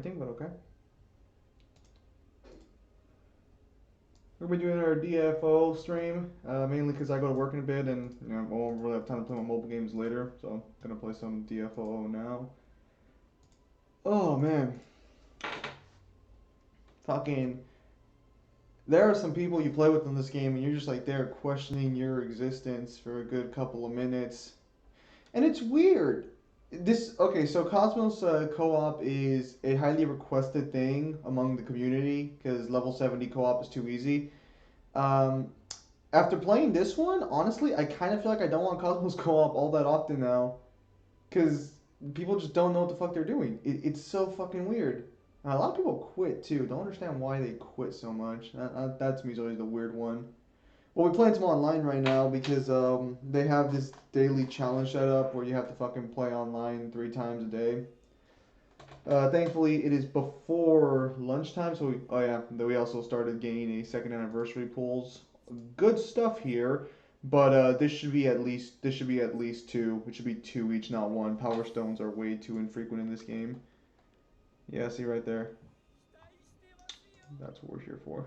everything, but okay. We're gonna be doing our DFO stream, mainly because I go to work in a bit and I won't really have time to play my mobile games later, so I'm gonna play some DFO now. Oh man, fucking. There are some people you play with in this game and you're just like there questioning your existence for a good couple of minutes. And it's weird. This okay, so Cosmos co-op is a highly requested thing among the community because level 70 co-op is too easy. Um, After playing this one, honestly, I kind of feel like I don't want Cosmos co-op all that often now because people just don't know what the fuck they're doing. It's so fucking weird. A lot of people quit too. Don't understand why they quit so much. That to me is always the weird one. Well, we're playing some online right now because they have this daily challenge set up where you have to fucking play online 3 times a day. Thankfully, it is before lunchtime, so oh yeah, we also started getting a second anniversary pools. Good stuff here, but this should be at least two. It should be two each, not one. Power stones are way too infrequent in this game. Yeah, see right there. That's what we're here for.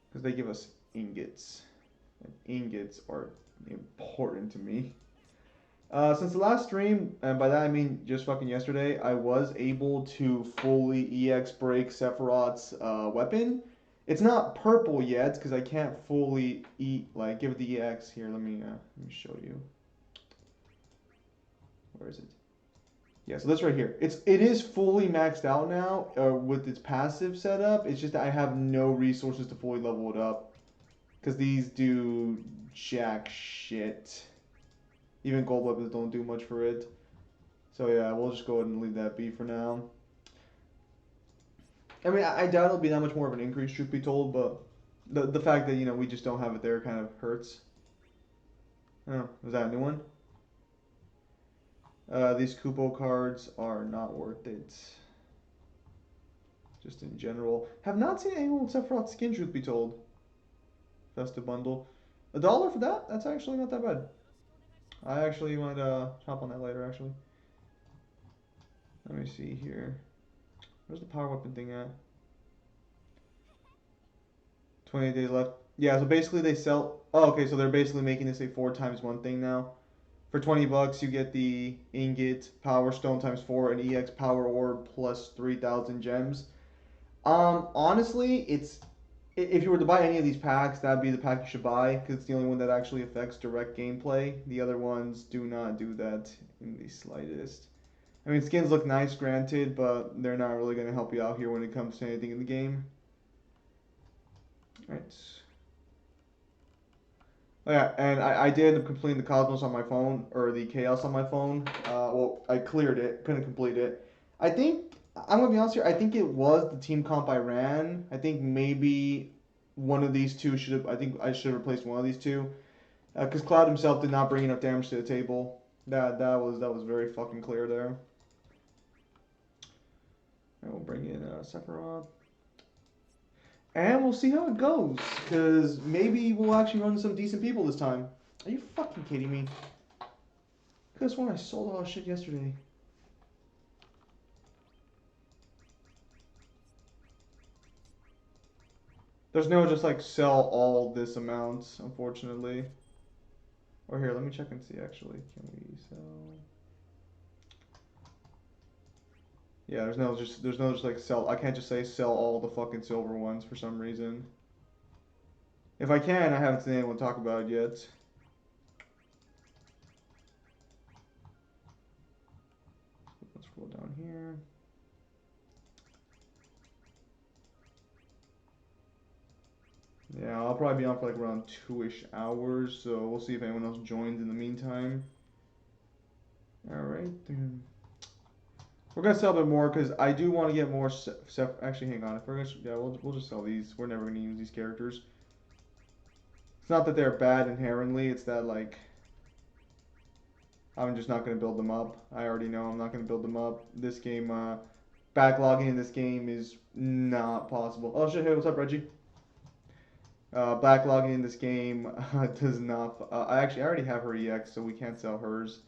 Because they give us ingots. And ingots are important to me. Since the last stream, and by that I mean just fucking yesterday, I was able to fully EX break Sephiroth's weapon. It's not purple yet because I can't fully give it the EX. Here, let me show you. Where is it? Yeah, so that's right here. It is fully maxed out now with its passive setup. It's just that I have no resources to fully level it up because these do jack shit. Even gold weapons don't do much for it. So yeah, we'll just go ahead and leave that be for now. I mean, I doubt it'll be that much more of an increase, truth be told, but the fact that, we just don't have it there kind of hurts. Oh, is that a new one? These Kupo cards are not worth it. Just in general. Have not seen anyone with Sephiroth skin, truth be told. Festive bundle. $1 for that? That's actually not that bad. I actually might hop on that later, actually. Let me see here. Where's the power weapon thing at? 28 days left. Yeah, so basically they sell... Oh, okay, so they're basically making this a 4x1 thing now. For 20 bucks, you get the ingot, power stone times 4, and EX power orb plus 3,000 gems. Honestly, if you were to buy any of these packs, that'd be the pack you should buy because it's the only one that actually affects direct gameplay. The other ones do not do that in the slightest. I mean, skins look nice, granted, but they're not really going to help you out here when it comes to anything in the game. Right. Oh, yeah, and I did end up completing the Cosmos on my phone, or the Chaos on my phone. Well, I cleared it, couldn't complete it. I think, I'm going to be honest here, I think it was the team comp I ran. I think maybe one of these two I think I should have replaced one of these two. Because Cloud himself did not bring enough damage to the table. That was very fucking clear there. And we'll bring in Sephiroth. And we'll see how it goes, because maybe we'll actually run some decent people this time. Are you fucking kidding me? Could have sworn I sold all that shit yesterday. There's no just like sell all this amount, unfortunately. Or here, let me check and see actually. Can we sell? Yeah, there's no just like sell. I can't just say sell all the fucking silver ones for some reason. If I can, I haven't seen anyone talk about it yet. Let's scroll down here. Yeah, I'll probably be on for like around 2-ish hours, so we'll see if anyone else joins in the meantime. Alright, then. We're gonna sell a bit more because I do want to get more. Actually, hang on. If we're gonna, yeah, we'll just sell these. We're never gonna use these characters. It's not that they're bad inherently. It's that like I'm just not gonna build them up. I already know I'm not gonna build them up. This game, backlogging in this game is not possible. Oh shit! Hey, what's up, Reggie? Backlogging in this game does not. I already have her EX, so we can't sell hers.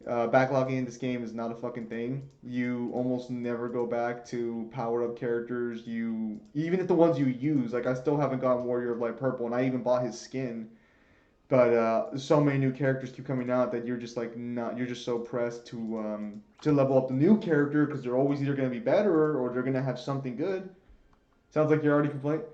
Backlogging in this game is not a fucking thing. You almost never go back to power up characters. You even if the ones you use, like I still haven't gotten Warrior of Light Purple, and I even bought his skin. But so many new characters keep coming out that you're just like not. You're just so pressed to level up the new character because they're always either gonna be better or they're gonna have something good. Sounds like you're already complaining.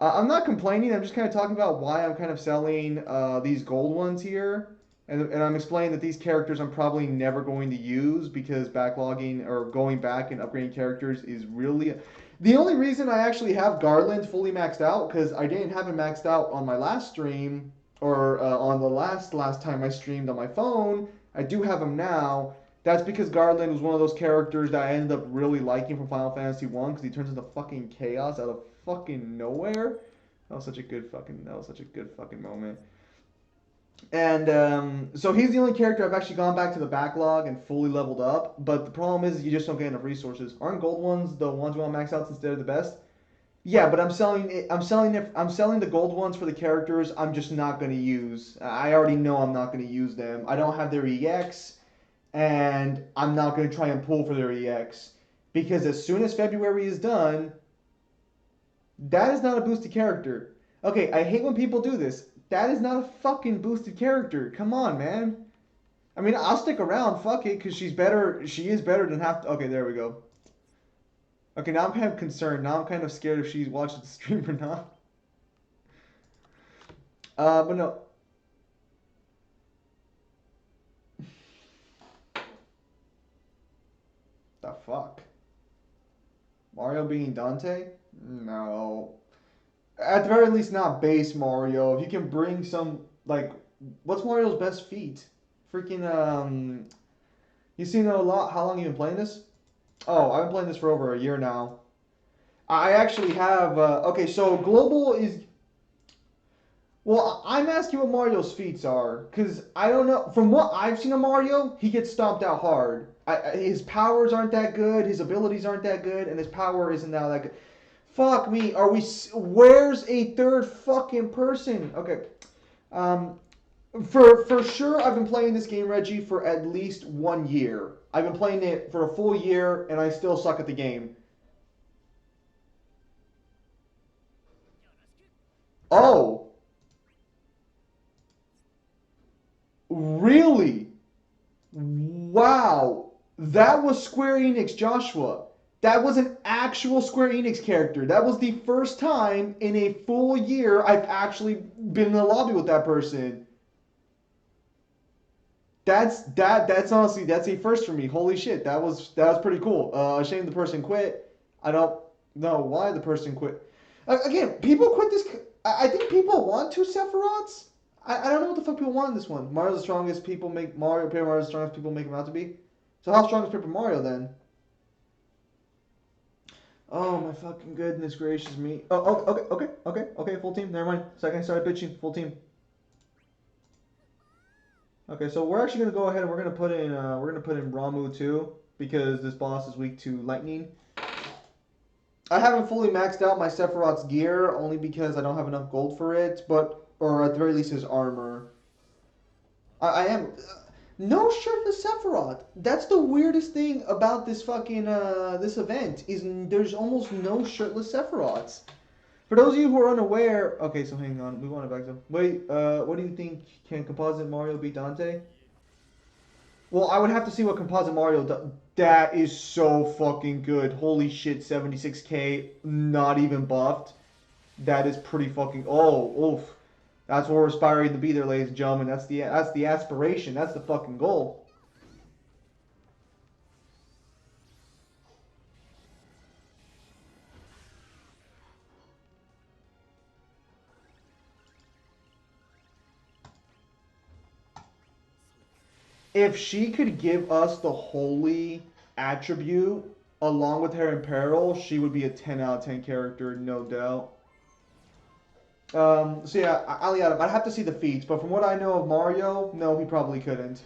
I'm not complaining. I'm just kind of talking about why I'm kind of selling these gold ones here. And I'm explaining that these characters I'm probably never going to use because backlogging or going back and upgrading characters is really. The only reason I actually have Garland fully maxed out because I didn't have him maxed out on my last stream or on the last time I streamed on my phone. I do have him now. That's because Garland was one of those characters that I ended up really liking from Final Fantasy 1 because he turns into fucking chaos out of fucking nowhere. That was such a good fucking moment. And so he's the only character I've actually gone back to the backlog and fully leveled up. But the problem is you just don't get enough resources. Aren't gold ones the ones we want to max out since they're the best? Yeah, but I'm selling the gold ones for the characters I'm just not going to use. I already know I'm not going to use them. I don't have their EX and I'm not going to try and pull for their EX because as soon as February is done, that is not a boosted character. Okay, I hate when people do this. That is not a fucking boosted character. Come on, man. I mean, I'll stick around. Fuck it, because she's better. She is better than half. Okay, there we go. Okay, now I'm kind of concerned. Now I'm kind of scared if she's watching the stream or not. But no. The fuck? Mario being Dante? No. At the very least, not base Mario. If you can bring some, like, what's Mario's best feat? Freaking, you seen a lot. How long you been playing this? Oh, I've been playing this for over a year now. I actually have, okay, so global is, well, I'm asking what Mario's feats are, because I don't know. From what I've seen of Mario, he gets stomped out hard. His powers aren't that good, his abilities aren't that good, and his power isn't now that good. Fuck me. Are we? Where's a third fucking person? Okay. Um, for sure, I've been playing this game, Reggie, for at least 1 year. I've been playing it for a full year, and I still suck at the game. Oh, really? Wow. That was Square Enix Joshua. That was an actual Square Enix character. That was the first time in a full year I've actually been in the lobby with that person. That's honestly that's a first for me. Holy shit, that was pretty cool. Shame the person quit. I don't know why the person quit. Again, people quit this. I think people want two Sephiroths. I don't know what the fuck people want in this one. Mario's the strongest people make Mario. Paper Mario's the strongest people make him out to be. So how strong is Paper Mario then? Oh my fucking goodness gracious me. Okay. Full team. Never mind. Second I started bitching. Full team. Okay, so we're actually gonna go ahead and we're gonna put in Ramu too because this boss is weak to lightning. I haven't fully maxed out my Sephiroth's gear only because I don't have enough gold for it, but or at the very least his armor. I am no shirtless Sephiroth. That's the weirdest thing about this fucking this event is there's almost no shirtless Sephiroths. For those of you who are unaware, okay, so hang on, move on back to wait. What do you think? Can Composite Mario beat Dante? Well, I would have to see what Composite Mario does. That is so fucking good. Holy shit, 76k, not even buffed. That is pretty fucking. Oh, oof. That's what we're aspiring to be there, ladies and gentlemen. That's the aspiration. That's the fucking goal. If she could give us the holy attribute along with her in peril, she would be a 10 out of 10 character, no doubt. So yeah, Ali Adam, I'd have to see the feats, but from what I know of Mario, no, he probably couldn't.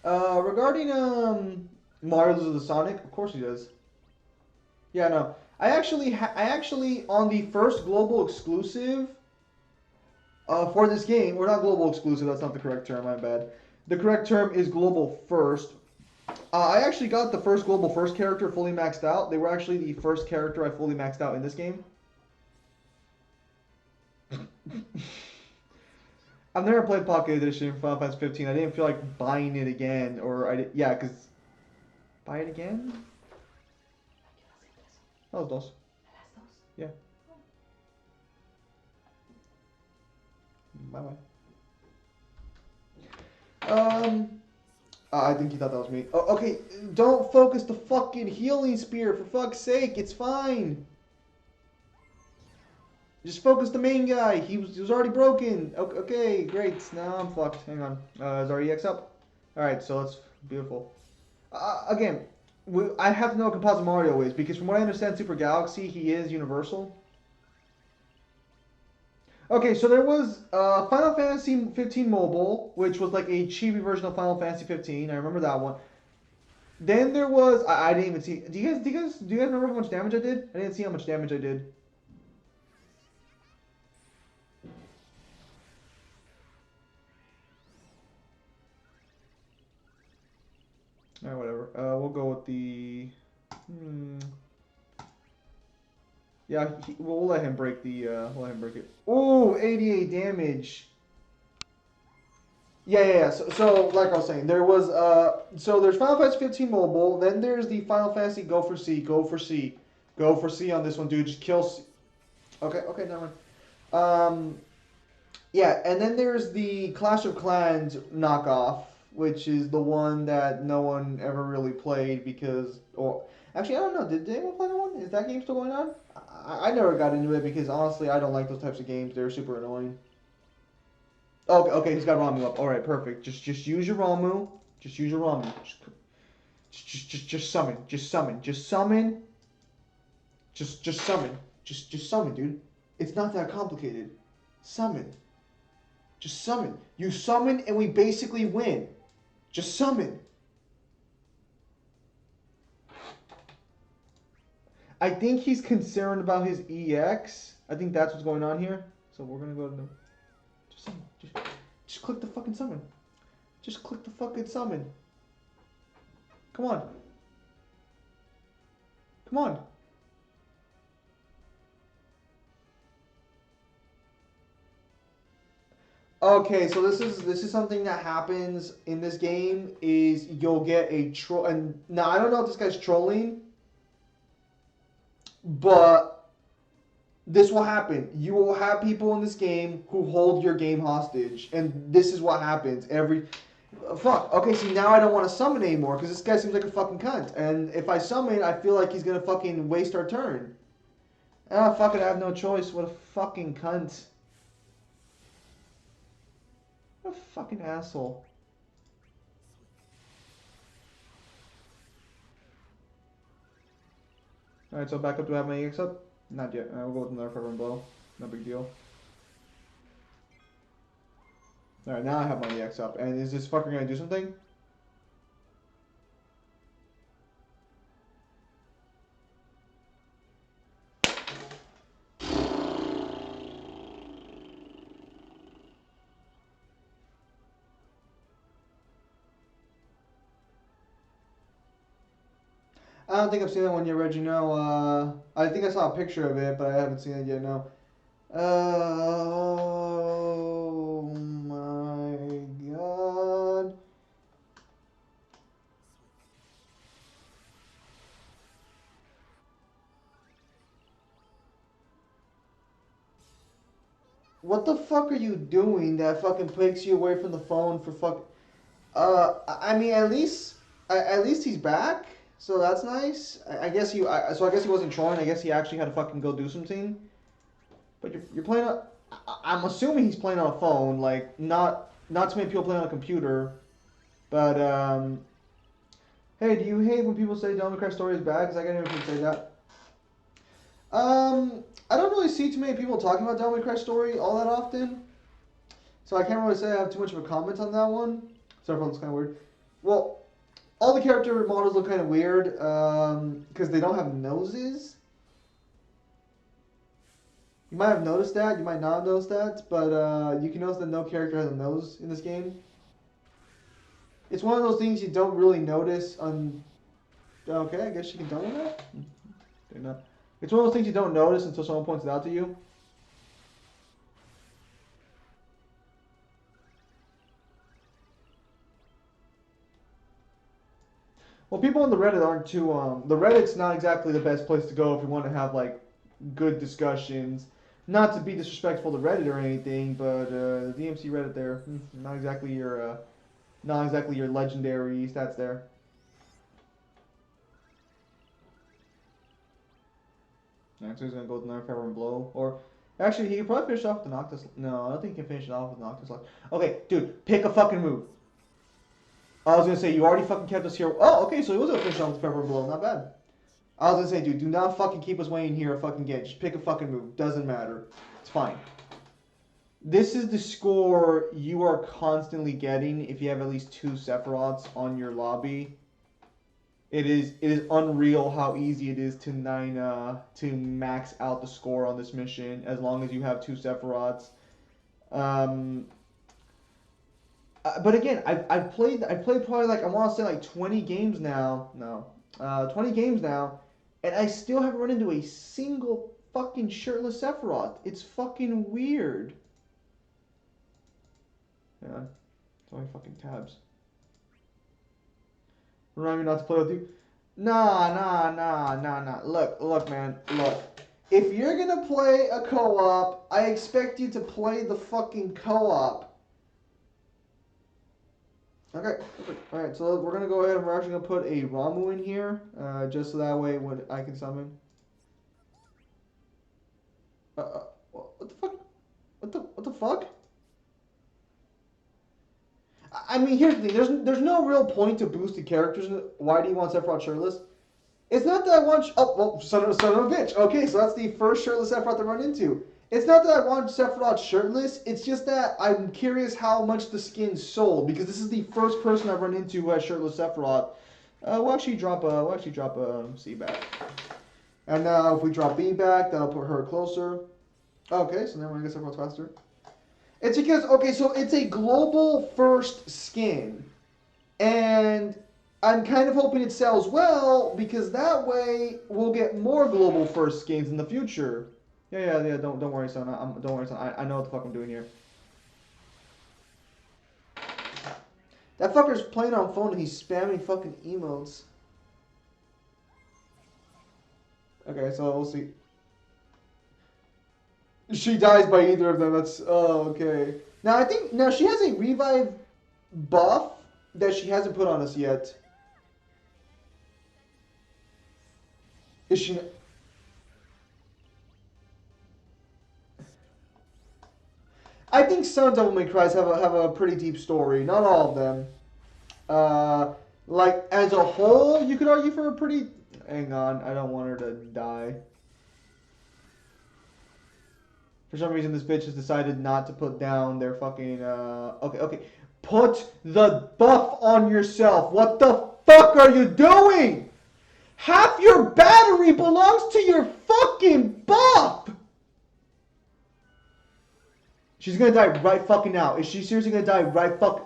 Regarding Mario loses the Sonic, of course he does. Yeah, no, I actually on the first global exclusive for this game, or not global exclusive, that's not the correct term, my bad. The correct term is global first. I actually got the first global first character fully maxed out. They were actually the first character I fully maxed out in this game. I've never played Pocket Edition Final Fantasy 15. I didn't feel like buying it again, or yeah, cause buy it again. Oh, dos. Yeah. Bye bye. I think he thought that was me. Oh, okay, don't focus the fucking healing spear for fuck's sake. It's fine. Just focus the main guy. He was already broken. Okay, great. Now I'm fucked. Hang on. Is our EX up? All right, so that's beautiful. Again, I have to know what Composite Mario is because from what I understand, Super Galaxy, he is universal. Okay, so there was Final Fantasy 15 Mobile, which was like a chibi version of Final Fantasy 15. I remember that one. Then there was I didn't even see. Do you guys remember how much damage I did? I didn't see how much damage I did. Alright, whatever. We'll go with the. Yeah, we'll let him break the. We'll let him break it. Oh, 88 damage. Yeah. So like I was saying, there was so there's Final Fantasy 15 Mobile. Then there's the Final Fantasy Go for C, Go for C, Go for C on this one, dude. Just kill C. Okay, never mind. Yeah, and then there's the Clash of Clans knockoff, which is the one that no one ever really played because, or actually, I don't know. Did anyone play that one? Is that game still going on? I never got into it because honestly, I don't like those types of games. They're super annoying. Okay, he's got Ramu up. All right, perfect. Just use your Ramu. Just use your Ramu. Just summon. Just summon. Just summon. Just summon. Just summon, dude. It's not that complicated. Summon. Just summon. You summon and we basically win. Just summon. I think he's concerned about his EX. I think that's what's going on here. So we're gonna go to the. Just summon. Just click the fucking summon. Just click the fucking summon. Come on. Come on. Okay, so this is something that happens in this game is you'll get a troll and now I don't know if this guy's trolling, but this will happen. You will have people in this game who hold your game hostage, and this is what happens every. Fuck. Okay, see now I don't want to summon anymore because this guy seems like a fucking cunt, and if I summon, I feel like he's gonna fucking waste our turn. Ah, fuck it, I have no choice. What a fucking cunt. What a fucking asshole. Alright, so back up to have my EX up? Not yet. We'll go with another Fervent Blow. No big deal. Alright, now I have my EX up. And is this fucker gonna do something? I don't think I've seen that one yet, Reggie. No, I think I saw a picture of it, but I haven't seen it yet. No. Oh my god. What the fuck are you doing that fucking takes you away from the phone for fuck? I mean, at least he's back, so that's nice. I guess so I guess he wasn't trolling. I guess he actually had to fucking go do something. But you're playing on. I'm assuming he's playing on a phone, like not too many people playing on a computer. But hey, do you hate when people say Devil May Cry story is bad? Because I can't even say that. I don't really see too many people talking about Devil May Cry story all that often, so I can't really say I have too much of a comment on that one. Sorry if that's kind of weird. Well, all the character models look kind of weird because they don't have noses. You might have noticed that, you might not have noticed that, but you can notice that no character has a nose in this game. It's one of those things you don't really notice on. Okay, I guess you can tell me that. No. It's one of those things you don't notice until someone points it out to you. Well, people on the Reddit aren't too. The Reddit's not exactly the best place to go if you want to have like good discussions. Not to be disrespectful to Reddit or anything, but the DMC Reddit there, not exactly your legendary stats there. Next, he's gonna go with another Feather and Blow, or actually, he could probably finish off with the Noctis. No, I don't think he can finish it off with Noctis. Okay, dude, pick a fucking move. I was gonna say you already fucking kept us here. Oh, okay, so he was gonna finish off with Feather and Blow. Not bad. I was gonna say, dude, do not fucking keep us waiting here. Fucking get. Just pick a fucking move. Doesn't matter. It's fine. This is the score you are constantly getting if you have at least 2 Sephiroths on your lobby. It is unreal how easy it is to max out the score on this mission as long as you have 2 Sephiroths. But again, I've played probably like I want to say like 20 games now. No, 20 games now, and I still haven't run into a single fucking shirtless Sephiroth. It's fucking weird. Yeah, it's only fucking tabs. Remind me not to play with you. Nah. Look, man. Look. If you're gonna play a co-op, I expect you to play the fucking co-op. Okay. Alright, so we're gonna go ahead and we're actually gonna put a Ramu in here, just so that way when I can summon. What the fuck? What the fuck? I mean, here's the thing. There's no real point to boosted characters. Why do you want Sephiroth shirtless? It's not that I want. Oh, well, son of a bitch. Okay, so that's the first shirtless Sephiroth I run into. It's not that I want Sephiroth shirtless. It's just that I'm curious how much the skin sold because this is the first person I've run into who has shirtless Sephiroth. We'll actually drop a C back. And now if we drop B back, that'll put her closer. Okay, so now we're gonna get Sephiroth faster. It's because okay, so it's a global first skin, and I'm kind of hoping it sells well because that way we'll get more global first skins in the future. Yeah. Don't worry, son. Don't worry, son. I know what the fuck I'm doing here. That fucker's playing on phone and he's spamming fucking emotes. Okay, so we'll see. She dies by either of them. That's okay. Now she has a revive buff that she hasn't put on us yet. Is she? I think some Devil May Cry's have a pretty deep story. Not all of them. Like as a whole, you could argue for a pretty. Hang on, I don't want her to die. For some reason, this bitch has decided not to put down their fucking. Okay. Put the buff on yourself. What the fuck are you doing? Half your battery belongs to your fucking buff. She's gonna die right fucking now. Is she seriously gonna die right fuck?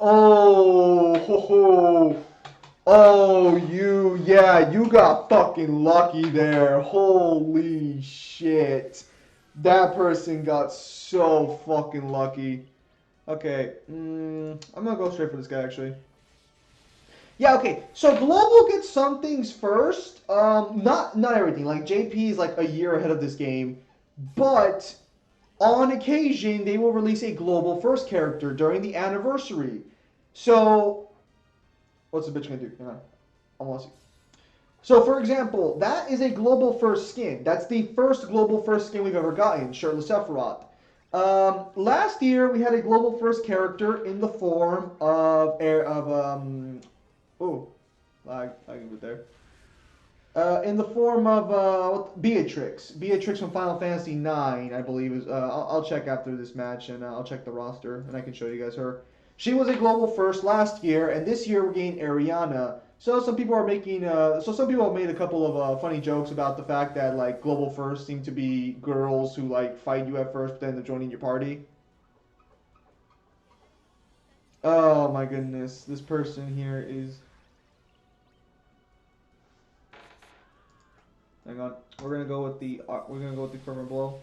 You got fucking lucky there. Holy shit. That person got so fucking lucky. Okay, I'm gonna go straight for this guy actually. Yeah, okay. So Global gets some things first. Not everything. Like JP is like a year ahead of this game, but on occasion they will release a Global first character during the anniversary. So, what's the bitch gonna do? I want to see. So, for example, that is a global first skin. That's the first global first skin we've ever gotten, Shirtless Sephiroth. Last year, we had a global first character in the form of lag a bit there. In the form of Beatrix. Beatrix from Final Fantasy IX, I believe. I'll check after this match, and I'll check the roster, and I can show you guys her. She was a global first last year, and this year we're getting Ariana. So some people are making, some people have made a couple of funny jokes about the fact that like global first seem to be girls who like fight you at first, but then they're joining your party. Oh Oh my goodness, this person here is. Hang on, we're gonna go with the firmer blow.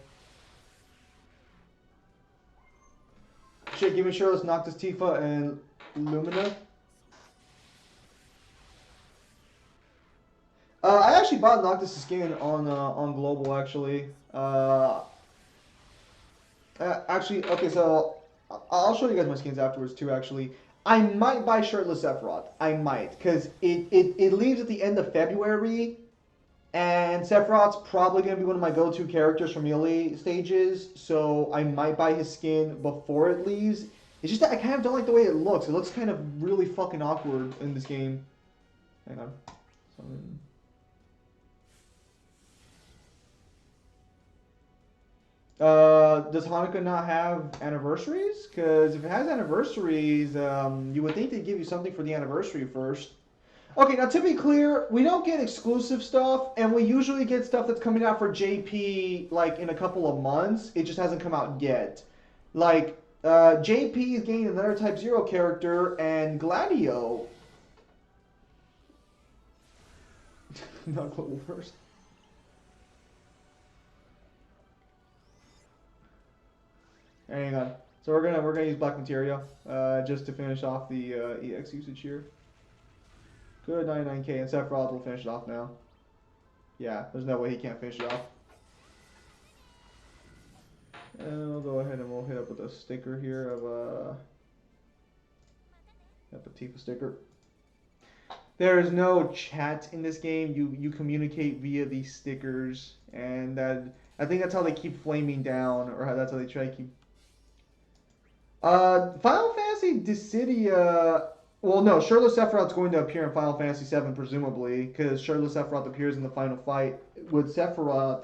Shit, give me Shirtless, Noctis, Tifa, and Lumina. I actually bought Noctis' skin on Global actually. Actually, okay, so I'll show you guys my skins afterwards too. Actually, I might buy Shirtless Sephiroth. I might, because it leaves at the end of February, and Sephiroth's probably gonna be one of my go-to characters from melee stages. So I might buy his skin before it leaves. It's just that I kind of don't like the way it looks. It looks kind of really fucking awkward in this game. Hang on. Does Hanukkah not have anniversaries? Because if it has anniversaries, you would think they'd give you something for the anniversary first. Okay, now to be clear, we don't get exclusive stuff, and we usually get stuff that's coming out for JP like in a couple of months. It just hasn't come out yet. Like, JP is getting another Type 0 character, and Gladio. Not Global first. Hang on. So we're gonna use black materia just to finish off the EX usage here. Good 99k, and Sephiroth will finish it off now. Yeah, there's no way he can't finish it off. And we'll go ahead and we'll hit up with a sticker here of a Tifa sticker. There is no chat in this game. You communicate via these stickers, and that I think that's how they keep flaming down, or that's how they try to keep. Final Fantasy Dissidia. Well, no, Shirtless Sephiroth's going to appear in Final Fantasy VII, presumably, because Shirtless Sephiroth appears in the final fight with Sephiroth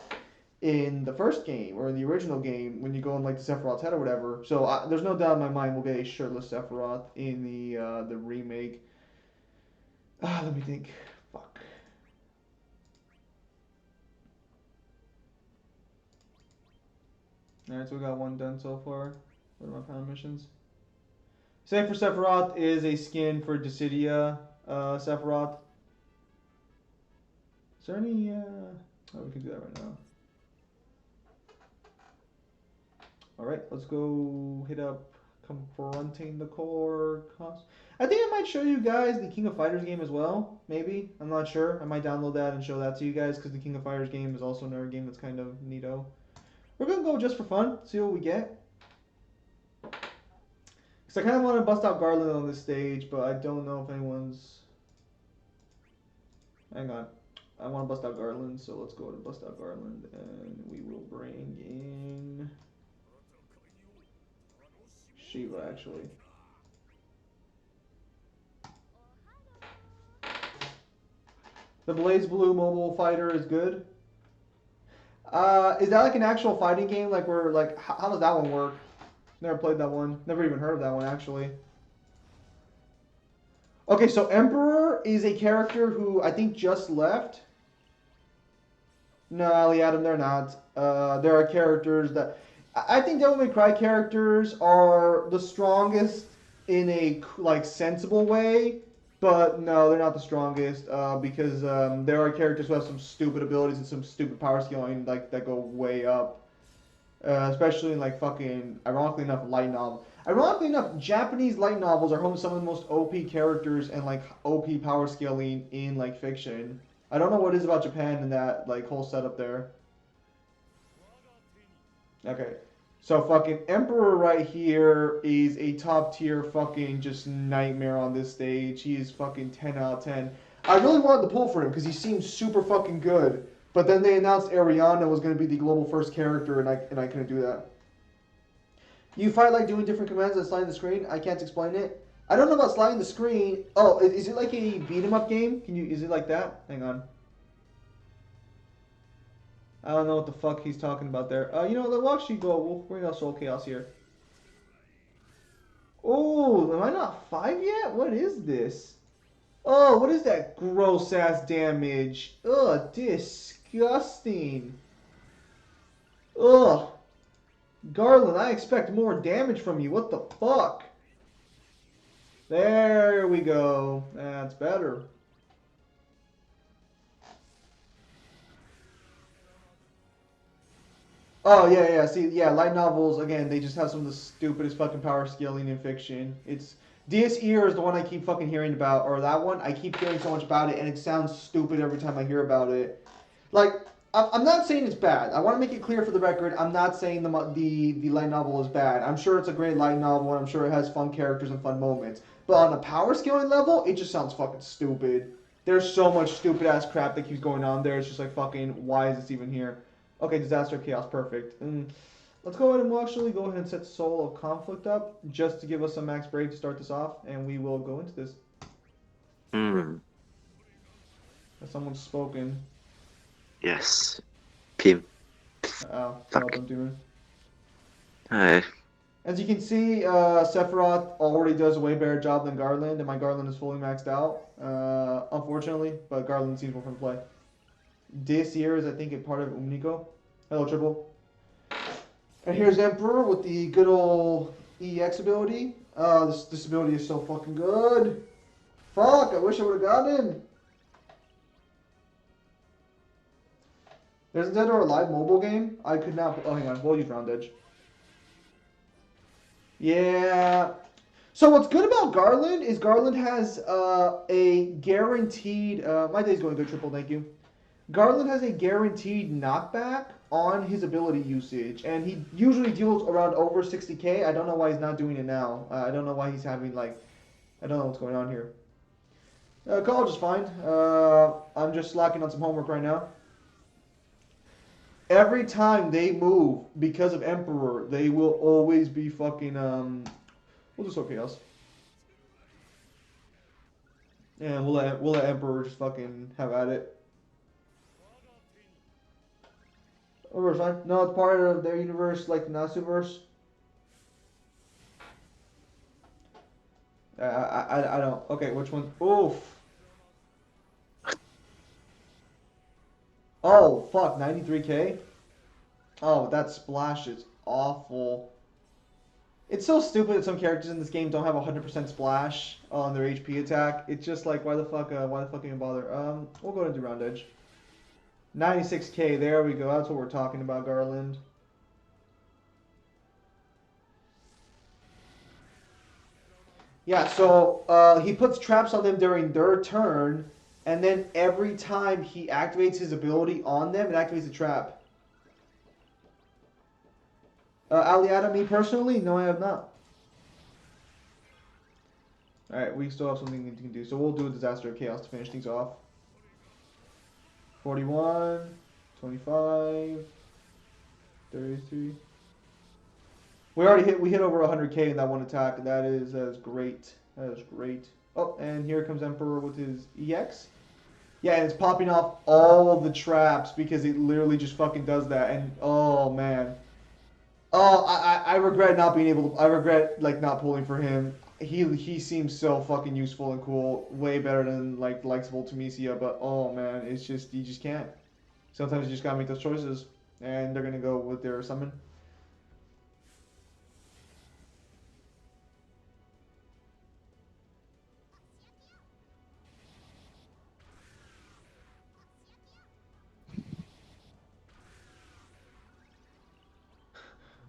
in the first game, or in the original game, when you go in, like, the Sephiroth's head or whatever. So there's no doubt in my mind we'll get a Shirtless Sephiroth in the remake. Let me think. Fuck. Alright, so we got one done so far. What are my final missions? Save for Sephiroth is a skin for Dissidia Sephiroth. Is there any... Oh, we can do that right now. Alright, let's go hit up Confronting the Core. I think I might show you guys the King of Fighters game as well. Maybe. I'm not sure. I might download that and show that to you guys, because the King of Fighters game is also another game that's kind of neato. We're going to go just for fun. See what we get. So I kind of want to bust out Garland on this stage, but I don't know if anyone's... Hang on. I want to bust out Garland, so let's go ahead and bust out Garland, and we will bring in... Shiva, actually. The Blaze Blue mobile fighter is good. Is that like an actual fighting game? Like, we're like, how does that one work? Never played that one. Never even heard of that one, actually. Okay, so Emperor is a character who I think just left. No, Ali Adam, they're not. There are characters that... I think Devil May Cry characters are the strongest in a, like, sensible way. But no, they're not the strongest, because there are characters who have some stupid abilities and some stupid power scaling, like, that go way up. Especially in, like, fucking, ironically enough, light novel. Ironically enough, Japanese light novels are home to some of the most OP characters and, like, OP power scaling in, like, fiction. I don't know what it is about Japan and that, like, whole setup there. Okay. So fucking Emperor right here is a top tier fucking just nightmare on this stage. He is fucking 10 out of 10. I really wanted to pull for him because he seems super fucking good. But then they announced Ariana was going to be the global first character, and I couldn't do that. You fight like doing different commands and sliding the screen? I can't explain it. I don't know about sliding the screen. Oh, is it like a beat 'em up game? Is it like that? Hang on. I don't know what the fuck he's talking about there. You know, we'll actually go. We'll bring out Soul Chaos here. Oh, am I not 5 yet? What is this? Oh, what is that gross ass damage? Ugh, disgusting. Ugh. Garland, I expect more damage from you. What the fuck? There we go. That's better. Oh yeah, yeah. See, yeah, light novels again. They just have some of the stupidest fucking power scaling in fiction. It's DS Ear is the one I keep fucking hearing about, or that one. I keep hearing so much about it, and it sounds stupid every time I hear about it. Like, I'm not saying it's bad. I want to make it clear for the record. I'm not saying the light novel is bad. I'm sure it's a great light novel, and I'm sure it has fun characters and fun moments. But on a power scaling level, it just sounds fucking stupid. There's so much stupid ass crap that keeps going on there. It's just like fucking, why is this even here? Okay, disaster chaos, perfect. Let's go ahead and we'll actually go ahead and set Soul of Conflict up just to give us some max brave to start this off, and we will go into this. Hmm. As someone's spoken. Yes. Pim. Oh, Fuck. welcome, Demon. Hi. As you can see, Sephiroth already does a way better job than Garland, and my Garland is fully maxed out, unfortunately, but Garland seems more fun to play. This here is, I think, a part of Umnico. Hello, Triple. And here's Emperor with the good old EX ability. This ability is so fucking good. Fuck, I wish I would have gotten him. There's a Dead or Alive mobile game. I could not. Oh, hang on. We'll use Round Edge. Yeah. So what's good about Garland is Garland has a guaranteed. My day's going good, Triple. Thank you. Garland has a guaranteed knockback on his ability usage, and he usually deals around over 60k. I don't know why he's not doing it now. I don't know why he's having like. I don't know what's going on here. College is fine. I'm just slacking on some homework right now. Every time they move because of Emperor, they will always be fucking We'll just okay chaos. And we'll let Emperor just fucking have at it. Emperor's fine. No, it's part of their universe, like the Nasuverse. I don't. Okay, which one? Oof. Oh fuck, 93k. Oh, that splash is awful. It's so stupid that some characters in this game don't have 100% splash on their HP attack. It's just like, why the fuck even bother? We'll go into Round Edge. 96k, there we go. That's what we're talking about, Garland. Yeah, so he puts traps on them during their turn, and then every time he activates his ability on them, it activates a trap. Aliada, me personally? No, I have not. Alright, we still have something we can do. So we'll do a Disaster of Chaos to finish things off. 41, 25, 33. We hit over 100k in that one attack. That is great. That is great. Oh, and here comes Emperor with his EX. Yeah, and it's popping off all of the traps because it literally just fucking does that. And oh man. Oh, I regret not being able to. I regret like not pulling for him. He seems so fucking useful and cool. Way better than like the likes of Ultimisia. But oh man, it's just you just can't. Sometimes you just gotta make those choices, and they're gonna go with their summon.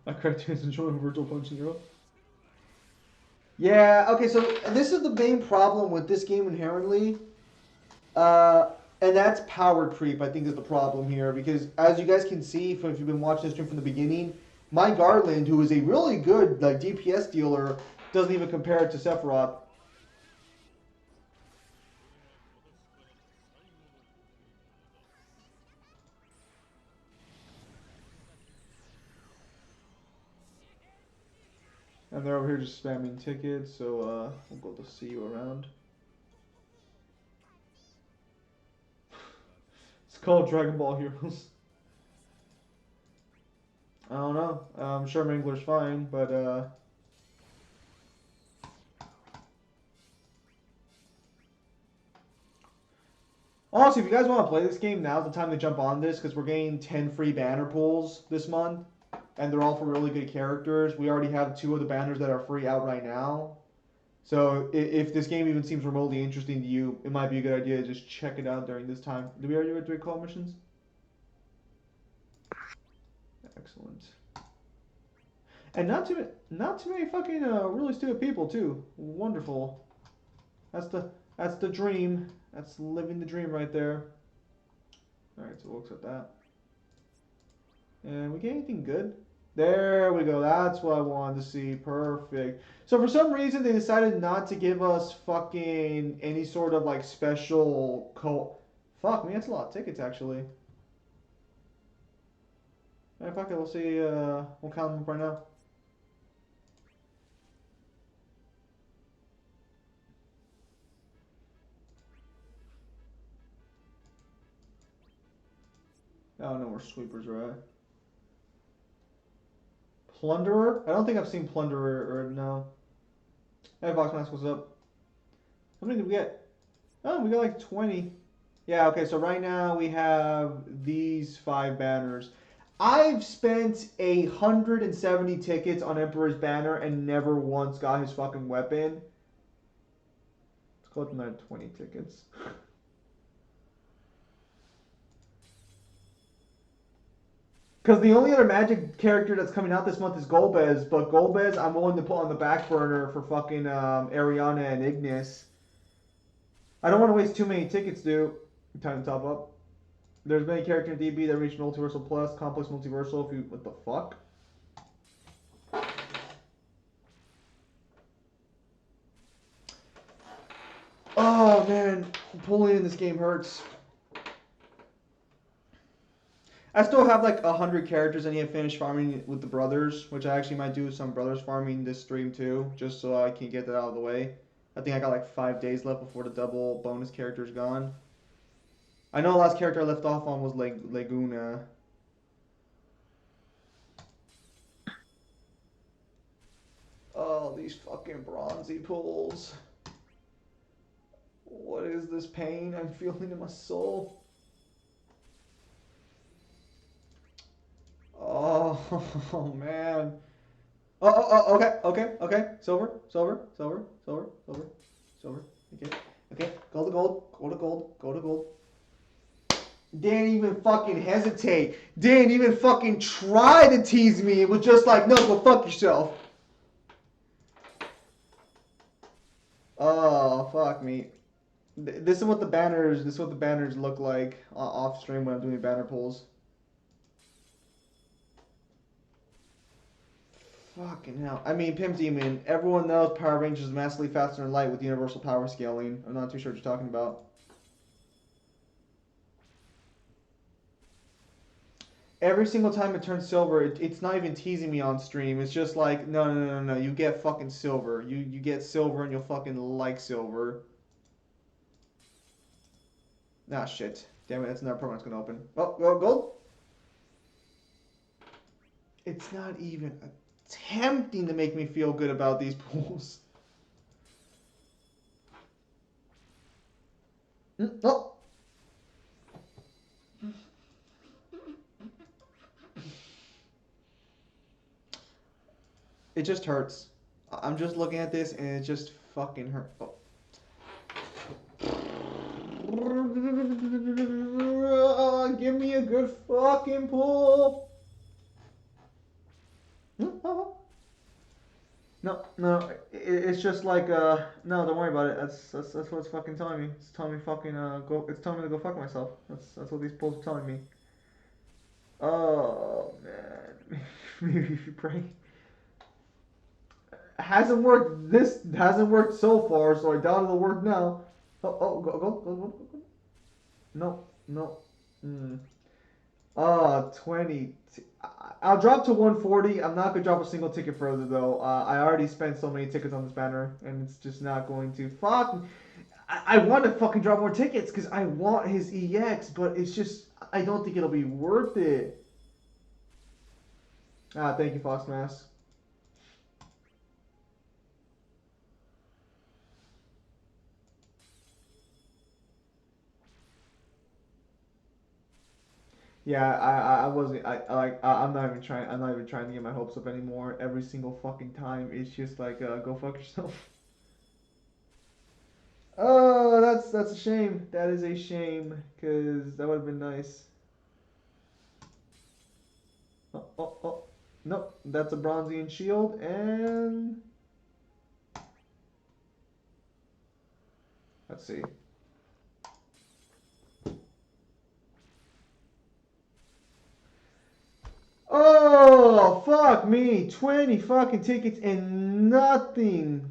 I correct his enjoying virtual punch zero. Yeah. Okay. So this is the main problem with this game inherently. And that's power creep, I think, is the problem here. Because as you guys can see, if you've been watching the stream from the beginning, my Garland, who is a really good like DPS dealer, doesn't even compare to Sephiroth. And they're over here just spamming tickets, so we'll go to see you around. It's called Dragon Ball Heroes. I don't know. I'm sure Mangler's fine, but honestly, if you guys want to play this game, now's the time to jump on this because we're getting 10 free banner pulls this month, and they're all for really good characters. We already have 2 of the banners that are free out right now. So if this game even seems remotely interesting to you, it might be a good idea to just check it out during this time. Did we already do 3 call missions? Excellent. And not too many fucking really stupid people too. Wonderful. That's the that's the dream. That's living the dream right there. All right, so we'll accept that. And we get anything good? There we go. That's what I wanted to see. Perfect. So for some reason they decided not to give us fucking any sort of like special Fuck me, that's a lot of tickets actually. Alright, fuck it. We'll see. We'll count them up right now. Oh no, we're sweepers, right? Plunderer? I don't think I've seen Plunderer or no. Hey, Vox Mask, what's up? How many did we get? Oh, we got like 20. Yeah, okay, so right now we have these 5 banners. I've spent 170 tickets on Emperor's banner and never once got his fucking weapon. Let's collect another 20 tickets. Because the only other magic character that's coming out this month is Golbez, but Golbez I'm willing to put on the back burner for fucking Ariana and Ignis. I don't want to waste too many tickets, dude. Time to top up. There's many characters in DB that reach Multiversal Plus, Complex Multiversal. If you what the fuck? Oh man, pulling in this game hurts. I still have like 100 characters I need to finish farming with the brothers, which I actually might do some brothers farming this stream too, just so I can get that out of the way. I think I got like 5 days left before the double bonus character is gone. I know the last character I left off on was Laguna. Oh, these fucking bronzy pulls. What is this pain I'm feeling in my soul? Oh, man. Okay. Silver. Okay. Go to gold. Didn't even fucking hesitate. Didn't even fucking try to tease me. It was just like, no, go fuck yourself. Oh, fuck me. This is what the banners look like off stream when I'm doing banner pulls. Fucking hell. I mean, Pimp Demon, everyone knows Power Rangers is massively faster than light with universal power scaling. I'm not too sure what you're talking about. Every single time it turns silver, it's not even teasing me on stream. It's just like, no. You get fucking silver. You get silver and you'll fucking like silver. Ah, shit. Damn it, that's another program that's gonna open. Oh, gold? It's not even attempting to make me feel good about these pools. Oh! It just hurts. I'm just looking at this and it just fucking hurts. Oh. Give me a good fucking pull. No. It's just like no, don't worry about it. That's what it's fucking telling me. It's telling me fucking go. It's telling me to go fuck myself. That's what these pulls are telling me. Oh man, maybe if you pray. Hasn't worked. This hasn't worked so far, so I doubt it'll work now. Go. No. 20. I'll drop to 140. I'm not gonna drop a single ticket further though. I already spent so many tickets on this banner, and it's just not going to. Fuck. I want to fucking drop more tickets because I want his EX, but it's just I don't think it'll be worth it. Thank you, Fox Mask. Yeah, I wasn't. I'm not even trying. I'm not even trying to get my hopes up anymore. Every single fucking time, it's just like, go fuck yourself. Oh, that's a shame. That is a shame, because that would have been nice. Oh, oh, oh. Nope, that's a Bronzean shield, and let's see. Oh, fuck me. 20 fucking tickets and nothing.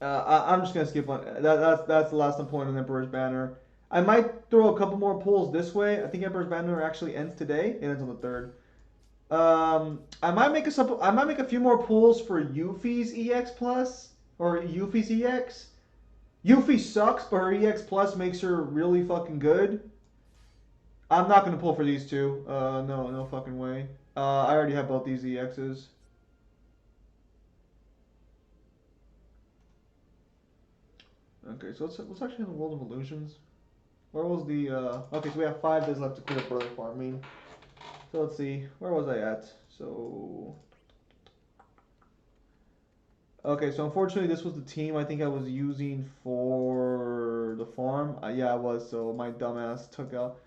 I'm just gonna skip on that's the last point on Emperor's Banner. I might throw a couple more pulls this way. I think Emperor's Banner actually ends today. It ends on the third. I might make I might make a few more pulls for Yuffie's EX Plus or Yuffie's EX. Yuffie sucks, but her EX Plus makes her really fucking good. I'm not gonna pull for these two. No, no fucking way. I already have both these EXs. Okay, so let's actually in the World of Illusions. Where was the okay, so we have 5 days left to clear up brother farming. So let's see, where was I at? So okay, so unfortunately this was the team I think I was using for the farm. Yeah, I was, so my dumbass took out.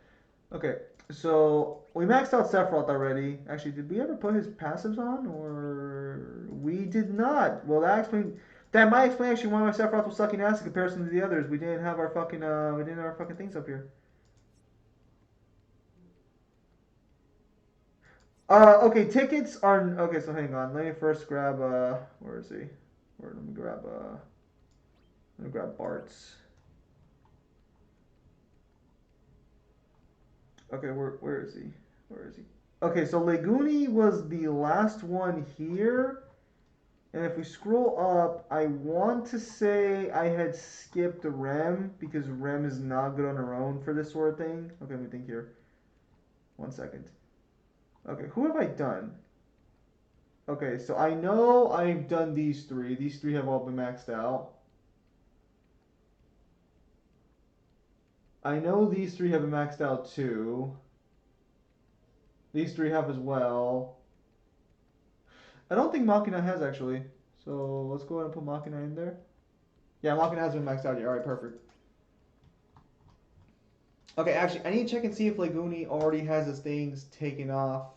Okay, so we maxed out Sephiroth already. Actually, did we ever put his passives on, or we did not? Well, that might explain actually why my Sephiroth was sucking ass in comparison to the others. We didn't have our fucking things up here. Okay, tickets are okay. So hang on, let me first grab where is he? Let me grab Bart's. Okay, where is he? Where is he? Okay, so Leguni was the last one here. And if we scroll up, I want to say I had skipped Rem because Rem is not good on her own for this sort of thing. Okay, let me think here. 1 second. Okay, who have I done? Okay, so I know I've done these three. These three have all been maxed out. I know these three have been maxed out too. These three have as well. I don't think Machina has actually. So let's go ahead and put Machina in there. Yeah, Machina has been maxed out. Yeah, alright, perfect. Okay, actually, I need to check and see if Leguni already has his things taken off.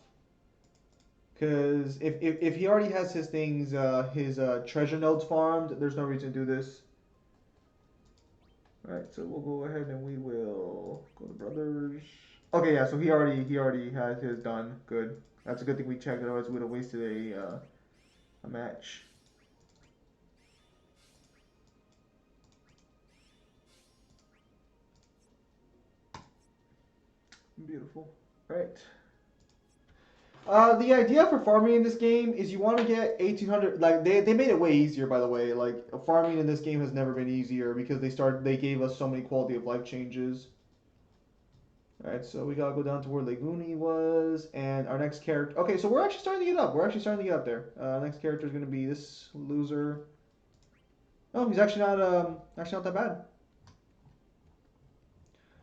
Because if he already has his things, his treasure nodes farmed, there's no reason to do this. Alright, so we'll go ahead and we will go to brothers. Okay, yeah, so he already has his done. Good. That's a good thing we checked, otherwise we would have wasted a match. Beautiful. Right. The idea for farming in this game is you want to get 1800. Like they made it way easier, by the way. Like farming in this game has never been easier because they gave us so many quality of life changes. All right, so we gotta go down to where Leguni was, and our next character. Okay, so we're actually starting to get up. We're actually starting to get up there. Next character is gonna be this loser. Oh, he's actually not that bad.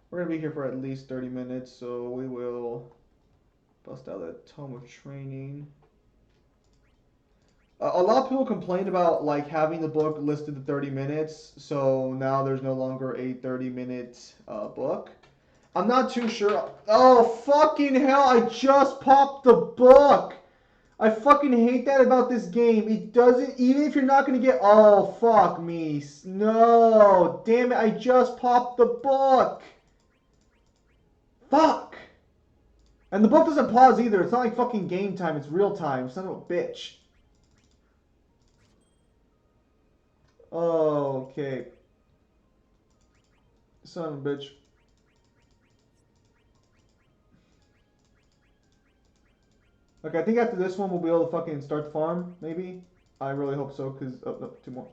We're gonna be here for at least 30 minutes, so we will bust out that tome of training. A lot of people complained about like having the book listed to 30 minutes, so now there's no longer a 30-minute book. I'm not too sure. Oh, fucking hell, I just popped the book! I fucking hate that about this game. It doesn't, even if you're not gonna get, oh, fuck me. No, damn it, I just popped the book! Fuck! And the book doesn't pause either. It's not like fucking game time, it's real time. Son of a bitch. Okay. Son of a bitch. Okay, I think after this one we'll be able to fucking start the farm, maybe? I really hope so, because, oh, no, 2 more.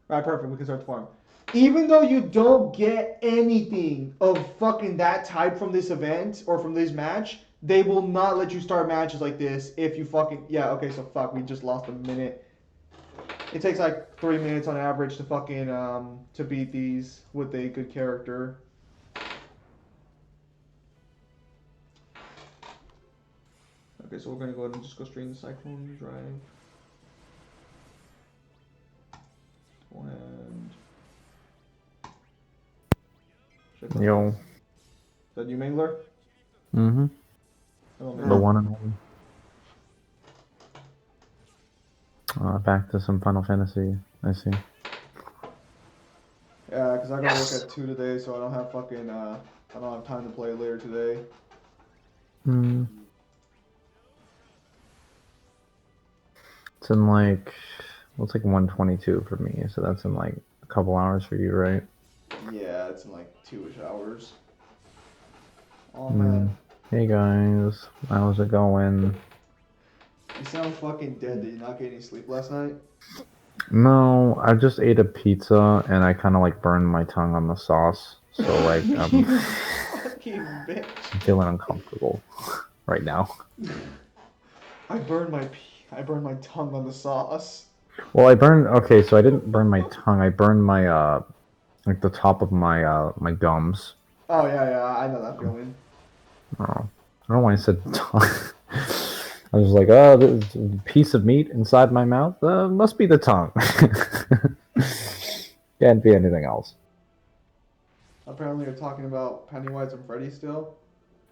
Alright, perfect, we can start the farm. Even though you don't get anything of fucking that type from this event, or from this match, they will not let you start matches like this if you fucking, yeah, okay, so fuck, we just lost a minute. It takes like 3 minutes on average to fucking, to beat these with a good character. Okay, so we're gonna go ahead and just go straight into Cyclone Drive. And Yo. is that you, Mangler? Mm-hmm. Oh, The man. one and only. Back to some Final Fantasy. I see. Yeah, because I gotta work Yes. at 2 today, so I don't have fucking, I don't have time to play later today. Hmm. It's in like, well, it's like 1:22 for me, so that's in like a couple hours for you, right? Yeah, it's in like 2-ish hours. Oh, Hmm. man. Hey guys, how's it going? You sound fucking dead. Did you not get any sleep last night? No, I just ate a pizza and I kind of like burned my tongue on the sauce, so like You fucking bitch. I'm feeling uncomfortable right now. I burned my tongue on the sauce. Well, I burned. Okay, so I didn't burn my tongue. I burned my like the top of my gums. Oh yeah, yeah, I know that feeling. Oh, I don't know why I said tongue. I was like, oh, there's a piece of meat inside my mouth. Must be the tongue. Can't be anything else. Apparently, you're talking about Pennywise and Freddy still.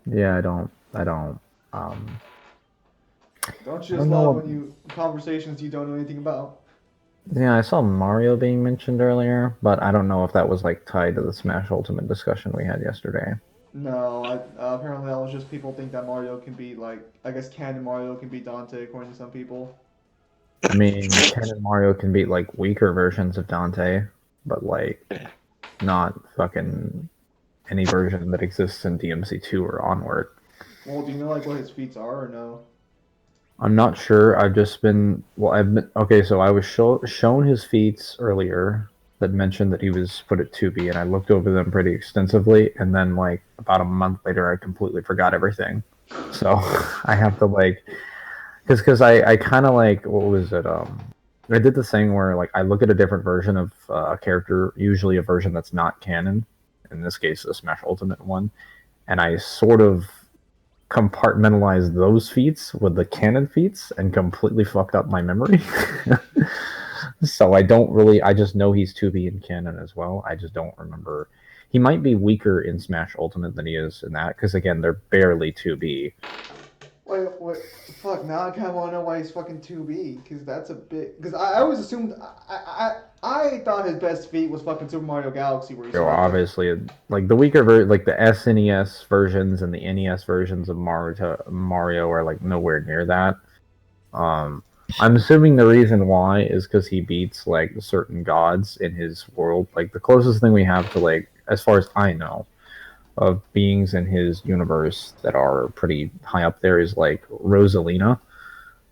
Yeah, I don't. Um, Don't I you just don't know love what. when you conversations you don't know anything about? Yeah, I saw Mario being mentioned earlier, but I don't know if that was like tied to the Smash Ultimate discussion we had yesterday. No, apparently that was just people think that Mario can be like, I guess canon Mario can be Dante according to some people. I mean, Ken and Mario can beat like weaker versions of Dante, but like not fucking any version that exists in DMC2 or onward. Well, do you know like what his feats are or no? I'm not sure. I've just been I've been okay. So I was shown his feats earlier that mentioned that he was put at 2B, and I looked over them pretty extensively. And then like about a month later, I completely forgot everything. So I have to like because I kind of like what was it I did this thing where like I look at a different version of a character, usually a version that's not canon. In this case, the Smash Ultimate one, and I sort of compartmentalized those feats with the canon feats and completely fucked up my memory. So I don't really. I just know he's 2B in canon as well. I just don't remember. He might be weaker in Smash Ultimate than he is in that because again, they're barely 2B. Wait, fuck, now I kind of want to know why he's fucking 2B, because that's a bit, because I always assumed, I thought his best feat was fucking Super Mario Galaxy, where he So started the, obviously, like the weaker like the SNES versions and the NES versions of Mario are like nowhere near that. Um, I'm assuming the reason why is because he beats like certain gods in his world. Like the closest thing we have to like, as far as I know, of beings in his universe that are pretty high up there is like Rosalina,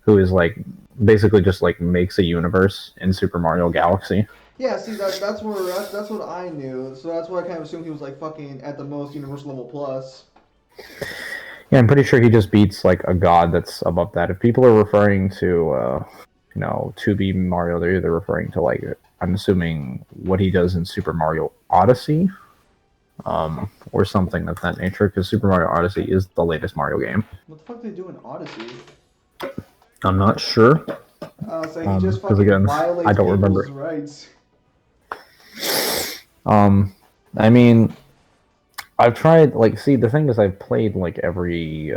who is like basically just like makes a universe in Super Mario Galaxy. yeah, see, that's what I knew, so that's why I kind of assumed he was like fucking at the most universal level plus. Yeah, I'm pretty sure he just beats like a god that's above that. If people are referring to, 2B Mario, they're either referring to like, I'm assuming what he does in Super Mario Odyssey, or something of that nature, because Super Mario Odyssey is the latest Mario game. What the fuck did they do in Odyssey? I'm not sure, Say he just because fucking again, I violates don't people's remember. rights. I mean, I've tried like, see, the thing is, I've played like every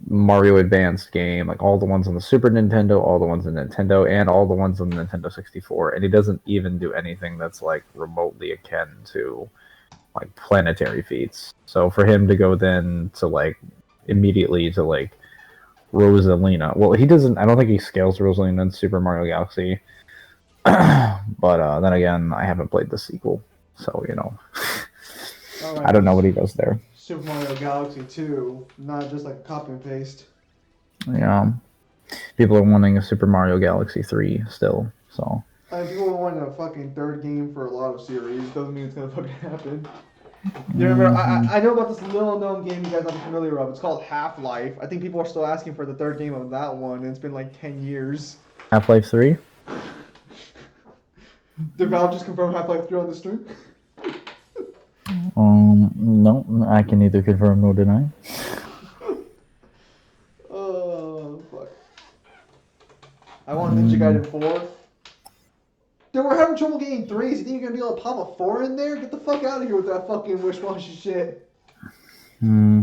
Mario Advanced game, like all the ones on the Super Nintendo, all the ones on Nintendo, and all the ones on the Nintendo 64, and he doesn't even do anything that's like remotely akin to like planetary feats. So for him to go then to like immediately to like Rosalina, well, he doesn't. I don't think he scales Rosalina in Super Mario Galaxy, but then again, I haven't played the sequel, so I Alright, don't know what just he does there. Super Mario Galaxy 2, not just like a copy and paste. Yeah, people are wanting a Super Mario Galaxy 3 still, so. I mean, people want a fucking third game for a lot of series. Doesn't mean it's gonna fucking happen. You remember? Mm-hmm. I know about this little known game you guys might be familiar of. It's called Half-Life. I think people are still asking for the third game of that one, and it's been like 10 years. Half-Life 3? Did Valve just confirm Half-Life 3 on the stream? No, I can neither confirm nor deny. Oh, fuck. I want Ninja Gaiden 4. Dude, we're having trouble getting threes. You think you're gonna be able to pop a 4 in there? Get the fuck out of here with that fucking wish-washy shit. Hmm.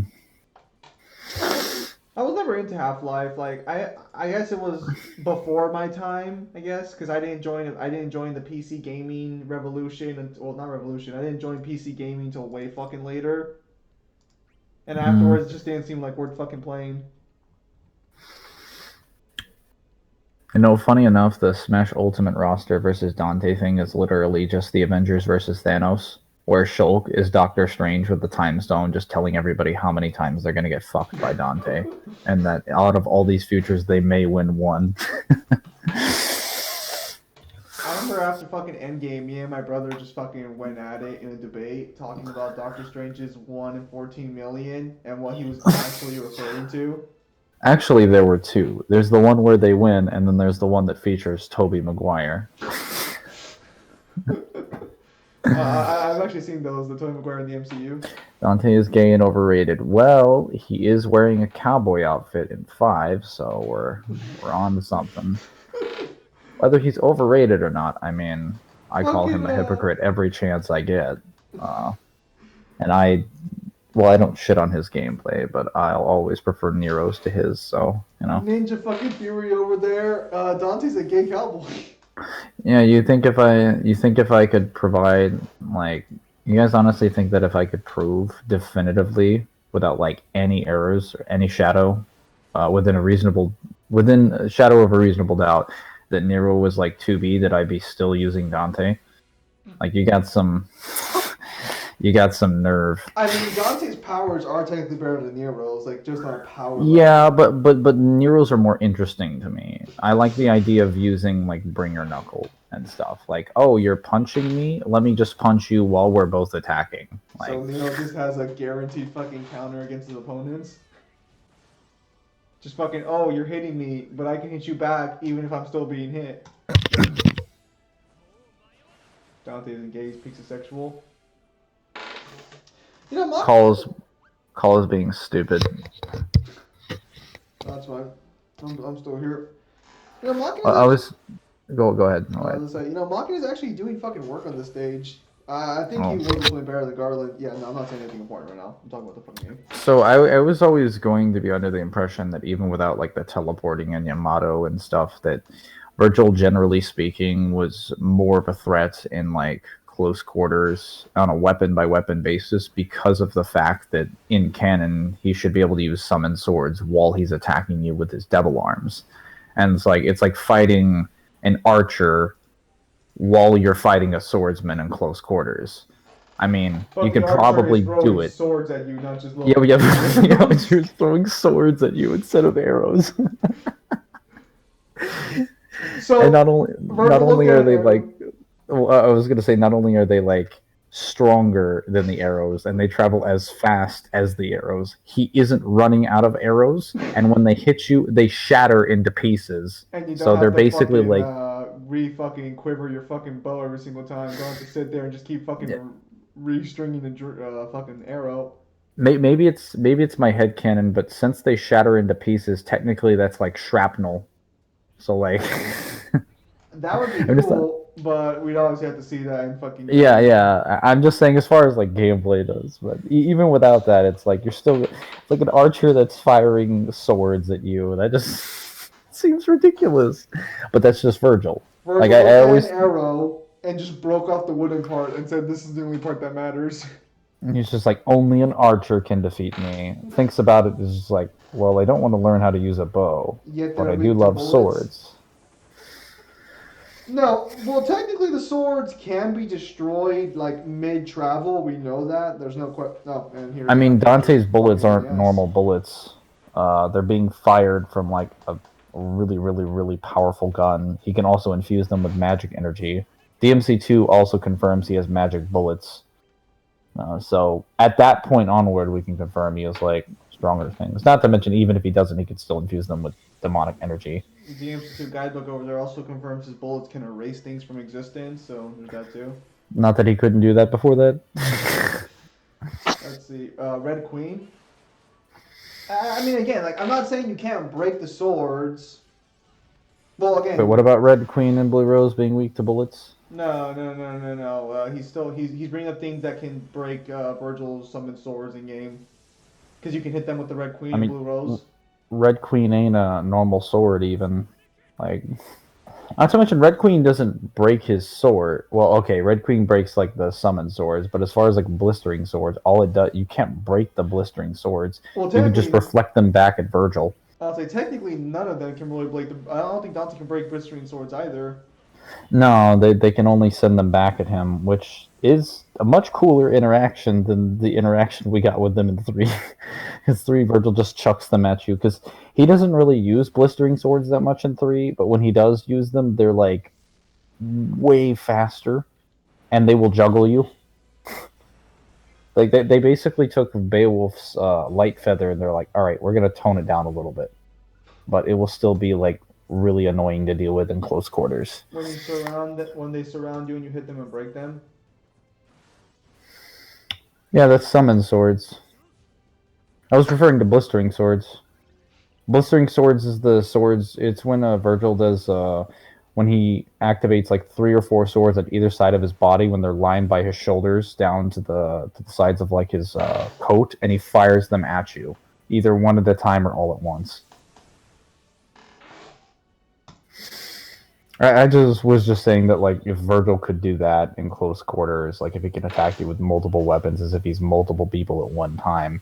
I was never into Half-Life. Like I guess it was before my time. I guess because I didn't join the PC gaming revolution. Well, not revolution. I didn't join PC gaming until way fucking later. And Hmm. afterwards, it just didn't seem like worth fucking playing. You know, funny enough, the Smash Ultimate roster versus Dante thing is literally just the Avengers versus Thanos, where Shulk is Doctor Strange with the Time Stone, just telling everybody how many times they're gonna get fucked by Dante, and that out of all these futures, they may win one. I remember after fucking Endgame, me and my brother just fucking went at it in a debate, talking about Doctor Strange's 1 in 14 million and what he was actually referring to. Actually, there were two. There's the one where they win, and then there's the one that features Tobey Maguire. I've actually seen those, the Tobey Maguire in the MCU. Dante is gay and overrated. Well, he is wearing a cowboy outfit in 5, so we're on to something. Whether he's overrated or not, I mean, I call him a hypocrite every chance I get. And I don't shit on his gameplay, but I'll always prefer Nero's to his, so, you know. Ninja fucking Fury over there. Dante's a gay cowboy. Yeah, you think if I could provide, like, you guys honestly think that if I could prove definitively without like any errors or any shadow, within a shadow of a reasonable doubt, that Nero was like 2B, that I'd be still using Dante? Like, you got some nerve. I mean, Dante's powers are technically better than Nero's, like just on a power Yeah, level. but Nero's are more interesting to me. I like the idea of using like bringer knuckle and stuff. Like, oh, you're punching me? Let me just punch you while we're both attacking. Like, So Nero just has a guaranteed fucking counter against his opponents. Just fucking, oh, you're hitting me, but I can hit you back even if I'm still being hit. Dante is engaged, peaks sexual. You know, call is being stupid. That's fine. I'm still here. You know, I was go ahead. You know, Makin is actually doing fucking work on this stage. I think he was playing better than Garland. Yeah, no, I'm not saying anything important right now. I'm talking about the fucking game. So I was always going to be under the impression that even without like the teleporting and Yamato and stuff, that Virgil, generally speaking, was more of a threat in like close quarters on a weapon by weapon basis, because of the fact that in canon he should be able to use summon swords while he's attacking you with his devil arms. And it's like fighting an archer while you're fighting a swordsman in close quarters. I mean, But you could probably do it. Swords at you, not just You're throwing swords at you instead of arrows. So, and not only are they like, well, I was gonna say, not only are they like stronger than the arrows and they travel as fast as the arrows, he isn't running out of arrows, and when they hit you, they shatter into pieces. And you don't so have they're to basically fucking, like fucking quiver your fucking bow every single time. You don't have to sit there and just keep fucking restringing the fucking arrow. Maybe it's my headcanon, but since they shatter into pieces, technically that's like shrapnel. So like that would be cool, but we'd always have to see that in fucking games. Yeah. I'm just saying, as far as like gameplay does, but even without that, it's like it's like an archer that's firing swords at you. That just seems ridiculous. But that's just Virgil. Like I always an arrow and just broke off the wooden part and said, "This is the only part that matters." And he's just like, only an archer can defeat me. Thinks about it is just like, well, I don't want to learn how to use a bow, but I do love swords. No, well, technically the swords can be destroyed like mid-travel. We know that. There's no question. No, and here. I mean, Dante's bullets aren't normal bullets. They're being fired from like a really, really, really powerful gun. He can also infuse them with magic energy. DMC2 also confirms he has magic bullets. So at that point onward, we can confirm he has like stronger things. Not to mention, even if he doesn't, he could still infuse them with demonic energy. The DMC2 guidebook over there also confirms his bullets can erase things from existence, so there's that too. Not that he couldn't do that before that. Let's see. Red Queen. I mean, again, like, I'm not saying you can't break the swords. Well, again. But what about Red Queen and Blue Rose being weak to bullets? No. He's bringing up things that can break Virgil's summoned swords in game because you can hit them with the red queen I and mean, blue rose. Red Queen ain't a normal sword even. Like, not to mention, Red Queen doesn't break his sword. Well, okay, Red Queen breaks like the summon swords, but as far as like blistering swords, all it does, you can't break the blistering swords. Well, You can just technically, reflect them back at Virgil. I'll say technically none of them can really break the. I don't think Dante can break blistering swords either. No, they can only send them back at him, which is a much cooler interaction than the interaction we got with them in 3. Because 3, Virgil just chucks them at you, because he doesn't really use blistering swords that much in 3, but when he does use them, they're like way faster, and they will juggle you. Like they basically took Beowulf's light feather and they're like, all right, we're gonna tone it down a little bit, but it will still be like really annoying to deal with in close quarters. When they surround you and you hit them and break them. Yeah, that's summon swords. I was referring to blistering swords. Blistering swords is the swords. It's when Virgil does when he activates like 3 or 4 swords at either side of his body when they're lined by his shoulders down to the sides of like his coat, and he fires them at you, either one at a time or all at once. I just was just saying that like if Virgil could do that in close quarters, like if he can attack you with multiple weapons as if he's multiple people at one time,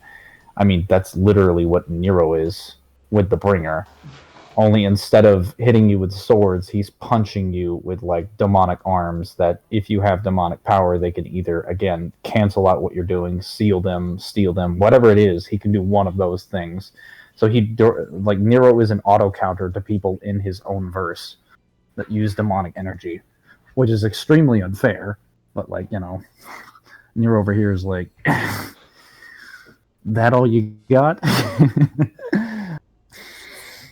I mean that's literally what Nero is with the Bringer. Only instead of hitting you with swords, he's punching you with like demonic arms that if you have demonic power, they can either again cancel out what you're doing, seal them, steal them, whatever it is, he can do one of those things. So like Nero is an auto counter to people in his own verse that use demonic energy, which is extremely unfair. But like, Nero over here is like, that all you got?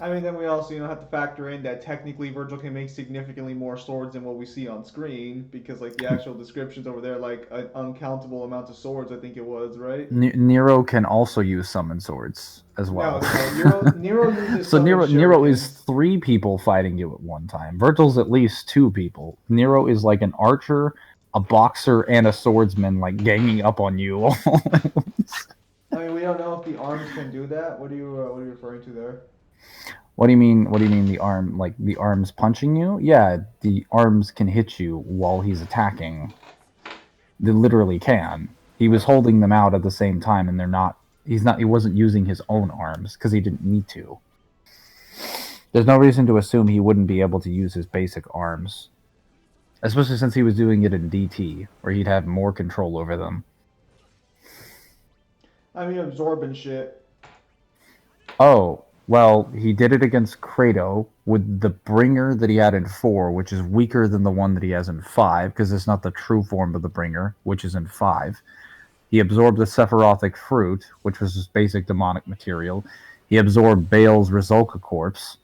I mean, then we also have to factor in that technically Virgil can make significantly more swords than what we see on screen because like the actual descriptions over there, like an uncountable amount of swords, I think it was right. Nero can also use summon swords as well. No. Nero uses So summon Nero is shurikens. 3 people fighting you at one time. Virgil's at least 2 people. Nero is like an archer, a boxer, and a swordsman, like ganging up on you. I mean, we don't know if the arms can do that. What are you referring to there? What do you mean? What do you mean the arm? Like the arms punching you? Yeah, the arms can hit you while he's attacking. They literally can. He was holding them out at the same time, and they're not. He's not. He wasn't using his own arms because he didn't need to. There's no reason to assume he wouldn't be able to use his basic arms, especially since he was doing it in DT, where he'd have more control over them. I mean, absorbing shit. Oh, well, he did it against Kratos with the Bringer that he had in 4, which is weaker than the one that he has in 5, because it's not the true form of the Bringer, which is in 5. He absorbed the Sephirothic Fruit, which was just basic demonic material. He absorbed Baal's Rizulka corpse.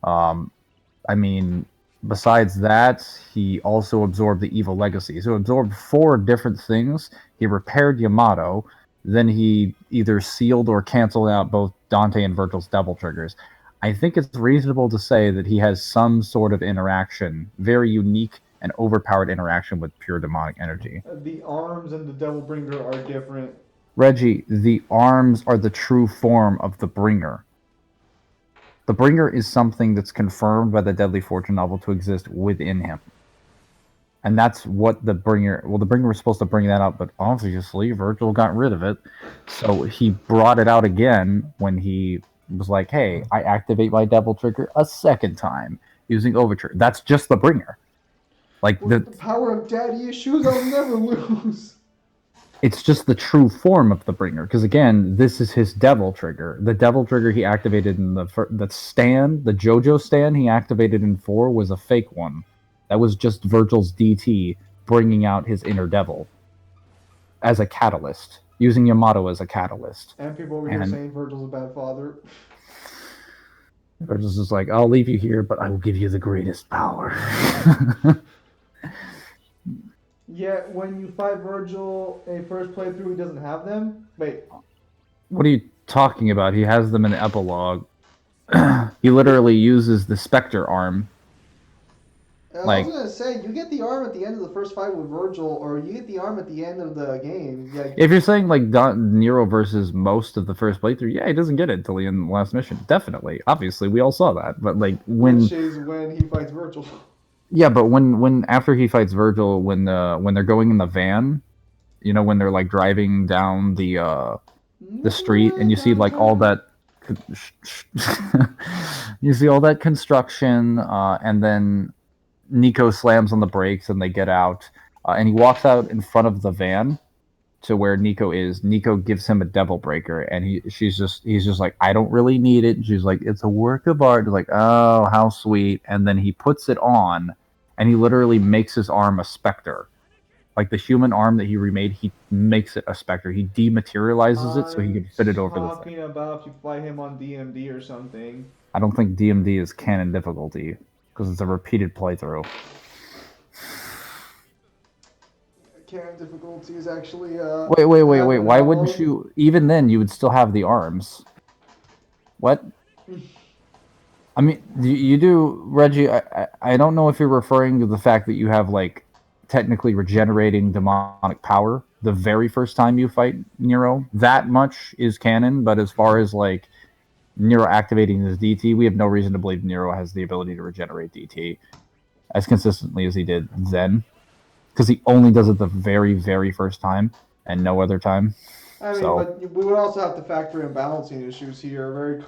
I mean, besides that, he also absorbed the Evil Legacy. So he absorbed 4 different things. He repaired Yamato. Then he either sealed or canceled out both Dante and Virgil's double triggers. I think it's reasonable to say that he has some sort of interaction, very unique and overpowered interaction with pure demonic energy. The arms and the Devil Bringer are different. Reggie, the arms are the true form of the Bringer. The Bringer is something that's confirmed by the Deadly Fortune novel to exist within him. And that's what the Bringer... Well, the Bringer was supposed to bring that up, but obviously Virgil got rid of it. So he brought it out again when he was like, hey, I activate my Devil Trigger a second time using Overture. That's just the Bringer. Like With the power of daddy issues, I'll never lose. It's just the true form of the Bringer. Because again, this is his Devil Trigger. The Devil Trigger he activated in the stand, the JoJo stand he activated in 4 was a fake one. That was just Virgil's DT bringing out his inner devil as a catalyst, using Yamato as a catalyst. And people over here saying Virgil's a bad father. Virgil's just like, I'll leave you here, but I will give you the greatest power. Yet when you fight Virgil a first playthrough, he doesn't have them? Wait. What are you talking about? He has them in the epilogue. He literally uses the Spectre arm. I was Like, gonna say, you get the arm at the end of the first fight with Virgil, or you get the arm at the end of the game. Like, if you're saying like Nero versus most of the first playthrough, yeah, he doesn't get it until the end of the last mission. Definitely, obviously, we all saw that. But like which when, is when he fights Virgil. yeah, but when after he fights Virgil, when they're going in the van, you know, when they're like driving down the street, and you see like all that, you see all that construction, and then Nico slams on the brakes and they get out, and he walks out in front of the van to where Nico is. Nico gives him a devil breaker, and he's just like, I don't really need it. And she's like, it's a work of art. Like, oh, how sweet. And then he puts it on, and he literally makes his arm a specter. Like the human arm that he remade, he makes it a specter. He dematerializes it so he I'm can fit it over the thing. talking about if you fight him on DMD or something. I don't think DMD is canon difficulty because it's a repeated playthrough. Canon difficulty is actually Wait. Why wouldn't you? Even then, you would still have the arms. What? I mean, you do, Reggie. I don't know if you're referring to the fact that you have like technically regenerating demonic power the very first time you fight Nero. That much is canon, but as far as like Nero activating his DT, we have no reason to believe Nero has the ability to regenerate DT as consistently as he did then, because he only does it the very, very first time and no other time. I mean, So but we would also have to factor in balancing issues here. Very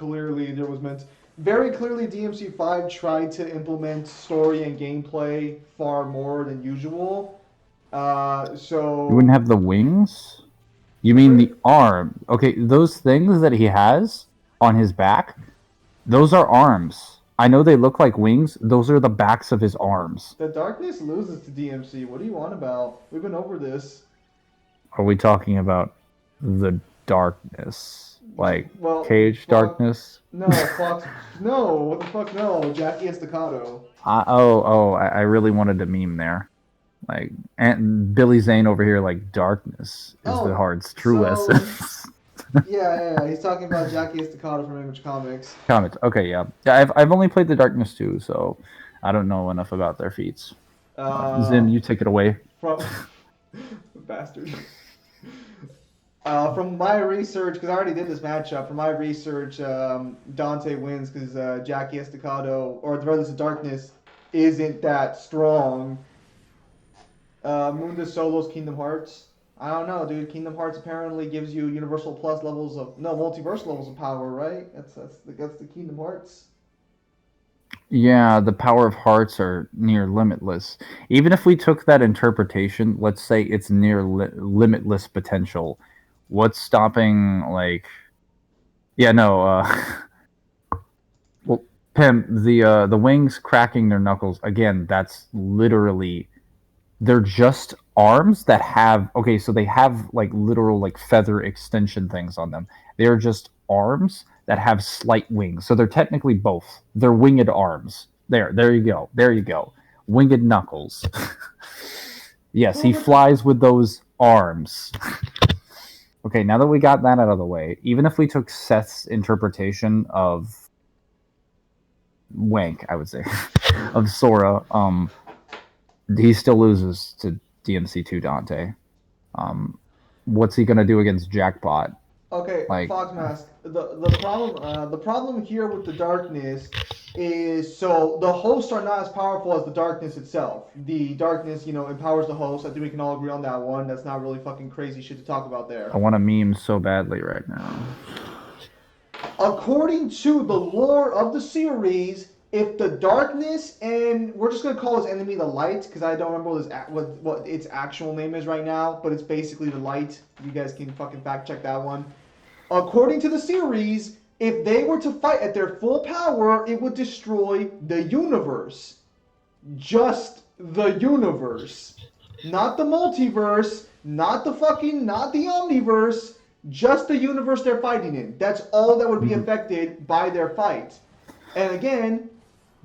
clearly DMC5 tried to implement story and gameplay far more than usual. you wouldn't So have the wings. You mean the arm? Okay, those things that he has on his back, those are arms. I know they look like wings. Those are the backs of his arms. the darkness loses to DMC. What do you want about? We've been over this. Are we talking about the darkness? Like Well, Cage fuck. Darkness? No, Fox. No, what the fuck? No, Jackie Estacado. I really wanted to meme there. Like, and Billy Zane over here, like, darkness is the heart's true so essence. yeah, he's talking about Jackie Estacado from Image Comics. Comments. Okay, yeah. I've only played the Darkness too, so I don't know enough about their feats. Zim, you take it away. From bastard. From my research, because I already did this matchup. From my research, Dante wins because Jackie Estacado, or the Brothers of Darkness, isn't that strong. Mundus Solo's Kingdom Hearts. I don't know, dude. Kingdom Hearts apparently gives you Universal Plus levels of multiverse levels of power, right? That's the Kingdom Hearts. Yeah, the power of hearts are near limitless. Even if we took that interpretation, let's say it's near limitless potential. What's stopping, like? Yeah, no. Well, Pim, the wings cracking their knuckles again. That's literally, they're just arms that have, okay, so they have like literal like feather extension things on them. They're just arms that have slight wings. So they're technically both. They're winged arms. There you go. Winged knuckles. Yes, he flies with those arms. Okay, now that we got that out of the way, even if we took Seth's interpretation of Wank, I would say, of Sora, he still loses to DMC2 Dante. What's he gonna do against Jackpot? Okay, Like, Fox Mask. The problem here with the darkness is so the hosts are not as powerful as the darkness itself. The darkness, empowers the host. I think we can all agree on that one. That's not really fucking crazy shit to talk about there. I want to meme so badly right now. According to the lore of the series, if the darkness and we're just gonna call his enemy the light because I don't remember what its actual name is right now, but it's basically the light. You guys can fucking fact check that one. According to the series, if they were to fight at their full power, it would destroy the universe. Just the universe. Not the multiverse, not the omniverse, just the universe they're fighting in. That's all that would be affected by their fight. And again,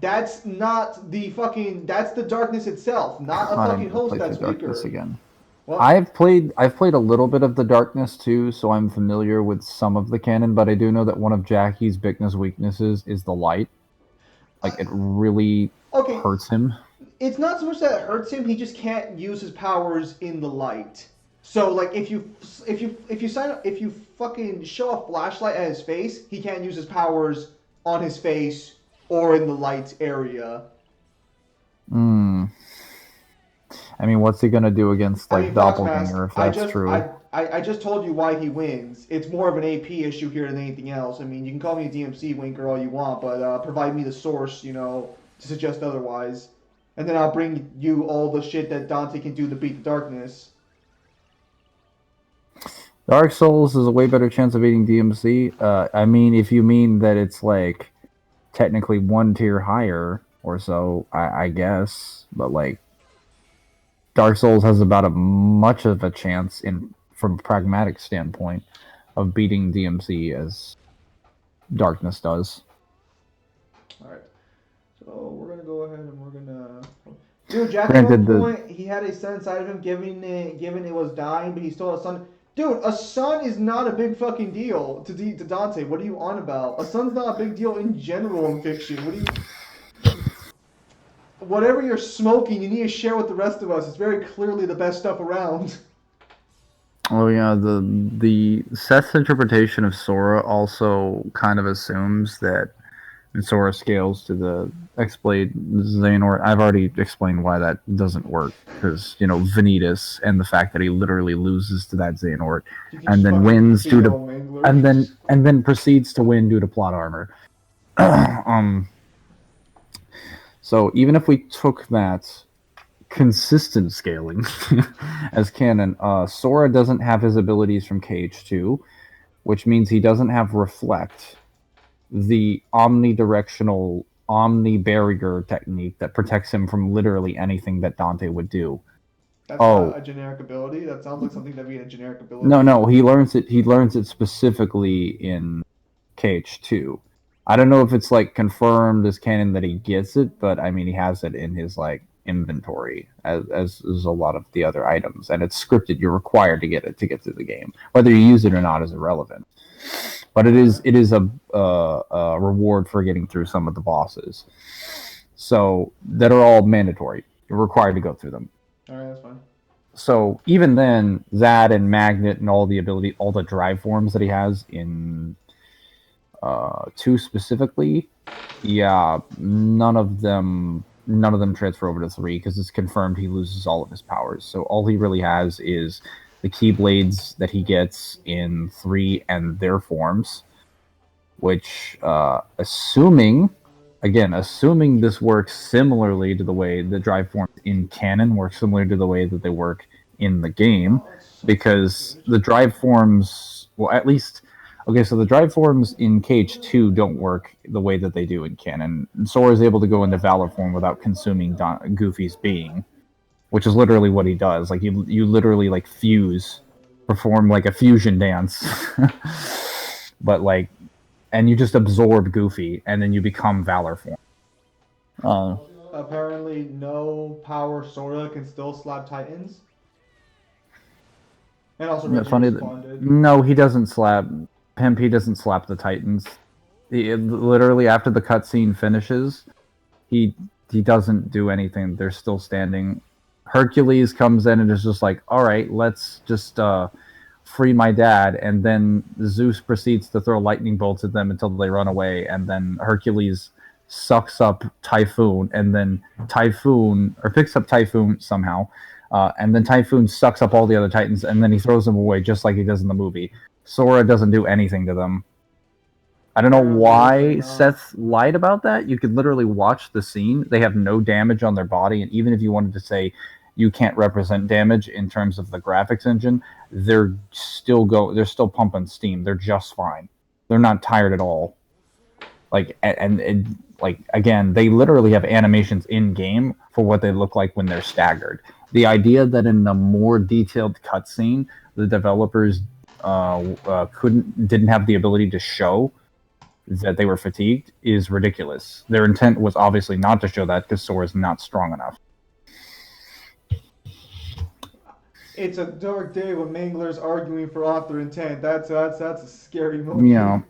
that's the darkness itself, not a fucking host that's weaker. Again. Well, I've played a little bit of the Darkness too, so I'm familiar with some of the canon, but I do know that one of Jackie's biggest weaknesses is the light. Like, it really hurts him. it's not so much that it hurts him. He just can't use his powers in the light. So like if you fucking show a flashlight at his face, he can't use his powers on his face or in the light area. Hmm. I mean, what's he gonna do against I like mean, Fox Mask. Doppelganger if that's true? I just told you why he wins. It's more of an AP issue here than anything else. I mean, you can call me a DMC winker all you want, but provide me the source, to suggest otherwise, and then I'll bring you all the shit that Dante can do to beat the darkness. Dark Souls is a way better chance of beating DMC. I mean, if you mean that it's like technically one tier higher or so, I guess. But like Dark Souls has about as much of a chance from a pragmatic standpoint of beating DMC as Darkness does. All right, so we're gonna go ahead and we're gonna. Dude, Jack at Granted, one point he had a son inside of him, given it was dying, but he still had a son. Dude, a son is not a big fucking deal to Dante. What are you on about? A son's not a big deal in general in fiction. What do you? Whatever you're smoking, you need to share with the rest of us. It's very clearly the best stuff around. Oh yeah, the Seth's interpretation of Sora also kind of assumes that Sora scales to the X-Blade Xehanort. I've already explained why that doesn't work, because Vanitas and the fact that he literally loses to that Xehanort and then wins due to and then proceeds to win due to plot armor. So even if we took that consistent scaling as canon, Sora doesn't have his abilities from KH2, which means he doesn't have Reflect, the omnidirectional omni-barrier technique that protects him from literally anything that Dante would do. That's not a generic ability. That sounds like something that'd be a generic ability. No, he learns it specifically in KH2. I don't know if it's like confirmed as canon that he gets it, but I mean he has it in his like inventory as a lot of the other items, and it's scripted. You're required to get it to get through the game. Whether you use it or not is irrelevant. But it is a reward for getting through some of the bosses, so that are all mandatory. You're required to go through them. All right, that's fine. So even then, that and Magnet and all the drive forms that he has in 2 specifically, yeah, none of them transfer over to 3 because it's confirmed he loses all of his powers. So all he really has is the Keyblades that he gets in 3 and their forms, which, assuming this works similarly to the way the drive forms in canon work similar to the way that they work in the game, because the drive forms, well, at least, okay, so the drive forms in KH2 don't work the way that they do in canon. Sora is able to go into Valor form without consuming Goofy's being, which is literally what he does. Like, you literally, like, perform, like, a fusion dance. But, like, and you just absorb Goofy, and then you become Valor form. Apparently, no power Sora can still slap Titans. And also, funny no, he doesn't slap. Pimp, he doesn't slap the Titans. Literally, after the cutscene finishes, he doesn't do anything. They're still standing. Hercules comes in and is just like, all right, let's just free my dad. And then Zeus proceeds to throw lightning bolts at them until they run away. And then Hercules sucks up Typhoon, and then picks up Typhoon somehow. And then Typhoon sucks up all the other Titans, and then he throws them away just like he does in the movie. Sora doesn't do anything to them. I don't know why Seth lied about that. You could literally watch the scene. They have no damage on their body, and even if you wanted to say you can't represent damage in terms of the graphics engine, they're still pumping steam. They're just fine. They're not tired at all. Like, and like, again, they literally have animations in game for what they look like when they're staggered. The idea that in a more detailed cutscene, the developers didn't have the ability to show that they were fatigued is ridiculous. Their intent was obviously not to show that because Sora is not strong enough. It's a dark day when Mangler's arguing for author intent. That's a scary moment. Yeah.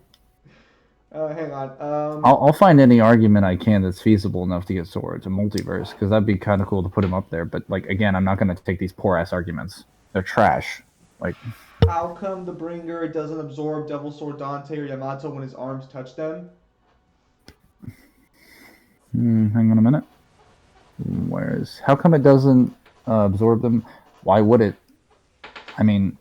Hang on. I'll find any argument I can that's feasible enough to get swords, a multiverse, because that'd be kind of cool to put him up there. But like again, I'm not gonna take these poor ass arguments. They're trash. Like, How come the Bringer doesn't absorb Devil Sword Dante or Yamato when his arms touch them? hang on a minute. How come it doesn't absorb them? Why would it? I mean,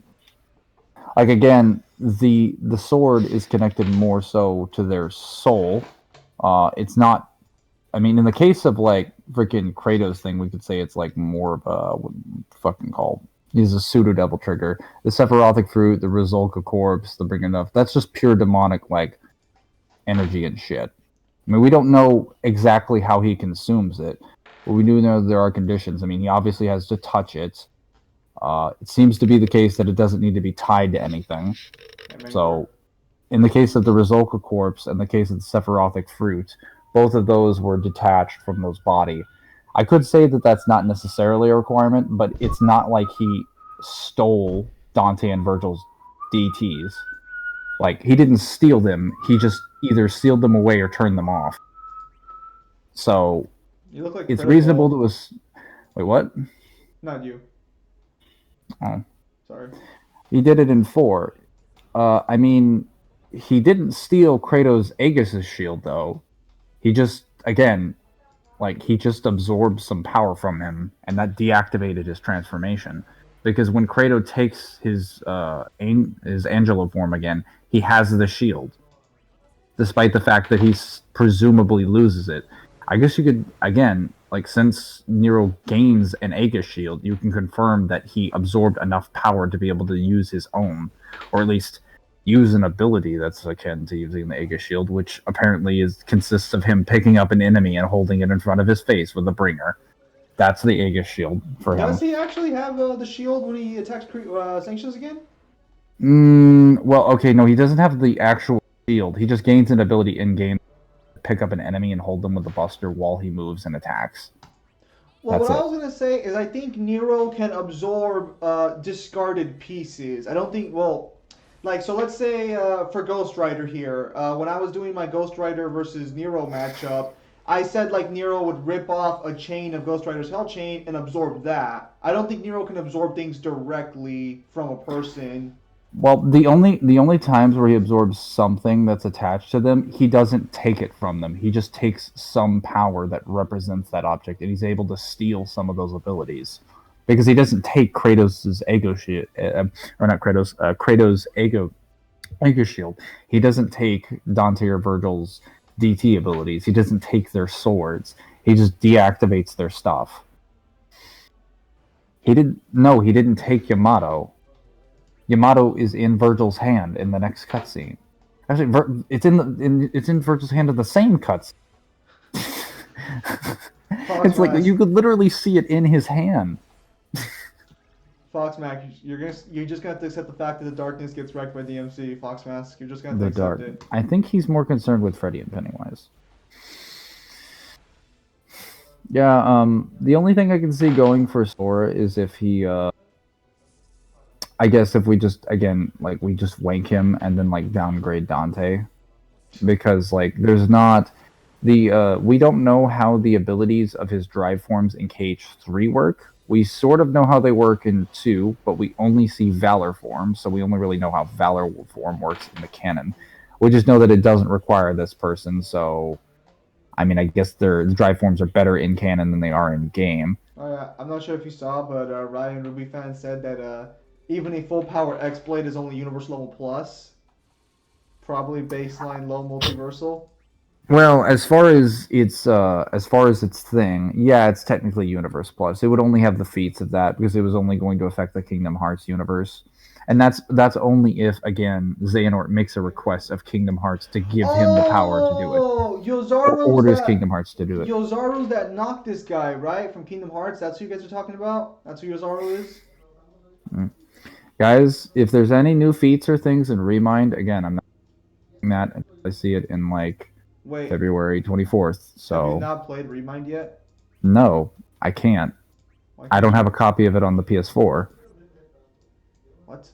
like again, the sword is connected more so to their soul. It's not. I mean, in the case of like freaking Kratos thing, we could say it's like more of a what fucking called. He's a pseudo devil trigger. The Sephirothic fruit, the Rizolka corpse, the Bring Enough. That's just pure demonic like energy and shit. I mean, we don't know exactly how he consumes it, but we do know there are conditions. I mean, he obviously has to touch it. It seems to be the case that it doesn't need to be tied to anything. So, in the case of the Rizolka corpse and the case of the Sephirothic fruit, both of those were detached from those body. I could say that that's not necessarily a requirement, but it's not like he stole Dante and Virgil's DTs. Like, he didn't steal them, he just either sealed them away or turned them off. So, You look like it's Critical. reasonable to Wait, what? Not you. Oh. Sorry. He did it in 4. I mean, he didn't steal Kratos' Aegis' shield, though. He just, again, like, he just absorbed some power from him, and that deactivated his transformation. Because when Kratos takes his Angelo form again, he has the shield. Despite the fact that he presumably loses it. I guess you could, again, like, since Nero gains an Aegis shield, you can confirm that he absorbed enough power to be able to use his own, or at least use an ability that's akin to using the Aegis shield, which apparently consists of him picking up an enemy and holding it in front of his face with a bringer. That's the Aegis shield for him. Does he actually have the shield when he attacks Sanctions again? Well, okay, no, he doesn't have the actual shield. He just gains an ability in-game to pick up an enemy and hold them with the Buster while he moves and attacks. Well, That's what I it. was gonna say is I think Nero can absorb discarded pieces. I don't think. Well, like so, let's say for Ghost Rider here, when I was doing my Ghost Rider versus Nero matchup, I said like Nero would rip off a chain of Ghost Rider's Hell Chain and absorb that. I don't think Nero can absorb things directly from a person. Well, the only times where he absorbs something that's attached to them, he doesn't take it from them. He just takes some power that represents that object, and he's able to steal some of those abilities. Because he doesn't take Kratos' ego shield, or not Kratos, Kratos' ego shield. He doesn't take Dante or Virgil's DT abilities. He doesn't take their swords. He just deactivates their stuff. He didn't take Yamato. Yamato is in Virgil's hand in the next cutscene. Actually, it's in Virgil's hand in the same cutscene. It's like you could literally see it in his hand. Foxmask, you're just gonna have to accept the fact that the darkness gets wrecked by DMC. Foxmask, you're just gonna have to accept it. I think he's more concerned with Freddy and Pennywise. Yeah, the only thing I can see going for Sora is if he I guess if we just we just wank him and then like downgrade Dante, because like there's not we don't know how the abilities of his drive forms in KH3 work. We sort of know how they work in 2, but we only see Valor form, so we only really know how Valor form works in the canon. We just know that it doesn't require this person, so I mean I guess their drive forms are better in canon than they are in game. Oh yeah, I'm not sure if you saw, but Ryan Ruby fan said that even a full power X Blade is only universe level plus, probably baseline low multiversal. Well, as far as its thing, yeah, it's technically Universe Plus. It would only have the feats of that because it was only going to affect the Kingdom Hearts universe, and that's only if again Xehanort makes a request of Kingdom Hearts to give him the power to do it, or orders Kingdom Hearts to do it. Yozaru's that knocked this guy right from Kingdom Hearts. That's who you guys are talking about. That's who Yozaru is. Guys, if there's any new feats or things in Remind, again, I'm not doing that until I see it in like February 24th. So have you not played Remind yet? No, I can't. I don't have a copy of it on the PS4. What?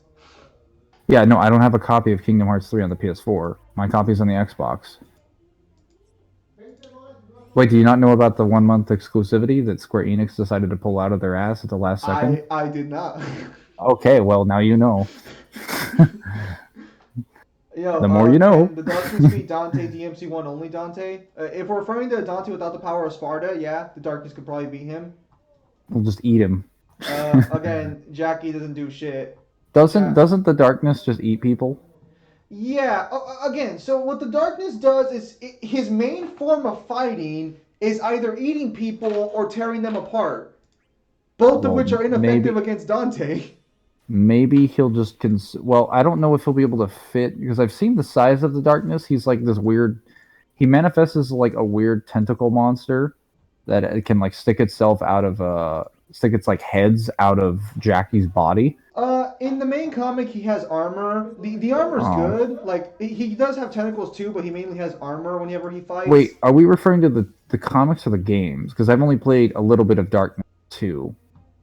Yeah, no, I don't have a copy of Kingdom Hearts 3 on the PS4. My copy's on the Xbox. Wait, do you not know about the 1 month exclusivity that Square Enix decided to pull out of their ass at the last second? I did not. Okay, well now you know. Yo, The more you know. can the darkness be Dante DMC1 only Dante? If we're referring to Dante without the power of Sparta, yeah, the darkness could probably be him. We'll just eat him. Again, Jackie doesn't do shit. Doesn't the darkness just eat people? Yeah, again, so what the darkness does is his main form of fighting is either eating people or tearing them apart, both of Well, which are ineffective against Dante. maybe he'll just well, I don't know if he'll be able to fit because I've seen the size of the darkness. He's like this weird. He manifests as like a weird tentacle monster that it can like stick itself out of stick its like heads out of Jackie's body. In the main comic, he has armor. The armor's Oh. good. Like he does have tentacles too, but he mainly has armor whenever he fights. Wait, are we referring to the comics or the games? Because I've only played a little bit of Darkness 2,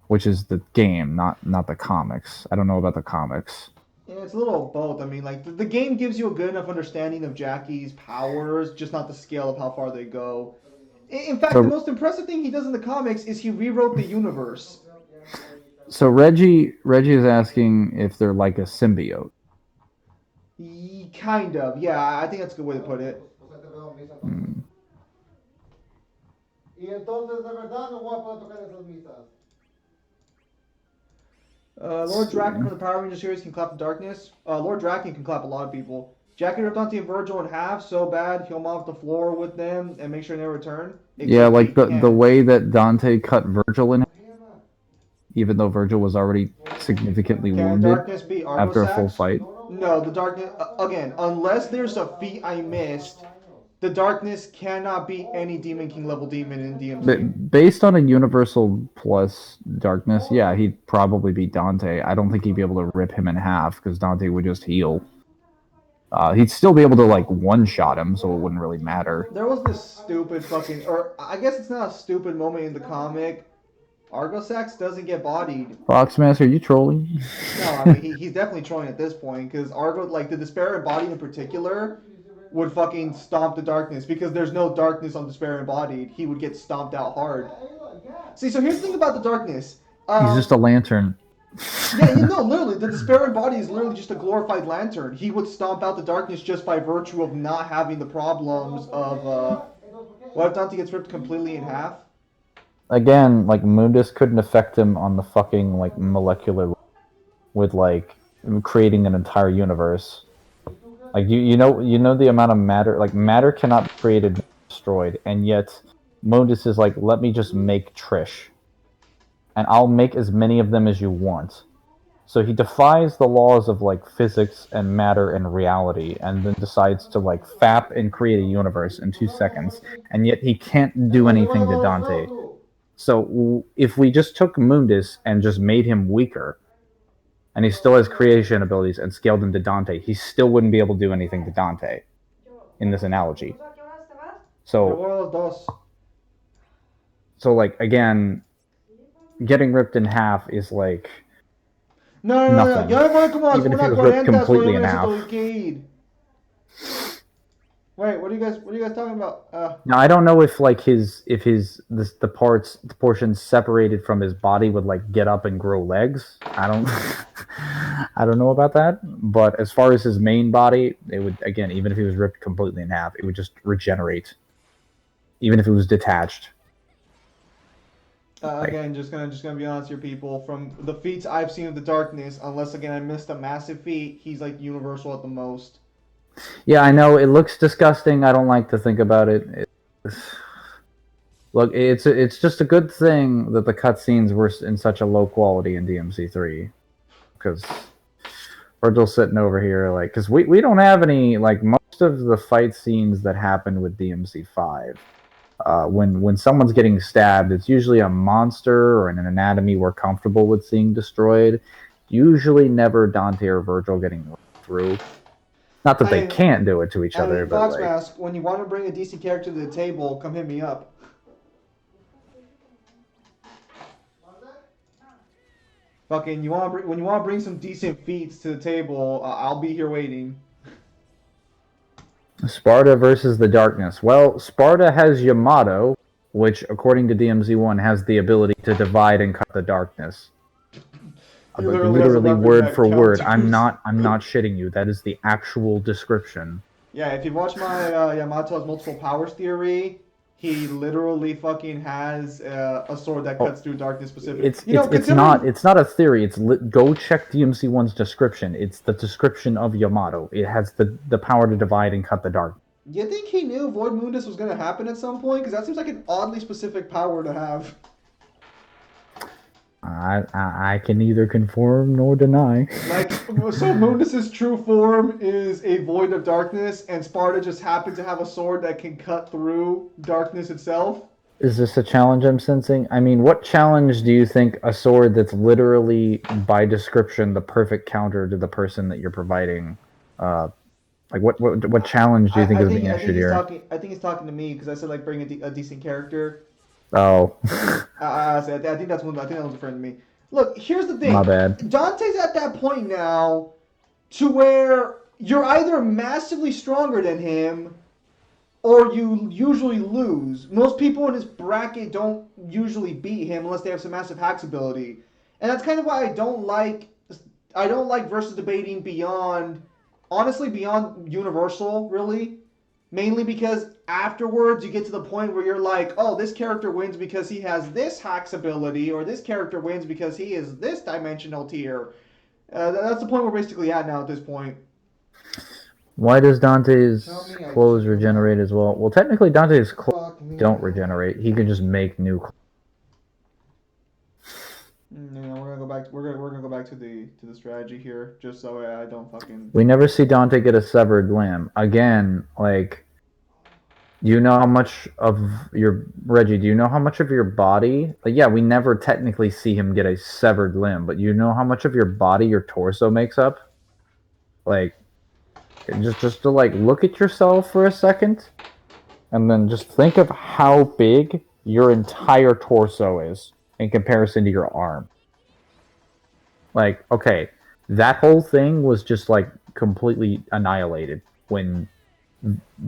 which is the game, not the comics. I don't know about the comics. Yeah, it's a little of both. I mean, like the game gives you a good enough understanding of Jackie's powers, just not the scale of how far they go. In fact, the most impressive thing he does in the comics is he rewrote the universe. So Reggie is asking if they're like a symbiote. Kind of, yeah. I think that's a good way to put it. Hmm. Lord Draken from the Power Ranger series can clap the darkness. Lord Draken can clap a lot of people. Jackie ripped Dante and Virgil in half so bad he'll mop the floor with them and make sure they never return. Yeah, like the way that Dante cut Virgil in half, even though Virgil was already significantly wounded after a full fight. No, the darkness again. Unless there's a feat I missed, the darkness cannot be any Demon King level demon in DMC. Based on a Universal Plus darkness, yeah, he'd probably be Dante. I don't think he'd be able to rip him in half because Dante would just heal. He'd still be able to like one-shot him, so it wouldn't really matter. There was this stupid fucking, or I guess it's not a stupid moment in the comic. Argosax doesn't get bodied. Foxmaster, are you trolling? No, I mean he's definitely trolling at this point because Argo, like the Despair Embodied in particular, would fucking stomp the darkness because there's no darkness on Despair Embodied. He would get stomped out hard. See, so here's the thing about the darkness. He's just a lantern. Yeah, no, literally, the Despair Embodied is literally just a glorified lantern. He would stomp out the darkness just by virtue of not having the problems of, what if Dante gets ripped completely in half? Again, like Mundus couldn't affect him on the fucking like molecular level with like creating an entire universe. Like you know the amount of matter, like matter cannot be created and destroyed, and yet Mundus is like, let me just make Trish. And I'll make as many of them as you want. So he defies the laws of like physics and matter and reality, and then decides to like fap and create a universe in 2 seconds, and yet he can't do anything to Dante. So if we just took Mundus and just made him weaker, and he still has creation abilities and scaled him to Dante, he still wouldn't be able to do anything to Dante in this analogy. So like again, getting ripped in half is like nothing. Even if he was ripped completely in half. Wait, what are you guys talking about? Now I don't know if like the portions separated from his body would like get up and grow legs. I don't know about that. But as far as his main body, it would, again, even if he was ripped completely in half, it would just regenerate. Even if it was detached. Again, just gonna be honest here, people. From the feats I've seen of the darkness, unless again I missed a massive feat, he's like universal at the most. Yeah, I know it looks disgusting. I don't like to think about it. Look, it's just a good thing that the cutscenes were in such a low quality in DMC3, because Virgil's sitting over here like, because we don't have any, like, most of the fight scenes that happen with DMC5. When someone's getting stabbed, it's usually a monster or an anatomy we're comfortable with seeing destroyed. Usually never Dante or Virgil getting through. Not that they can't do it to each other, but like... Foxmask, when you want to bring a DC character to the table, come hit me up. Fucking, when you want to bring some decent feats to the table, I'll be here waiting. Sparta versus the Darkness. Well, Sparta has Yamato, which, according to DMZ1, has the ability to divide and cut the darkness. He Like, literally has a literally weapon word that for word. I'm counters. not shitting you. That is the actual description. Yeah, if you watch my Yamato's multiple powers theory, he literally fucking has a sword that cuts through darkness specific. It's not a theory. Go check DMC1's description. It's the description of Yamato. It has the power to divide and cut the dark. You think he knew Void Mundus was gonna happen at some point? Because that seems like an oddly specific power to have. I can neither confirm nor deny. Like, so Mundus's true form is a void of darkness, and Sparta just happened to have a sword that can cut through darkness itself. Is this a challenge I'm sensing? I mean, what challenge do you think a sword that's literally, by description, the perfect counter to the person that you're providing? Like, what challenge do you think is being issued here? I think he's talking to me because I said like bring a decent character. Oh. I think that's one. I think that one's referring to me. Look, here's the thing. My bad. Dante's at that point now, to where you're either massively stronger than him, or you usually lose. Most people in his bracket don't usually beat him unless they have some massive hacks ability, and that's kind of why I don't like versus debating beyond, honestly, beyond Universal, really. Mainly because afterwards you get to the point where you're like, oh, this character wins because he has this hacks ability, or this character wins because he is this dimensional tier. That's the point we're basically at now at this point. Why does Dante's clothes regenerate as well? Well, technically Dante's clothes don't regenerate. He can just make new clothes. We're gonna go back to the strategy here, just so I don't fucking. We never see Dante get a severed limb again. Like, do you know how much of your Reggie? Do you know how much of your body? Like, yeah, we never technically see him get a severed limb, but you know how much of your body your torso makes up? Like, just to like look at yourself for a second, and then just think of how big your entire torso is in comparison to your arm. Like, okay, that whole thing was just like completely annihilated when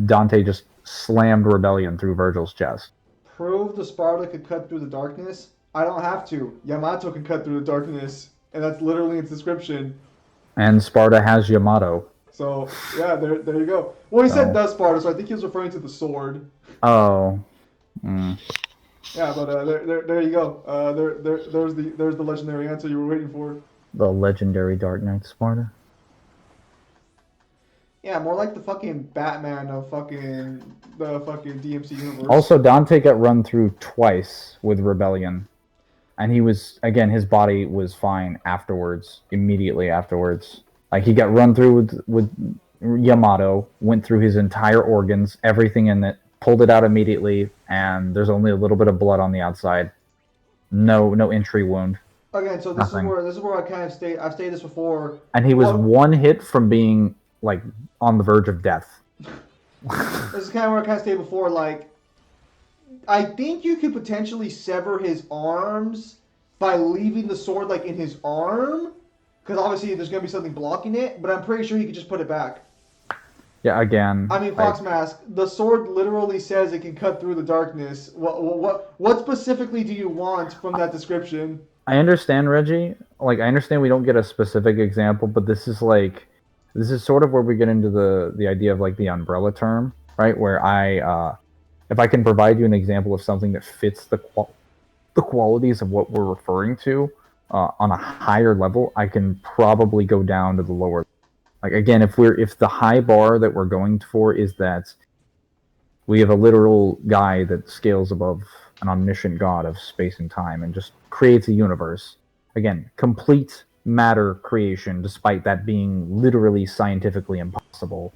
Dante just slammed Rebellion through Virgil's chest. Prove the Sparta could cut through the darkness? I don't have to. Yamato can cut through the darkness, and that's literally its description. And Sparta has Yamato. So, yeah, there you go. Well, he said the Sparta, so I think he was referring to the sword. Oh. Yeah, but there you go. There's the legendary answer you were waiting for. The legendary Dark Knight Sparta? Yeah, more like the fucking Batman of the fucking DMC universe. Also, Dante got run through twice with Rebellion. And he was, again, his body was fine afterwards, immediately afterwards. Like, he got run through with Yamato, went through his entire organs, everything in it, pulled it out immediately, and there's only a little bit of blood on the outside. No entry wound. Again, so this is where I kind of stay. I've stated this before. And he was one hit from being like on the verge of death. This is kind of where I kind of stayed before. Like, I think you could potentially sever his arms by leaving the sword like in his arm, because obviously there's gonna be something blocking it. But I'm pretty sure he could just put it back. Yeah, again. I mean, Fox Mask. The sword literally says it can cut through the darkness. What specifically do you want from that description? I understand, Reggie. Like, I understand we don't get a specific example, but this is sort of where we get into the idea of like the umbrella term, right? Where if I can provide you an example of something that fits the qualities of what we're referring to on a higher level, I can probably go down to the lower. Like, again, if the high bar that we're going for is that we have a literal guy that scales above an omniscient god of space and time and just creates a universe. Again, complete matter creation, despite that being literally scientifically impossible.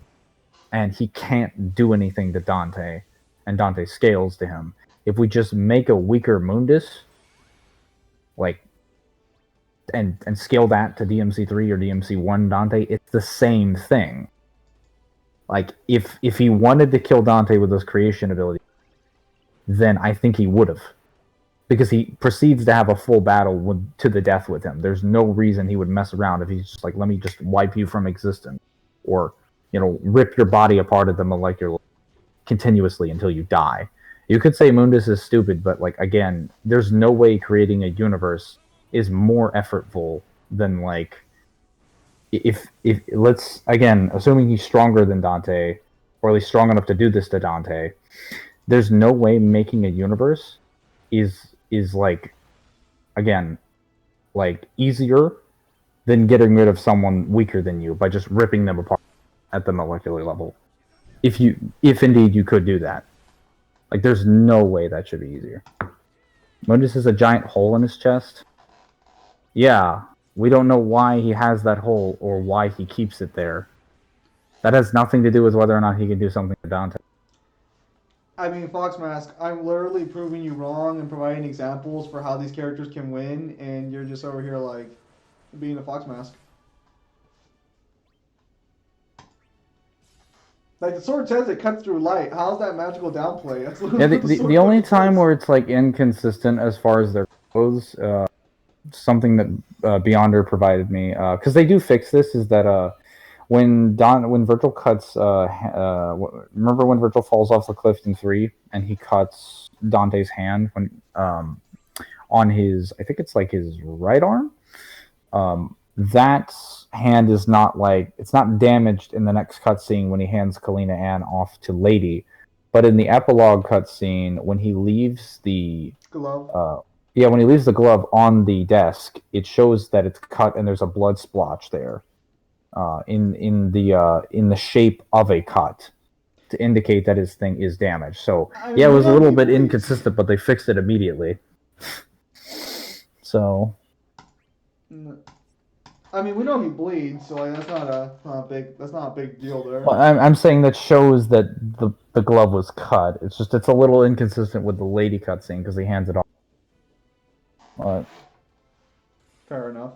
And he can't do anything to Dante, and Dante scales to him. If we just make a weaker Mundus, like, and scale that to DMC3 or DMC1 Dante, it's the same thing. Like, if he wanted to kill Dante with those creation abilities, then I think he would have. Because he proceeds to have a full battle to the death with him. There's no reason he would mess around if he's just like, let me just wipe you from existence. Or rip your body apart at the molecular continuously until you die. You could say Mundus is stupid, but like again, there's no way creating a universe is more effortful than like if let's again, assuming he's stronger than Dante, or at least strong enough to do this to Dante, there's no way making a universe is like again like easier than getting rid of someone weaker than you by just ripping them apart at the molecular level. If indeed you could do that. Like there's no way that should be easier. Mundus has a giant hole in his chest. Yeah, we don't know why he has that hole or why he keeps it there. That has nothing to do with whether or not he can do something to Dante. I mean, Foxmask, I'm literally proving you wrong and providing examples for how these characters can win, and you're just over here like being a Foxmask. Like the sword says it cuts through light. How's that magical downplay? That's Yeah, the only time where it's like inconsistent as far as their clothes, something that Beyonder provided me, because they do fix this, is that when Virgil cuts, remember when Virgil falls off the cliff in 3 and he cuts Dante's hand when on his, I think it's like his right arm. That hand is not like, it's not damaged in the next cutscene when he hands Kalina Ann off to Lady, but in the epilogue cutscene when he leaves the glove. When he leaves the glove on the desk, it shows that it's cut and there's a blood splotch there, in the shape of a cut, to indicate that his thing is damaged. So it was a little bit inconsistent, but they fixed it immediately. So, I mean, we know he bleeds, so like that's not a big deal there. Well, I'm saying that shows that the glove was cut. It's a little inconsistent with the Lady cutscene because he hands it off. Fair enough.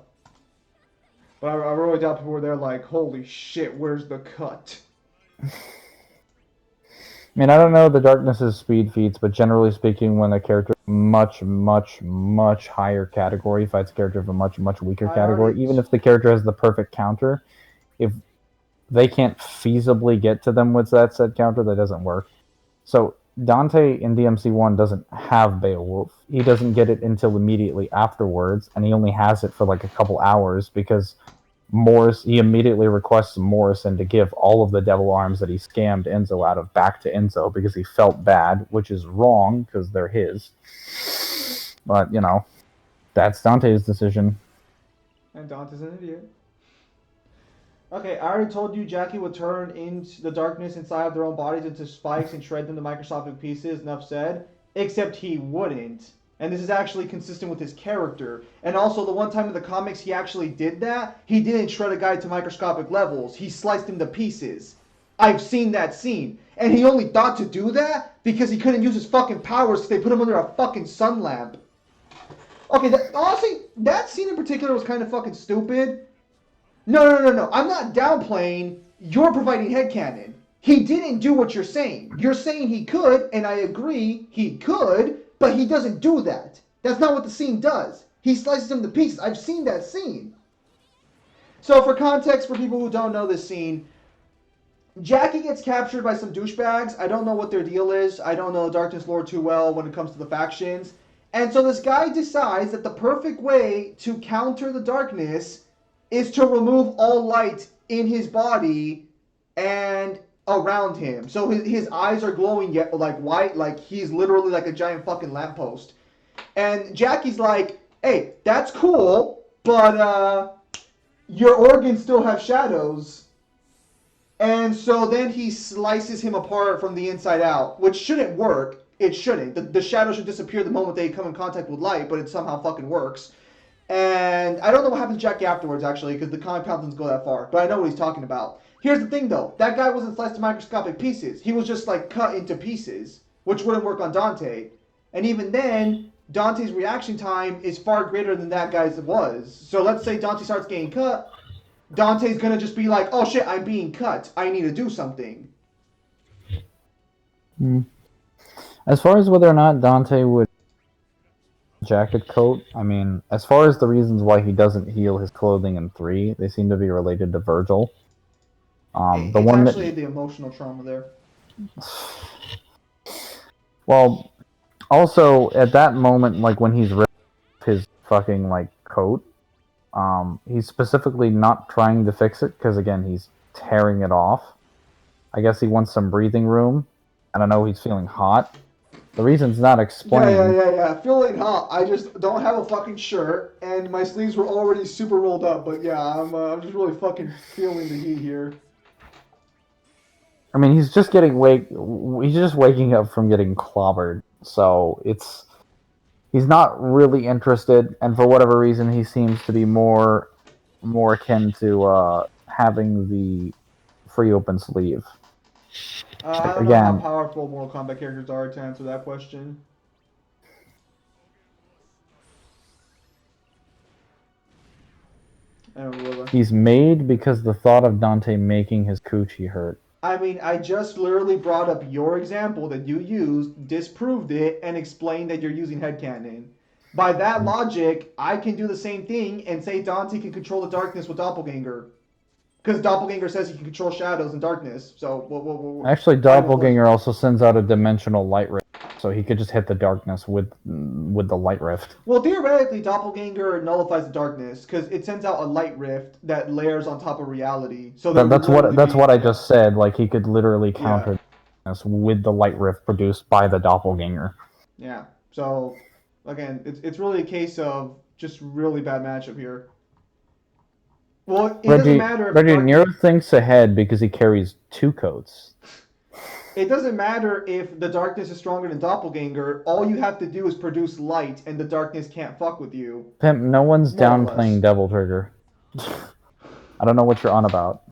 But I really doubt people were there like, holy shit, where's the cut? I mean, I don't know the Darkness's speed feats, but generally speaking, when a character much, much, much higher category fights a character of a much, much weaker category, even if the character has the perfect counter, if they can't feasibly get to them with that said counter, that doesn't work. So Dante in DMC1 doesn't have Beowulf. He doesn't get it until immediately afterwards, and he only has it for like a couple hours because he immediately requests Morrison to give all of the devil arms that he scammed Enzo out of back to Enzo because he felt bad, which is wrong because they're his. But, that's Dante's decision. And Dante's an idiot. Okay, I already told you Jackie would turn into the darkness inside of their own bodies into spikes and shred them to microscopic pieces, enough said. Except he wouldn't. And this is actually consistent with his character. And also, the one time in the comics he actually did that, he didn't shred a guy to microscopic levels. He sliced him to pieces. I've seen that scene. And he only thought to do that because he couldn't use his fucking powers because they put him under a fucking sun lamp. Okay, honestly, that scene in particular was kind of fucking stupid. No. I'm not downplaying. You're providing headcanon. He didn't do what you're saying. You're saying he could, and I agree, he could, but he doesn't do that. That's not what the scene does. He slices him to pieces. I've seen that scene. So for context, for people who don't know this scene, Jackie gets captured by some douchebags. I don't know what their deal is. I don't know Darkness lore too well when it comes to the factions. And so this guy decides that the perfect way to counter the darkness is to remove all light in his body and around him. So his eyes are glowing yet like white, like he's literally like a giant fucking lamppost. And Jackie's like, hey, that's cool, but your organs still have shadows. And so then he slices him apart from the inside out, which shouldn't work. It shouldn't. The shadow should disappear the moment they come in contact with light, but it somehow fucking works. And I don't know what happens to Jackie afterwards, actually, because the comic panel doesn't go that far. But I know what he's talking about. Here's the thing, though. That guy wasn't sliced to microscopic pieces. He was just, like, cut into pieces, which wouldn't work on Dante. And even then, Dante's reaction time is far greater than that guy's was. So let's say Dante starts getting cut. Dante's going to just be like, oh, shit, I'm being cut. I need to do something. As far as whether or not Dante would jacket coat, I mean, as far as the reasons why he doesn't heal his clothing in 3, they seem to be related to Virgil. The It's one actually that, the emotional trauma there. well, also at that moment, like when he's ripped his fucking like coat, he's specifically not trying to fix it because again he's tearing it off. I guess he wants some breathing room. I don't know. He's feeling hot. The reason's not explained. Yeah. Feeling hot. I just don't have a fucking shirt, and my sleeves were already super rolled up. But yeah, I'm just really fucking feeling the heat here. I mean, he's just He's just waking up from getting clobbered. So he's not really interested, and for whatever reason, he seems to be more akin to having the free open sleeve. I Like, don't know how again, powerful Mortal Kombat characters are to answer that question. I don't know. he's made because the thought of Dante making his coochie hurt. I mean, I just literally brought up your example that you used, disproved it, and explained that you're using headcanon. By that logic, I can do the same thing and say Dante can control the darkness with Doppelganger. Because Doppelganger says he can control shadows and darkness. So, Actually, find what Doppelganger also sends out a dimensional light rift, so he could just hit the darkness with the light rift. Well, theoretically, Doppelganger nullifies the darkness because it sends out a light rift that layers on top of reality. So That's what I just said. Like he could literally counter this with the light rift produced by the Doppelganger. Yeah. So again, it's really a case of just really bad matchup here. Well, it doesn't matter if Reggie Nero thinks ahead because he carries two coats. It doesn't matter if the darkness is stronger than Doppelganger. All you have to do is produce light, and the darkness can't fuck with you. Pimp, no one's downplaying Devil Trigger. I don't know what you're on about.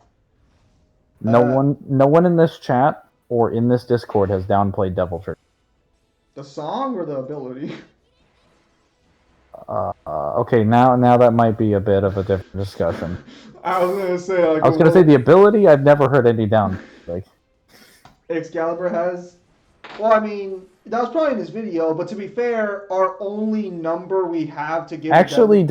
No one in this chat or in this Discord has downplayed Devil Trigger. The song or the ability? Okay, now that might be a bit of a different discussion. I was gonna say the ability. I've never heard any down. Like Excalibur has. Well, I mean, that was probably in this video, but to be fair, our only number we have to give. Actually, he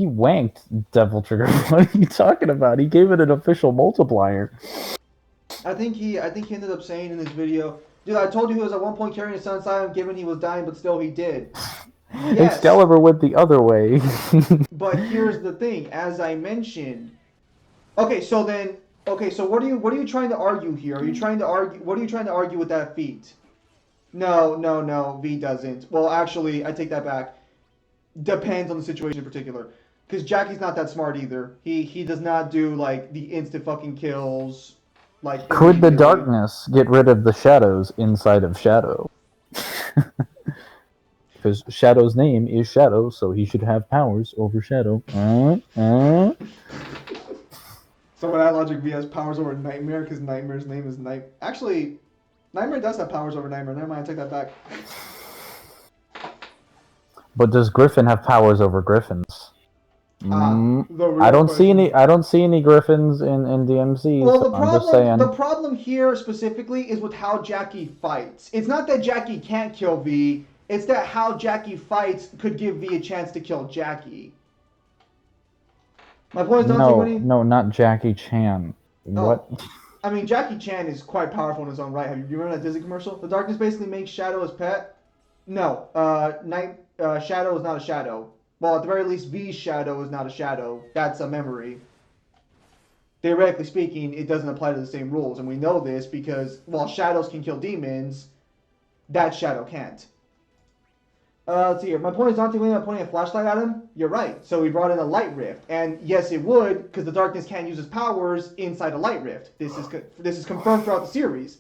wanked Devil Trigger. What are you talking about? He gave it an official multiplier. I think he ended up saying in this video, dude, I told you he was at one point carrying a Sun Silent given he was dying, but still he did. Yes. Excalibur went the other way. But here's the thing, as I mentioned. Okay, so what are you trying to argue here? What are you trying to argue with that feat? No, V doesn't. Well, actually, I take that back. Depends on the situation in particular. Because Jackie's not that smart either. He does not do like the instant fucking kills. Like could the darkness get rid of the shadows inside of Shadow? Because Shadow's name is Shadow, so he should have powers over Shadow. So by that logic, V has powers over Nightmare because Nightmare's name is Night. Actually, Nightmare does have powers over Nightmare. Never mind, I take that back. But does Griffin have powers over Griffins? I don't see any Griffins in DMC. Well, so I'm just saying. The problem here specifically is with how Jackie fights. It's not that Jackie can't kill V. It's that how Jackie fights could give V a chance to kill Jackie. My point is, no, not Jackie Chan. What? I mean, Jackie Chan is quite powerful in his own right. Do you remember that Disney commercial? The darkness basically makes Shadow his pet. No, Shadow is not a shadow. Well, at the very least, V's shadow is not a shadow. That's a memory. Theoretically speaking, it doesn't apply to the same rules, and we know this because while shadows can kill demons, that shadow can't. Let's see here. My point is, Dante Williams pointing a flashlight at him. You're right. So he brought in a light rift, and yes, it would because the darkness can't use his powers inside a light rift. This is confirmed throughout the series.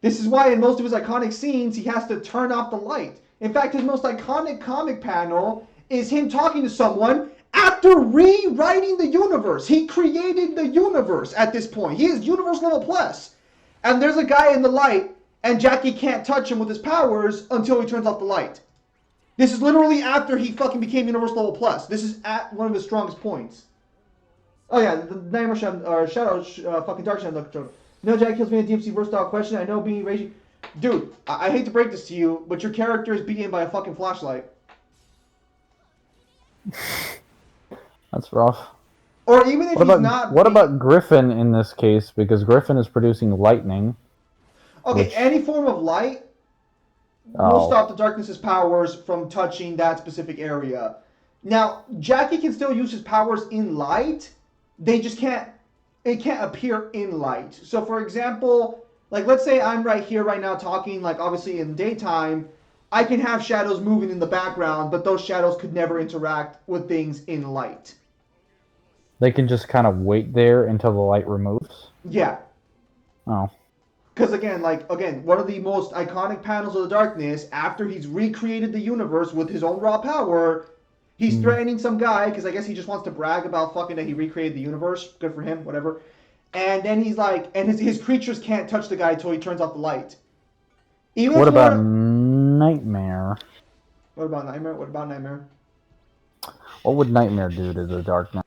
This is why in most of his iconic scenes he has to turn off the light. In fact, his most iconic comic panel is him talking to someone after rewriting the universe. He created the universe at this point. He is universe level plus, and there's a guy in the light, and Jackie can't touch him with his powers until he turns off the light. This is literally after he fucking became universe level plus. This is at one of his strongest points. Oh yeah, the Nightmare Shadow, fucking Dark Shadow. No, Jack kills me in a DMC versatile question. I know being raging. Dude, I hate to break this to you, but your character is beaten by a fucking flashlight. That's rough. Or even if he's not. What about Griffin in this case? Because Griffin is producing lightning. Okay, which... any form of light will stop the darkness's powers from touching that specific area. Now, Jackie can still use his powers in light. They just can't. It can't appear in light. So, for example, like let's say I'm right here right now talking, like obviously in daytime, I can have shadows moving in the background, but those shadows could never interact with things in light. They can just kind of wait there until the light removes? Yeah. Oh. Because again, one of the most iconic panels of the darkness, after he's recreated the universe with his own raw power, he's threatening some guy, because I guess he just wants to brag about fucking that he recreated the universe. Good for him, whatever. And then he's like, and his creatures can't touch the guy until he turns off the light. Even what about Nightmare? What about Nightmare? What about Nightmare? What would Nightmare do to the darkness?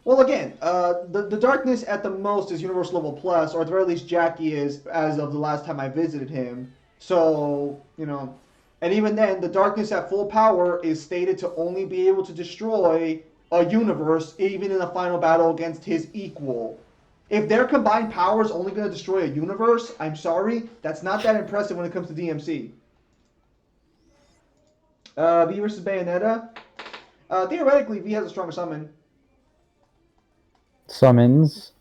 Well, again, the darkness at the most is universe level plus, or at the very least Jackie is, as of the last time I visited him. So, and even then, the darkness at full power is stated to only be able to destroy a universe, even in a final battle against his equal. If their combined power is only going to destroy a universe, I'm sorry, that's not that impressive when it comes to DMC. V versus Bayonetta. Theoretically, V has a stronger summon. Summons.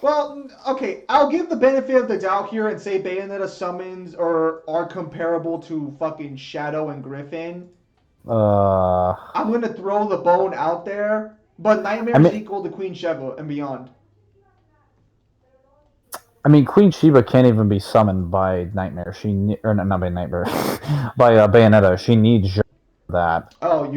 Well, okay, I'll give the benefit of the doubt here and say Bayonetta summons are comparable to fucking Shadow and Griffin. I'm gonna throw the bone out there, but Nightmare is equal to Queen Sheba and beyond. I mean, Queen Sheba can't even be summoned by Nightmare. Not by Nightmare, by Bayonetta. She needs that. Oh,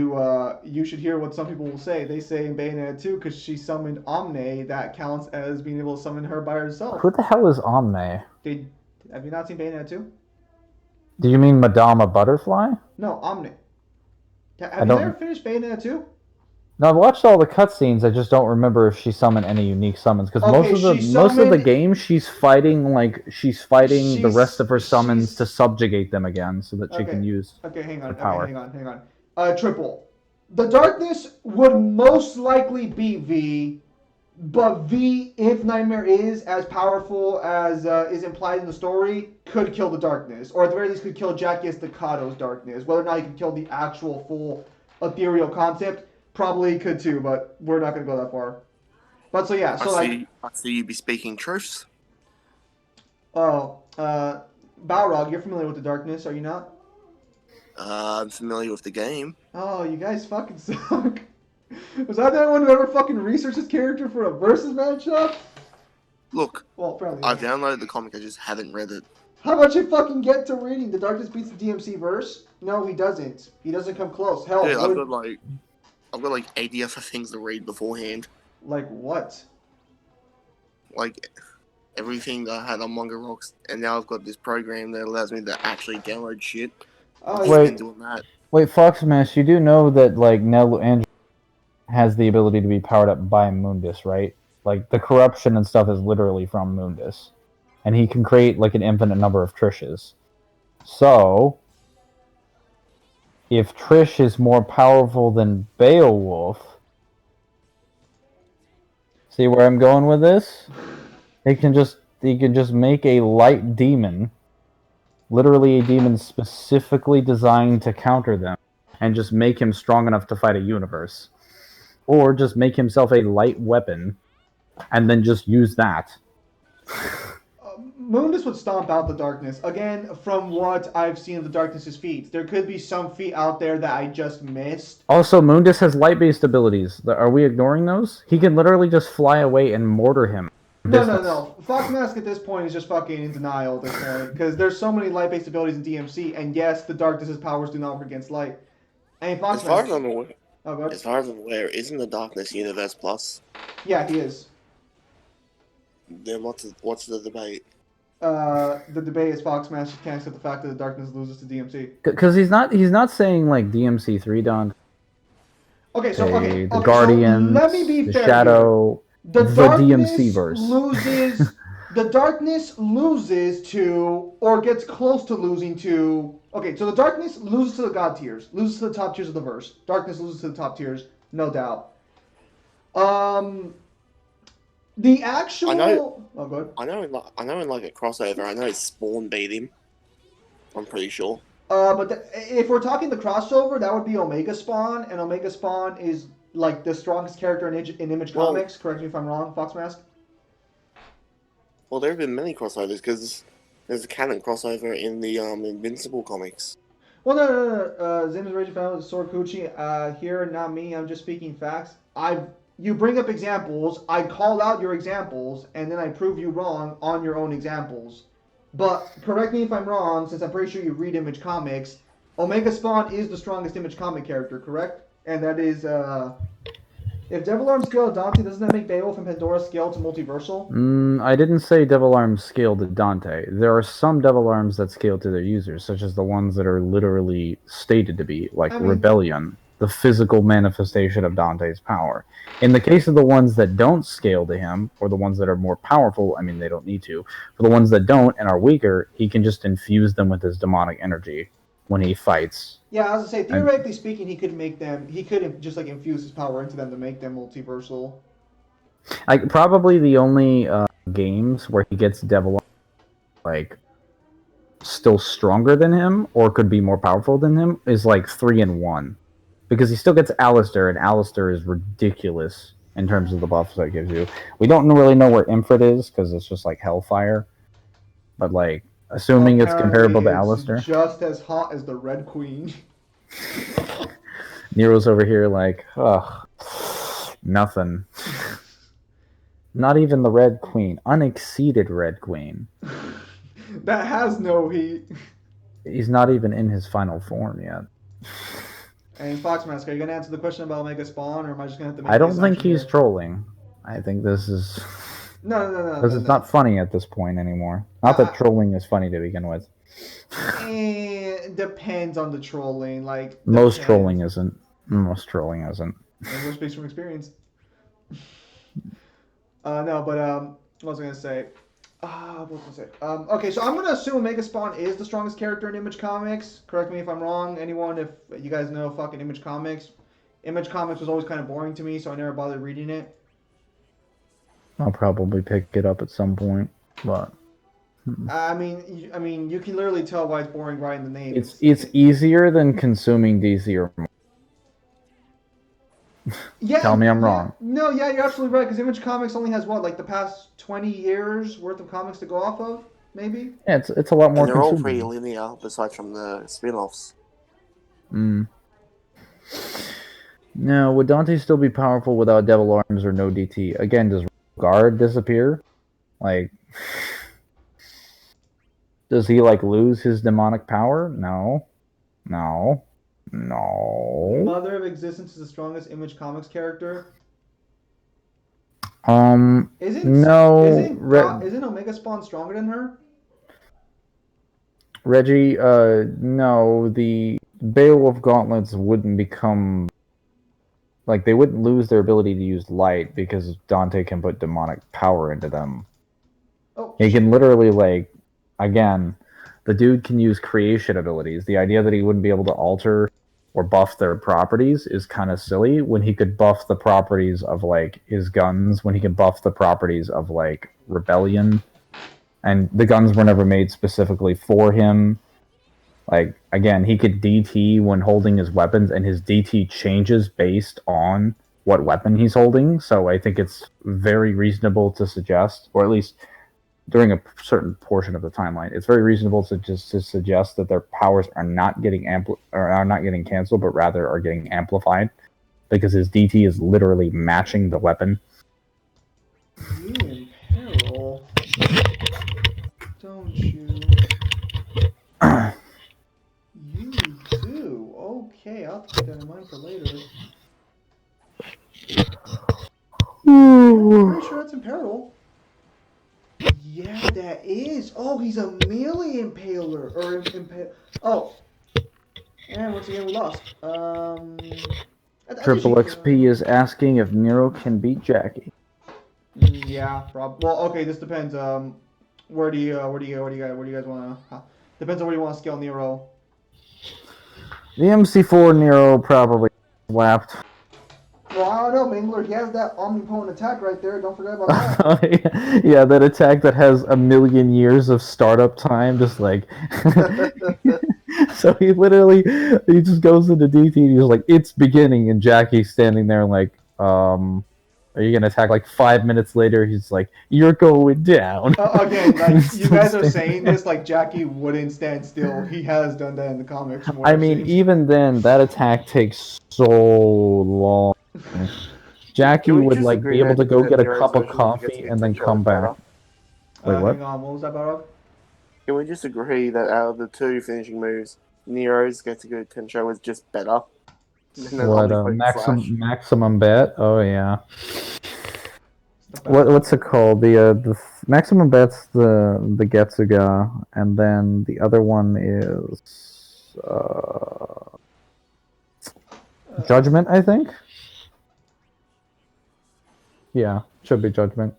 you should hear what some people will say. They say in Bayonetta 2, because she summoned Omne, that counts as being able to summon her by herself. Who the hell is Omne? Have you not seen Bayonetta 2? Do you mean Madama Butterfly? No, Omne. Have you ever finished Bayonetta 2? No, I've watched all the cutscenes. I just don't remember if she summoned any unique summons. Because most of the game, she's fighting the rest of her summons to subjugate them again, so that she can use her power. Hang on. Triple. The darkness would most likely be V, but V, if Nightmare is as powerful as is implied in the story, could kill the darkness, or at the very least could kill Jackie Staccato's darkness. Whether or not he can kill the actual full ethereal concept. Probably could too, but we're not going to go that far. But so yeah, I see you be speaking truths. Oh, Balrog, you're familiar with the darkness, are you not? I'm familiar with the game. Oh, you guys fucking suck. Was I the only one who ever fucking researched this character for a versus matchup? Look, well, probably. I've downloaded the comic, I just haven't read it. How about you fucking get to reading? The darkness beats the DMC verse? No, he doesn't. He doesn't come close. Hell, dude, I've got like 80 other things to read beforehand. Like what? Like everything that I had on Manga Rocks, and now I've got this program that allows me to actually download shit. Wait, Foxmash, you do know that like Nell Andrew has the ability to be powered up by Mundus, right? Like the corruption and stuff is literally from Mundus, and he can create like an infinite number of Trishes. So, if Trish is more powerful than Beowulf, see where I'm going with this? He can just make a light demon, literally a demon specifically designed to counter them, and just make him strong enough to fight a universe. Or just make himself a light weapon, and then just use that. Mundus would stomp out the darkness. Again, from what I've seen of the darkness's feats. There could be some feat out there that I just missed. Also, Mundus has light-based abilities. Are we ignoring those? He can literally just fly away and mortar him. No. Foxmask at this point is just fucking in denial at this point. Because there's so many light-based abilities in DMC, and yes, the darkness's powers do not work against light. And Foxmask... As far as I'm aware, isn't the Darkness Universe Plus? Yeah, he is. Then what's the debate? The debate is Foxmaster can't accept the fact that the darkness loses to DMC. Because he's not saying like DMC 3 Don. Okay, the Guardians, so let me be the fair Shadow, the DMC verse loses. The darkness loses to, or gets close to losing to. Okay, so the darkness loses to the god tiers, loses to the top tiers of the verse. Darkness loses to the top tiers, no doubt. The actual. I know- Oh, good. I know in like a crossover, I know Spawn beat him. I'm pretty sure. But if we're talking the crossover, that would be Omega Spawn, and Omega Spawn is like the strongest character in Image Well- Comics. Correct me if I'm wrong, Foxmask. Well, there have been many crossovers because there's a canon crossover in the Invincible comics. Well, no. Zim is Raging Found Sword Coochie. Here, not me. I'm just speaking facts. You bring up examples. I call out your examples, and then I prove you wrong on your own examples. But correct me if I'm wrong, since I'm pretty sure you read Image Comics. Omega Spawn is the strongest Image comic character, correct? And that is if Devil Arm scale to Dante, doesn't that make Beowulf and Pandora scale to multiversal? I didn't say Devil Arms scale to Dante. There are some Devil Arms that scale to their users, such as the ones that are literally stated to be, like Rebellion, the physical manifestation of Dante's power. In the case of the ones that don't scale to him, or the ones that are more powerful, I mean, they don't need to. For the ones that don't and are weaker, he can just infuse them with his demonic energy when he fights. Yeah, I was gonna say, theoretically speaking, he could just like infuse his power into them to make them multiversal. Like, probably the only games where he gets Devil like still stronger than him or could be more powerful than him is like 3 and 1, because he still gets Alistair, and Alistair is ridiculous in terms of the buffs that it gives you. We don't really know where Infrit is because it's just like Hellfire, but like assuming it's comparable to Alistair, just as hot as the Red Queen. Nero's over here like, ugh, nothing. Not even the Red Queen. Unexceeded Red Queen. That has no heat. He's not even in his final form yet. And Foxmask, are you going to answer the question about Omega Spawn, or am I just going to have to make I don't think he's trolling. I think this is... No. Because it's not funny at this point anymore. Not that trolling is funny to begin with. It depends on the trolling. Like Most trolling isn't. Most trolling isn't. We're speaks from experience. No, but what was I gonna say? What was I gonna say? Okay, so I'm gonna assume Omega Spawn is the strongest character in Image Comics. Correct me if I'm wrong. Anyone, if you guys know fucking Image Comics. Image Comics was always kind of boring to me, so I never bothered reading it. I'll probably pick it up at some point, but I mean, you can literally tell why it's boring right in the name. it's easier than consuming DC or more. Yeah, tell me I'm wrong. No, yeah, you're absolutely right. Because Image Comics only has what, like the past 20 years worth of comics to go off of, maybe. Yeah, it's a lot more. And they're all pretty linear, besides from the spin-offs. No, would Dante still be powerful without Devil Arms or no DT? Again, does Guard disappear? Like, does he like lose his demonic power? No. Mother of Existence is the strongest Image Comics character. Isn't Omega Spawn stronger than her? Reggie, no, the Beowulf gauntlets wouldn't become... Like, they wouldn't lose their ability to use light because Dante can put demonic power into them. Oh. He can literally, like... Again, the dude can use creation abilities. The idea that he wouldn't be able to alter or buff their properties is kind of silly when he could buff the properties of, like, his guns, when he could buff the properties of, like, Rebellion. And the guns were never made specifically for him. Like, again, he could DT when holding his weapons, and his DT changes based on what weapon he's holding. So I think it's very reasonable to suggest, or at least during a certain portion of the timeline, it's very reasonable to suggest that their powers are not getting canceled, but rather are getting amplified, because his DT is literally matching the weapon. You in peril. Don't you? You do. Okay, I'll have to keep that in mind for later. I'm pretty sure that's in peril. Yeah, that is. Oh, he's a melee impaler. Or Oh. And once again, we lost. Triple XP is asking if Nero can beat Jackie. Yeah, well, okay, this depends. Where do you guys want to? Depends on where you want to scale Nero. The MC4 Nero probably slapped. Well, don't know, Mangler. He has that omnipotent attack right there. Don't forget about that. Yeah, that attack that has a million years of startup time, just like. So he just goes into DT and he's like, it's beginning, and Jackie's standing there like, are you gonna attack? Like 5 minutes later, he's like, you're going down. Again, like you Still guys are standing saying there. this like Jackie wouldn't stand still. He has done that in the comics from what I I've mean, seen. even then, that attack takes so long. Jackie Can we would just like agree be able to go that get a Nero's cup of version of the coffee Getsuga and then Tensho come is better? back. Wait, what? Hang on, what was that, Barok? Can we just agree that out of the two finishing moves, Nero's Getsuga Tensho is just better than an What? omnipotent slash? Maximum bet? Oh yeah. It's the best What's it one. called? The maximum bet's the Getsuga, and then the other one is Judgment, I think. Yeah, should be Judgment.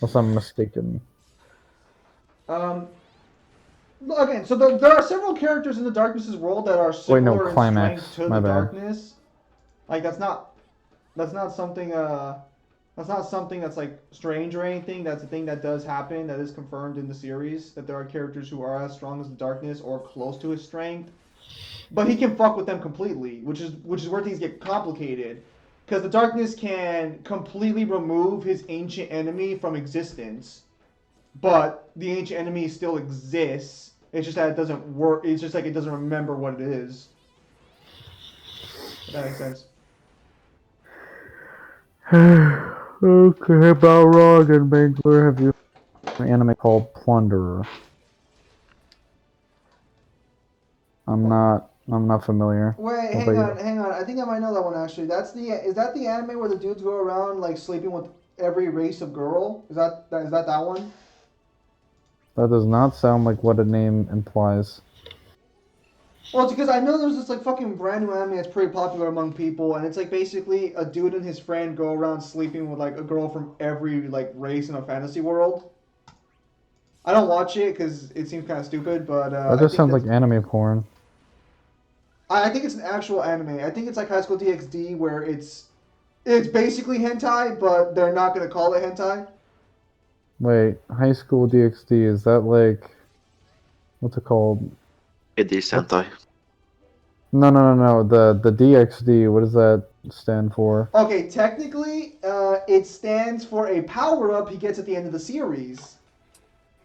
Unless I'm mistaken. Again, so there are several characters in the Darkness's world that are Wait, no, similar in Climax. strength to My the bad. Darkness. Like that's not something that's not something that's like strange or anything. That's a thing that does happen. That is confirmed in the series that there are characters who are as strong as the Darkness or close to his strength. But he can fuck with them completely, which is where things get complicated. Because the Darkness can completely remove his ancient enemy from existence, but the ancient enemy still exists. It's just that it doesn't work. It's just like it doesn't remember what it is. If that makes sense. Okay, Balrog and Mangler, have you an anime called Plunderer? I'm not familiar. Wait, What about you? hang on. I think I might know that one actually. Is that the anime where the dudes go around like sleeping with every race of girl? Is that one? That does not sound like what a name implies. Well, it's because I know there's this like fucking brand new anime that's pretty popular among people, and it's like basically a dude and his friend go around sleeping with like a girl from every like race in a fantasy world. I don't watch it because it seems kind of stupid, but That I just think sounds that's like anime porn. I think it's an actual anime. I think it's like High School DxD where it's basically hentai, but they're not gonna call it hentai. Wait, High School DxD, is that like, what's it called? It is Sentai. No. The DxD, what does that stand for? Okay, technically, it stands for a power up he gets at the end of the series.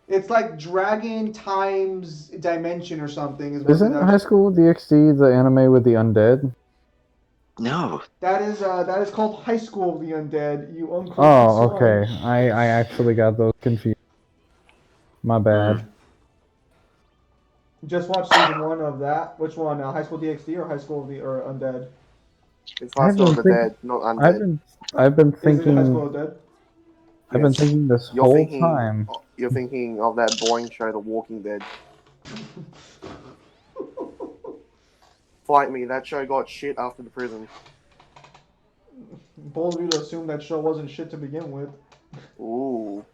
It's like Dragon times Dimension or something is what Isn't High School DxD the anime with the undead? No. that is called High School of the Undead. You uncultured Oh, swine. okay. I actually got those confused. My bad. Just watched season one of that. Which one? High School DxD or High School of the or Undead? It's I've High been of the think- Dead, not I've undead. been I've been Is it High thinking School of Dead? I've been Yes. thinking this You're whole thinking time. you're thinking of that boring show, The Walking Dead. Fight me, that show got shit after the prison. Bold of you to assume that show wasn't shit to begin with. Ooh.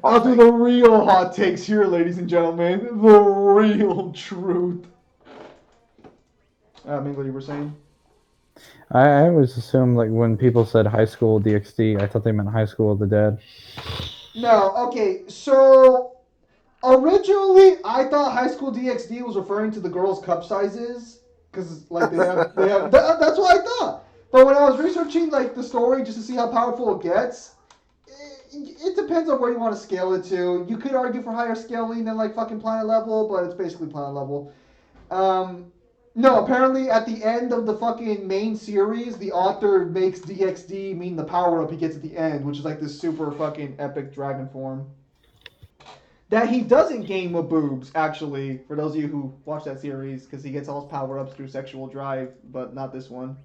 I'll Hot do take. the real hot takes here, ladies and gentlemen. The real truth. Mingle, you were saying? I always assumed like when people said High School DxD, I thought they meant High School of the Dead. No, okay, so originally I thought High School DxD was referring to the girls' cup sizes. Because, like, that's what I thought. But when I was researching, like, the story just to see how powerful it gets, it depends on where you want to scale it to. You could argue for higher scaling than, like, fucking planet level, but it's basically planet level. No, apparently at the end of the fucking main series, the author makes DxD mean the power up he gets at the end, which is like this super fucking epic dragon form. That he doesn't gain with boobs, actually, for those of you who watch that series, because he gets all his power ups through sexual drive, but not this one.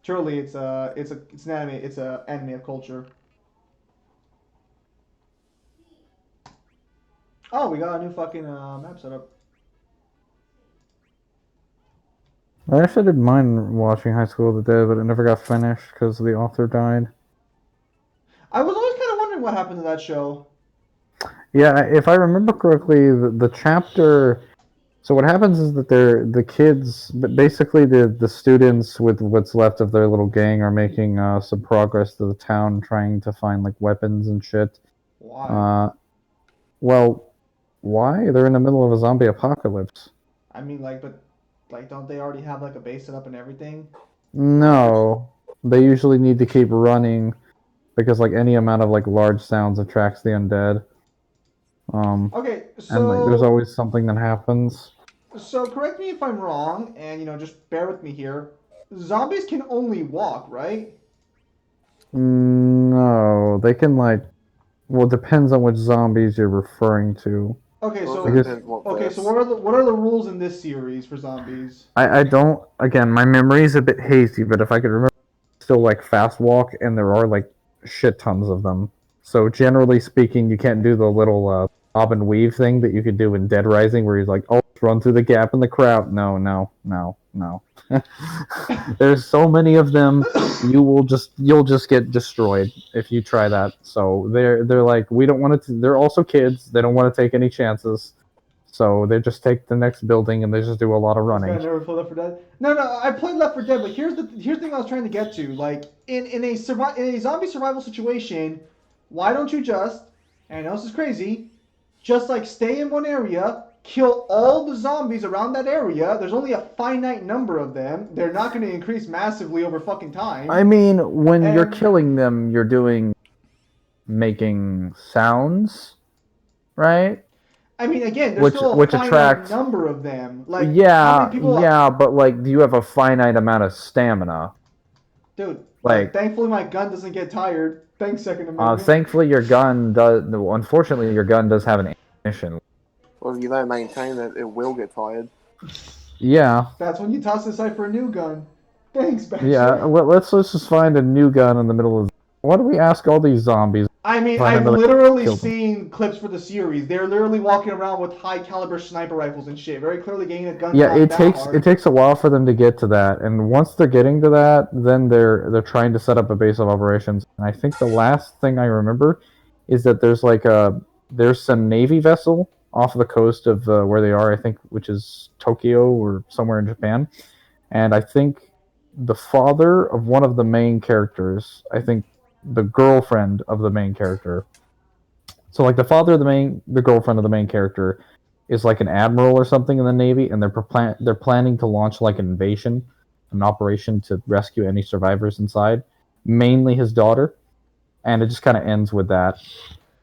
Truly, it's an anime. It's a anime of culture. Oh, we got a new fucking map set up. I actually didn't mind watching High School of the Dead, but it never got finished because the author died. I was always kind of wondering what happened to that show. Yeah, if I remember correctly, the chapter So what happens is that the kids, basically the students with what's left of their little gang, are making some progress to the town, trying to find like weapons and shit. Why? Well, why? They're in the middle of a zombie apocalypse. I mean, like, but like, don't they already have like a base set up and everything? No, they usually need to keep running because like any amount of like large sounds attracts the undead. Okay, And like there's so always something that happens. correct me if I'm wrong, and just bear with me here. Zombies can only walk, right? No, they can like. Well, it depends on which zombies you're referring to. Okay, Also Because depends what okay, so verse. what are the rules in this series for zombies? I don't. Again, my memory is a bit hazy, but if I could remember, still like fast walk, and there are like shit tons of them. So generally speaking, you can't do the little bob and weave thing that you could do in Dead Rising, where he's like, "Oh, run through the gap in the crowd." No, no, no, no. There's so many of them. You'll just get destroyed if you try that. So they're like, we don't want to. They're also kids. They don't want to take any chances. So they just take the next building and they just do a lot of This guy running. never played Left 4 Dead. No, I played Left 4 Dead, but here's the thing I was trying to get to. Like in a zombie survival situation, why don't you just? And I know this is crazy. Just like stay in one area, kill all the zombies around that area. There's only a finite number of them. They're not going to increase massively over fucking time. I mean, when you're And killing them, you're making sounds, right? I mean, again, there's still a Which finite attracts. number of them. Like how many Yeah, people? yeah, but like, do you have a finite amount of stamina? Dude, Like, thankfully my gun doesn't get tired. Thanks, Second Amendment. thankfully your gun does. Unfortunately, your gun does have an ammunition. Well, if you don't maintain it, it will get tired. Yeah, That's when you toss aside for a new gun. Thanks, Bachelor. yeah. Let's just find a new gun in the middle of. Why do we ask all these zombies? I mean, Find I've another literally kill them. seen clips for the series. They're literally walking around with high caliber sniper rifles and shit. Very clearly getting a gun. Yeah, not that hard. it takes a while for them to get to that, and once they're getting to that, then they're trying to set up a base of operations. And I think the last thing I remember is that there's some navy vessel off the coast of where they are, I think, which is Tokyo or somewhere in Japan, and I think the father of one of the main characters, I think the girlfriend of the main character. So like the girlfriend of the main character is like an admiral or something in the Navy, and they're planning to launch like an invasion, an operation to rescue any survivors inside, mainly his daughter, and it just kind of ends with that,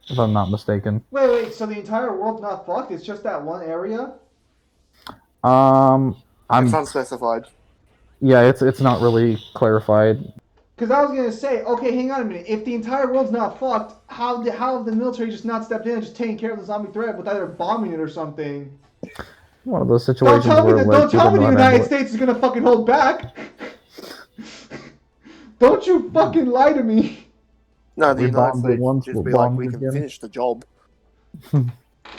if I'm not mistaken. Wait. So the entire world's not fucked? It's just that one area? I'm It's unspecified. yeah, it's not really clarified. Because I was gonna say, okay, hang on a minute. If the entire world's not fucked, how have the military just not stepped in and just taken care of the zombie threat with either bombing it or something? One of those situations where like Don't you tell don't me know the how to United handle it. States is gonna fucking hold back. Don't you fucking lie to me. No, the We United bombed it States once, just we'll be like, bomb we it can again. finish the job.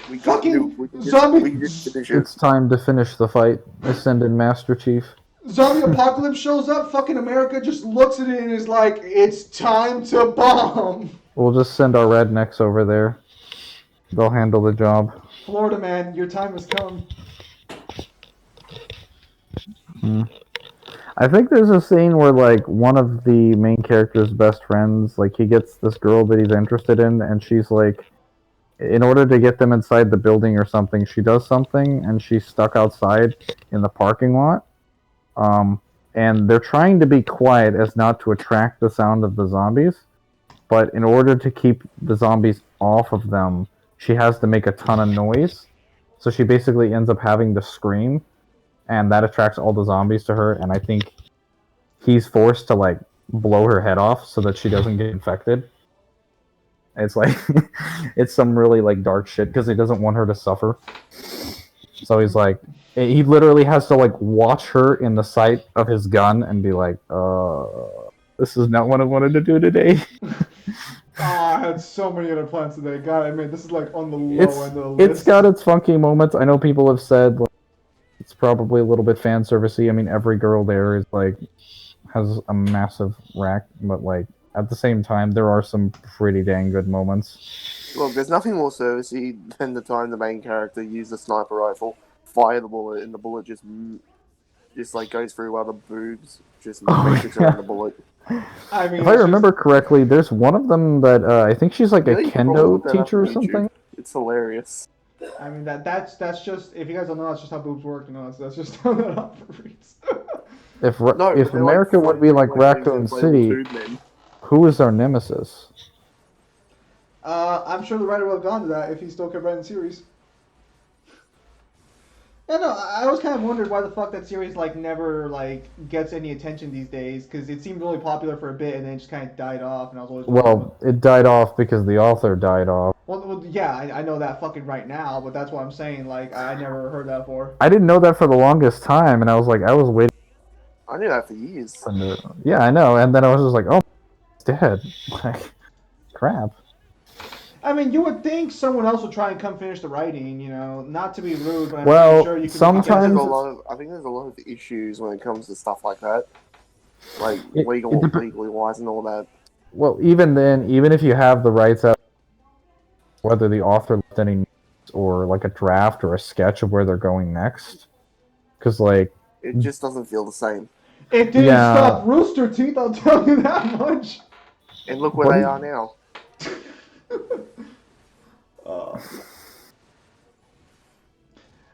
We Fucking we can zombie. just finish it. It's time to finish the fight. Ascend in Master Chief. Zombie apocalypse shows up. Fucking America just looks at it and is like, "It's time to bomb." We'll just send our rednecks over there. They'll handle the job. Florida man, your time has come. I think there's a scene where like one of the main character's best friends, like he gets this girl that he's interested in, and she's like, in order to get them inside the building or something, she does something, and she's stuck outside in the parking lot. And they're trying to be quiet as not to attract the sound of the zombies, but in order to keep the zombies off of them, she has to make a ton of noise. So she basically ends up having to scream, and that attracts all the zombies to her. And I think he's forced to like blow her head off so that she doesn't get infected. It's like it's some really like dark shit because he doesn't want her to suffer. So he's like, he literally has to like watch her in the sight of his gun and be like, this is not what I wanted to do today. I had so many other plans today. God, I mean, this is like on the low end of the It's list. got its funky moments. I know people have said like, it's probably a little bit fan servicey. I mean, every girl there is like has a massive rack, but like at the same time, there are some pretty dang good moments. Look, there's nothing more servicey than the time the main character used a sniper rifle. fire the bullet, and the bullet just like goes through other boobs, just Oh, matrix yeah. around the bullet. I mean, If I remember correctly, there's one of them that I think she's like a Yeah, you can probably kendo look that up teacher on or something. YouTube. It's hilarious. I mean that's just, if you guys don't know, that's just how boobs work. You know, that's just how that operates. If No, but if they're like America would be like Raccoon inflatable City, tube men. who is our nemesis? I'm sure the writer would have gone to that if he still kept writing the series. Yeah, no, I always kind of wondered why the fuck that series like never like gets any attention these days, because it seemed really popular for a bit and then it just kind of died off, and I was always wondering. Well, it died off because the author died off. Well, yeah, I know that fucking right now, but that's what I'm saying. Like, I never heard that before. I didn't know that for the longest time, and I was waiting. I knew that for years. Yeah, I know, and then I was just like, oh, it's dead. Like, crap. I mean, you would think someone else would try and come finish the writing, you know, not to be rude, but I'm Well, pretty sure you could. sometimes- I think there's a lot of issues when it comes to stuff like that, like It legally wise and all that. Well, even then, even if you have the rights out, whether the author left any notes or like a draft or a sketch of where they're going next, because like It just doesn't feel the same. It didn't Yeah. stop Rooster Teeth, I'll tell you that much. And look where What they is- are now.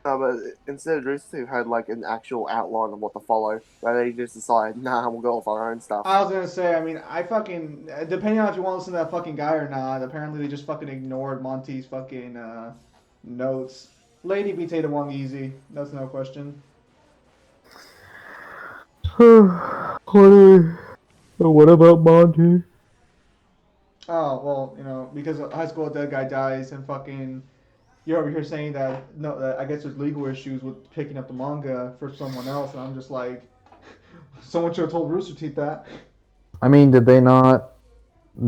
No, but instead of Dffoo had like an actual outline of what to follow, but they just decided, nah, we'll go off our own stuff. I was gonna say, I mean, I fucking, depending on if you want to listen to that fucking guy or not, apparently they just fucking ignored Monty's fucking notes. Lady B Tata Wong easy, that's no question. What about Monty? Oh, well, you know, because a high school dead guy dies and fucking, you're over here saying that, no, that I guess there's legal issues with picking up the manga for someone else, and I'm just like, someone should have told Rooster Teeth that. I mean, did they not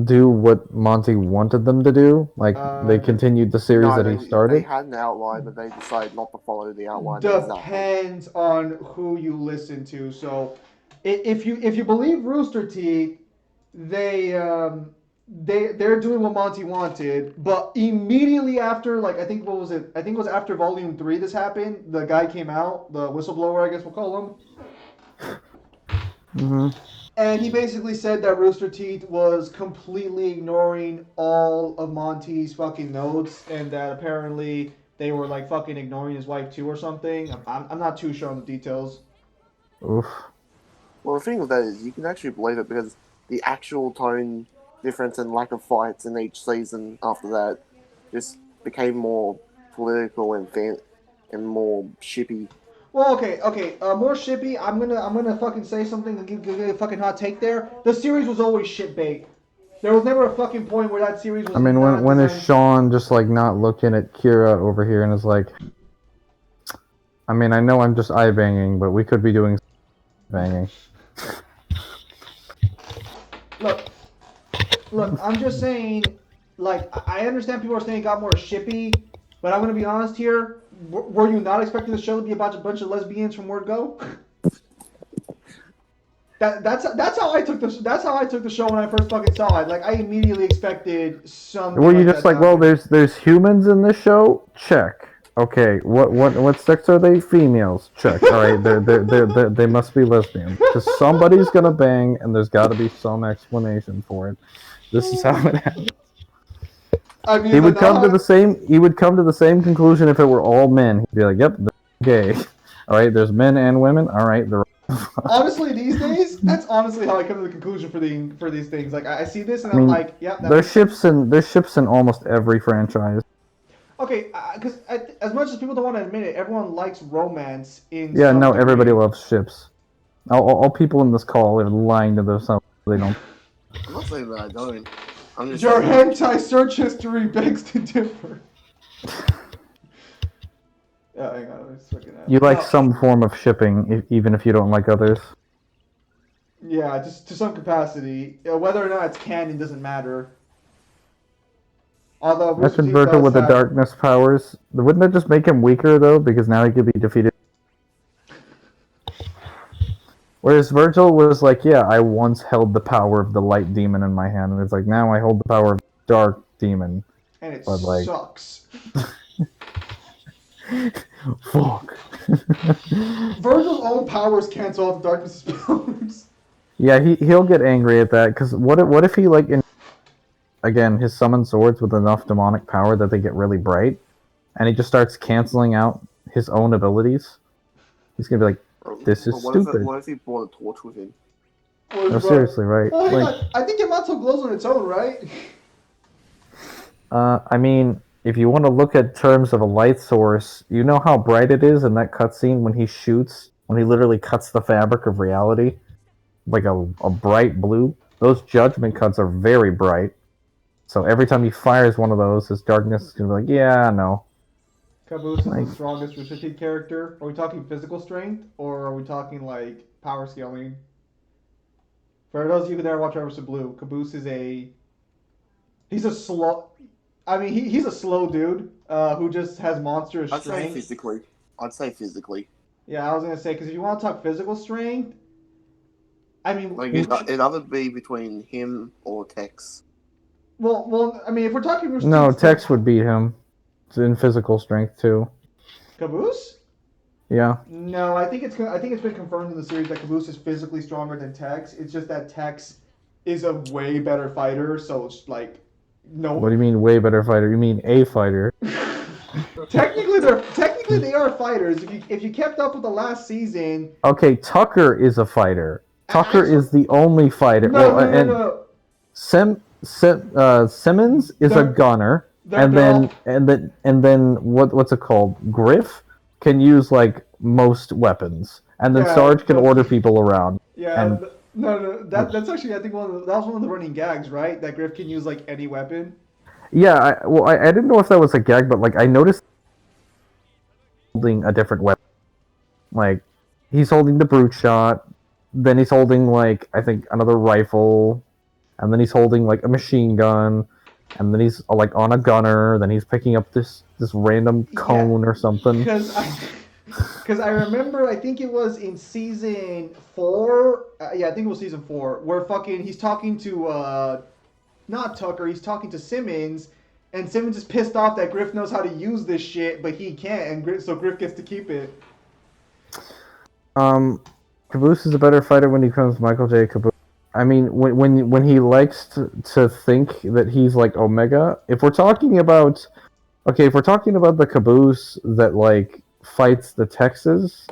do what Monty wanted them to do? Like, they continued the series No, that they he started? They had an outline, but they decided not to follow the outline. Exactly. Depends on who you listen to. So, if you believe Rooster Teeth, they're doing what Monty wanted, but immediately after, like, I think, what was it? I think it was after Volume 3 this happened, the guy came out, the whistleblower, I guess we'll call him. Mm-hmm. And he basically said that Rooster Teeth was completely ignoring all of Monty's fucking notes, and that apparently they were, like, fucking ignoring his wife too or something. I'm not too sure on the details. Oof. Well, the thing with that is you can actually believe it because the actual tone difference and lack of fights in each season after that just became more political and more shippy. Well, okay, more shippy. I'm gonna fucking say something and give a fucking hot take there. The series was always shit bait. There was never a fucking point where that series was. I mean, when is Sean just, like, not looking at Kira over here and is like, I mean, I know I'm just eye-banging, but we could be doing banging. Look, I'm just saying, like, I understand people are saying it got more shippy, but I'm gonna be honest here. Were you not expecting the show to be about a bunch of lesbians from word go? That's how I took the show when I first fucking saw it. Like, I immediately expected some. Were you just like, well, there's humans in this show? Check. Okay, what sex are they? Females. Check. All right, they must be lesbians. Because somebody's gonna bang, and there's got to be some explanation for it. This is how it happens. I mean, He would come to the same conclusion if it were all men. He'd be like, yep, they're gay. All right, there's men and women. All right, they're. Honestly, these days, that's honestly how I come to the conclusion for these things. Like, I see this and I mean, I'm like, yeah. There's ships in almost every franchise. Okay, because as much as people don't want to admit it, everyone likes romance in. Yeah, some no, degree. everybody loves ships. All people in this call are lying to themselves. They don't. I'm not saying that I don't. I'm just Your saying, hentai search history begs to differ. Yeah, hang on, let's look it up. You like some form of shipping, even if you don't like others. Yeah, just to some capacity. Whether or not it's canon doesn't matter. Although That's Rooster Teeth Virgil does with the have- darkness powers. Wouldn't that just make him weaker, though? Because now he could be defeated. Whereas Virgil was like, yeah, I once held the power of the light demon in my hand. And it's like, now I hold the power of the dark demon. and it but, like- sucks. Fuck. Virgil's own powers cancel out the darkness powers. Yeah, he'll get angry at that because what if he like again his summon swords with enough demonic power that they get really bright, and he just starts canceling out his own abilities. He's gonna be like, "This is stupid." What if he brought a torch with him? No, seriously, right? Well, hang Like, on. I think Yamato glows on its own, right? I mean, if you want to look at terms of a light source, you know how bright it is in that cutscene when he shoots, when he literally cuts the fabric of reality, like a bright blue. Those judgment cuts are very bright. So every time he fires one of those, his darkness is gonna be like, yeah, no. Caboose is Like, the strongest restricted character. Are we talking physical strength, or are we talking like power scaling? For those of you who never watch Reverse Blue, Caboose is he's a slow. I mean, he's a slow dude who just has monstrous I'd say strength. physically. I'd say physically. Yeah, I was gonna say because if you want to talk physical strength, I mean, Like it'd either be between him or Tex. well, I mean, if we're talking no, restricted Tex strength, would beat him. It's in physical strength too. Caboose. Yeah. No, I think it's been confirmed in the series that Caboose is physically stronger than Tex. It's just that Tex is a way better fighter, so it's like no. What do you mean way better fighter? You mean a fighter? technically they are fighters. If you kept up with the last season, Okay, Tucker is a fighter. Tucker Actually- is the only fighter. no, well, no, no, and no. Simmons is a They're- gunner, they're and then all- and then what's it called? Griff can use like most weapons, and then Yeah, Sarge can but- order people around. Yeah, And- no. That's actually I think that was one of the running gags, right? That Griff can use like any weapon. Yeah, I didn't know if that was a gag, but like I noticed holding a different weapon. Like he's holding the brute shot, then he's holding like I think another rifle, and then he's holding like a machine gun, and then he's like on a gunner. Then he's picking up this random cone or something. Because I remember, I think it was in season 4. Yeah, I think it was season 4, where fucking he's talking to not Tucker. He's talking to Simmons, and Simmons is pissed off that Griff knows how to use this shit, but he can't, and so Griff gets to keep it. Caboose is a better fighter when he becomes Michael J. Caboose. I mean, when he likes to think that he's like Omega. If we're talking about the Caboose that like fights the Texas,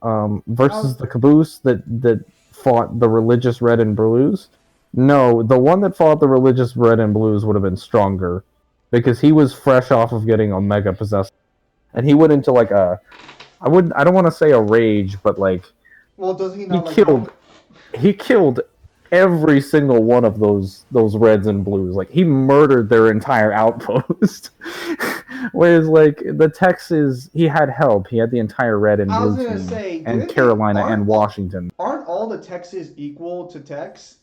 versus the Caboose that fought the religious Red and Blues. No, the one that fought the religious Red and Blues would have been stronger, because he was fresh off of getting Omega possessed, and he went into like I don't want to say a rage, but like Well, does he not he killed every single one of those Reds and Blues. Like he murdered their entire outpost. Whereas like the Texas, he had help. He had the entire Red and I was Blue gonna team, say, and Carolina and Washington. Aren't all the Texas equal to Tex?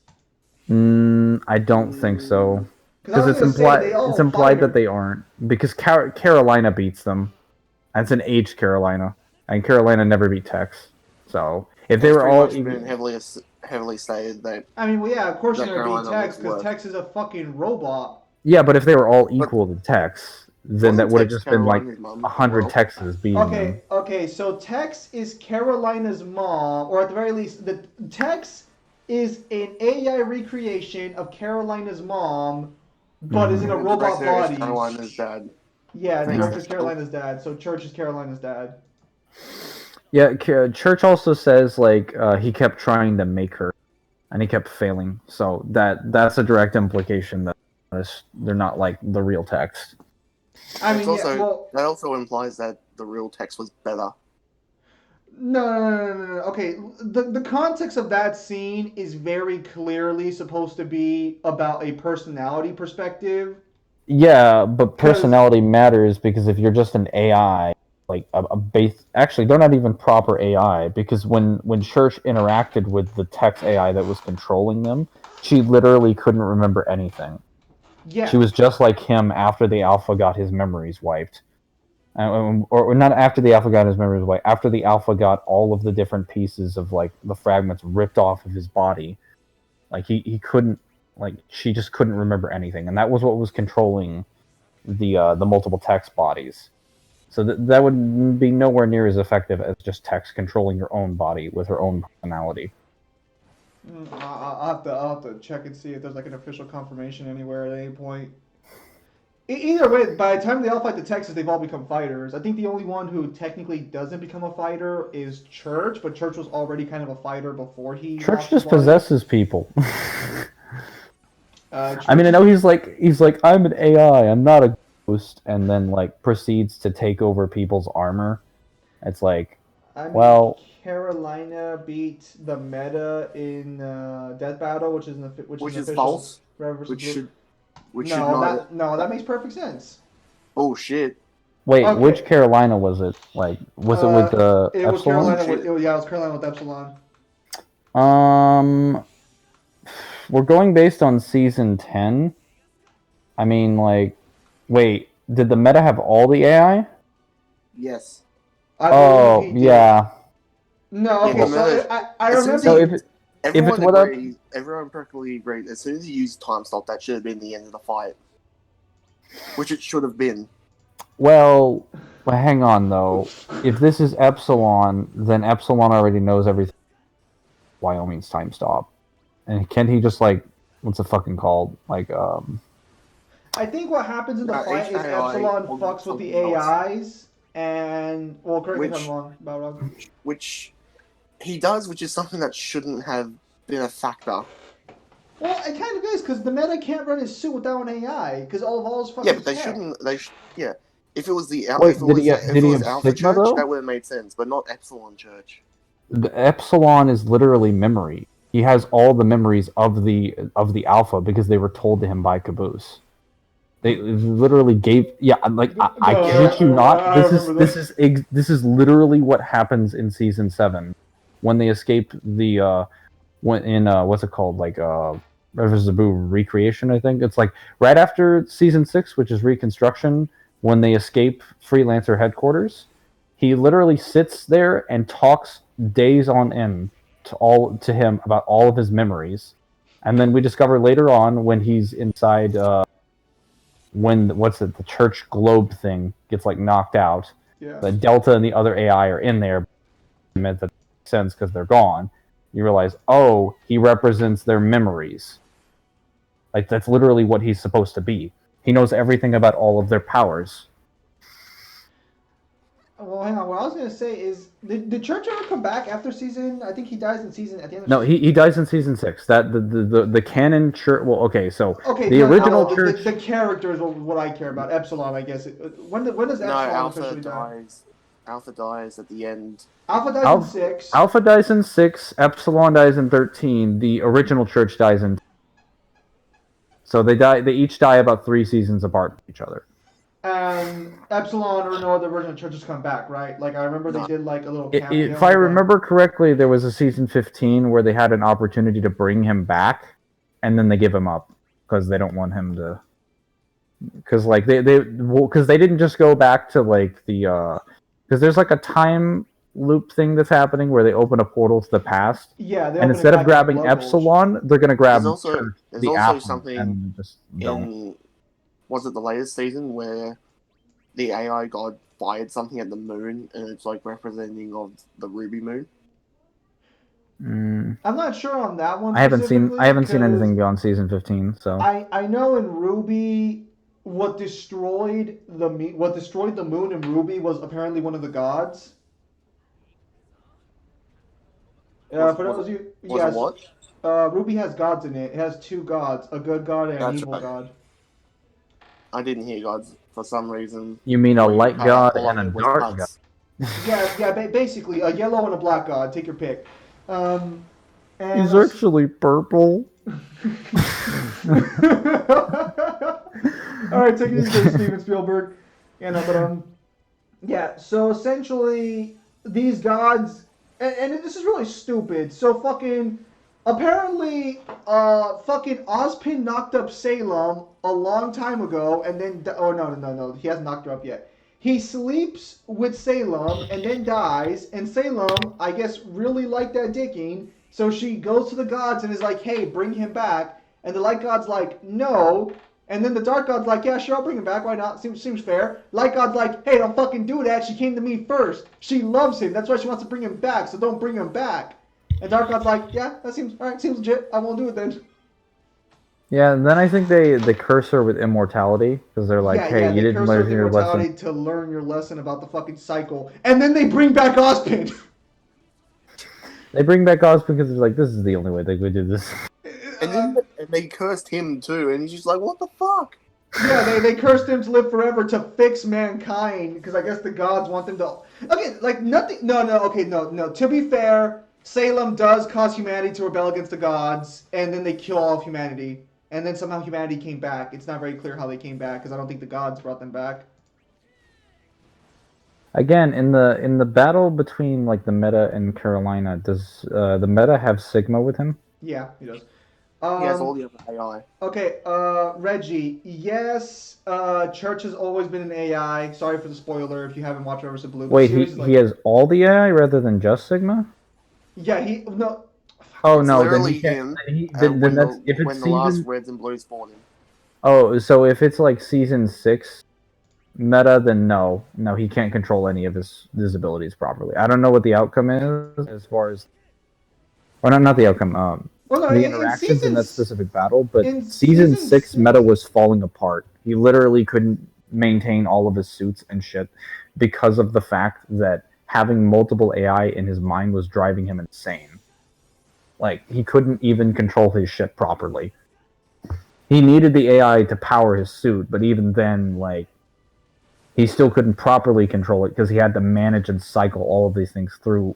I don't think so, because Because it's implied that they aren't, because Carolina beats them. That's an aged Carolina, and Carolina never beat Tex. So if they It's were pretty all much been heavily stated that I mean, well, yeah, of course that you're gonna beat Carolina Tex was because worth. Tex is a fucking robot. yeah, but if they were all equal to Tex, then that Wasn't would have Tex just been like Carolina's mom? 100 Well, Texas beating them. Okay. So Tex is Carolina's mom, or at the very least, the Tex is an AI recreation of Carolina's mom, but is in a the robot director is body. Carolina's dad. Yeah, the Yeah. director's Carolina's dad. So Church is Carolina's dad. Yeah, Church also says like he kept trying to make her, and he kept failing. So that's a direct implication that they're not like the real Tex. I mean, It's also, yeah, well, that also implies that the real Tex was better. no. Okay, the context of that scene is very clearly supposed to be about a personality perspective. Yeah, but 'Cause- personality matters, because if you're just an AI, like a base, actually they're not even proper AI, because when Church interacted with the Tex AI that was controlling them, she literally couldn't remember anything. Yeah. She was just like him after the Alpha got his memories wiped. Or not after the Alpha got his memories wiped, after the Alpha got all of the different pieces of like the fragments ripped off of his body. Like he couldn't, like she just couldn't remember anything, and that was what was controlling the multiple Tex bodies. So that would be nowhere near as effective as just Tex controlling your own body with her own personality. I'll have to check and see if there's like an official confirmation anywhere at any point. Either way, by the time they all fight the Texans, they've all become fighters. I think the only one who technically doesn't become a fighter is Church, but Church was already kind of a fighter before he. Church just possesses people. I mean, I know he's like I'm an AI, I'm not a ghost, and then like proceeds to take over people's armor. It's like, well, Carolina beat the meta in Death Battle, which is false. That makes perfect sense. Oh shit! Wait, okay. Which Carolina was it? Like, was it with the It Epsilon? was Carolina. It was Carolina with Epsilon. We're going based on season 10. I mean, like, wait, did the meta have all the AI? Yes. Oh, yeah. No, okay, so I remember. So if it's what everyone perfectly agreed. As soon as you use time stop, that should have been the end of the fight. Which it should have been. Well, hang on, though. If this is Epsilon, then Epsilon already knows everything. Wyoming's time stop. And can't he just, like, what's it fucking called? Like, I think what happens in the fight is Epsilon fucks with the AIs, and, well, correct me if I'm wrong, Balrog. Which he does, which is something that shouldn't have been a factor. Well, it kind of is, because the meta can't run his suit without an AI, because all his fucking Yeah, but they shouldn't, yeah. If it was the Alpha Church, though? that would have made sense, but not Epsilon Church. The Epsilon is literally memory. He has all the memories of the Alpha because they were told to him by Caboose. They literally gave, I kid you not. This is literally what happens in season 7 when they escape the what's it called, like Zaboo recreation. I think it's like right after season 6, which is reconstruction, when they escape Freelancer headquarters. He literally sits there and talks days on end to him about all of his memories, and then we discover later on when he's inside the church globe thing gets like knocked out. Yeah. The Delta and the other AI are in there. Meant that makes sense because they're gone. You realize, oh, he represents their memories. Like that's literally what he's supposed to be. He knows everything about all of their powers. Well, hang on. What I was gonna say is, did Church ever come back after season? I think he dies in season at the end. No, he dies in season 6. That the canon Church. Well, okay, so the original Church. The character is what I care about. Epsilon, I guess. When does Epsilon officially die? Alpha dies at the end. Alpha dies in 6. Alpha dies in 6. Epsilon dies in 13. The original Church dies in. So they die. They each die about 3 seasons apart from each other. And Epsilon or no other original Churches come back, right? Like I remember they did like a little cameo. If I remember correctly, there was a season 15 where they had an opportunity to bring him back, and then they give him up because they don't want him to. Because like they didn't just go back to like the because there's like a time loop thing that's happening where they open a portal to the past. Yeah, and instead of grabbing Epsilon, they're gonna grab there's also something and just don't. Was it the latest season where the AI god fired something at the moon and it's like representing of the Ruby moon? I'm not sure on that one. I haven't seen anything beyond season 15. So I know in Ruby, what destroyed the moon in Ruby was apparently one of the gods. Ruby has gods in it. It has 2 gods, a good god and an evil god. I didn't hear gods for some reason. You mean a light god and a dark god? Yeah, basically a yellow and a black god. Take your pick. He's actually purple. All right, take it easy, Steven Spielberg. So essentially, these gods, and this is really stupid. So apparently, fucking Ozpin knocked up Salem a long time ago, and then no, he hasn't knocked her up yet. He sleeps with Salem and then dies, and Salem, I guess, really liked that dicking, so she goes to the gods and is like, hey, bring him back, and the light god's like, no, And then the Dark God's like, yeah, sure, I'll bring him back. Why not? Seems fair. Light God's like, hey, don't fucking do that. She came to me first. She loves him. That's why she wants to bring him back. So don't bring him back. And Dark God's like, yeah, that seems alright. Seems legit. I won't do it then. Yeah, and then I think they curse her with immortality because they're like, hey, you they didn't curse her learn with your immortality lesson. to learn your lesson about the fucking cycle. And then they bring back Ozpin. They bring back Oz because they're like, this is the only way they could do this. And they cursed him too, and he's just like, what the fuck? Yeah, they cursed him to live forever to fix mankind because I guess the gods want them to. Okay, like nothing. No. To be fair, Salem does cause humanity to rebel against the gods, and then they kill all of humanity, and then somehow humanity came back. It's not very clear how they came back because I don't think the gods brought them back. Again, in the battle between like the Meta and Carolina, does the Meta have Sigma with him? Yeah, he does. He has all the other AI. Okay, Reggie, yes, Church has always been an AI. Sorry for the spoiler if you haven't watched Rivers of Blue. Wait, he has all the AI rather than just Sigma? Yeah, no. Oh It's no, then literally he can't. him. Then that's if it's When the last season. Reds and Blues spawn him. Oh, so if it's like season 6 Meta, then no, he can't control any of his abilities properly. I don't know what the outcome is as far as, or not the outcome. Well, no, The interactions in that specific battle, but in season season 6 six- Meta was falling apart. He literally couldn't maintain all of his suits and shit because of the fact that having multiple AI in his mind was driving him insane. Like, he couldn't even control his shit properly. He needed the AI to power his suit, but even then, like, he still couldn't properly control it because he had to manage and cycle all of these things through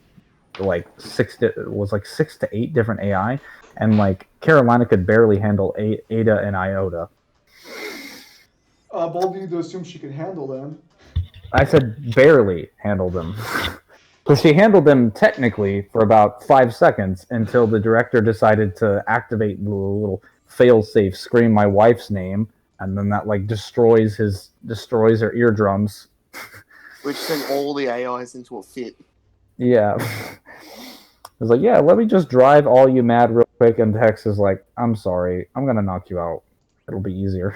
like 6 to 8 different AI, and like Carolina could barely handle Ada and Iota. Bold of you to assume she could handle them. I said barely handle them. So she handled them technically for about 5 seconds until the director decided to activate the little fail-safe scream my wife's name, and then that like destroys her eardrums. Which sent all the AIs into a fit. Yeah. It was like, yeah, let me just drive all you mad real quick, and Hex is like, I'm sorry, I'm gonna knock you out. It'll be easier.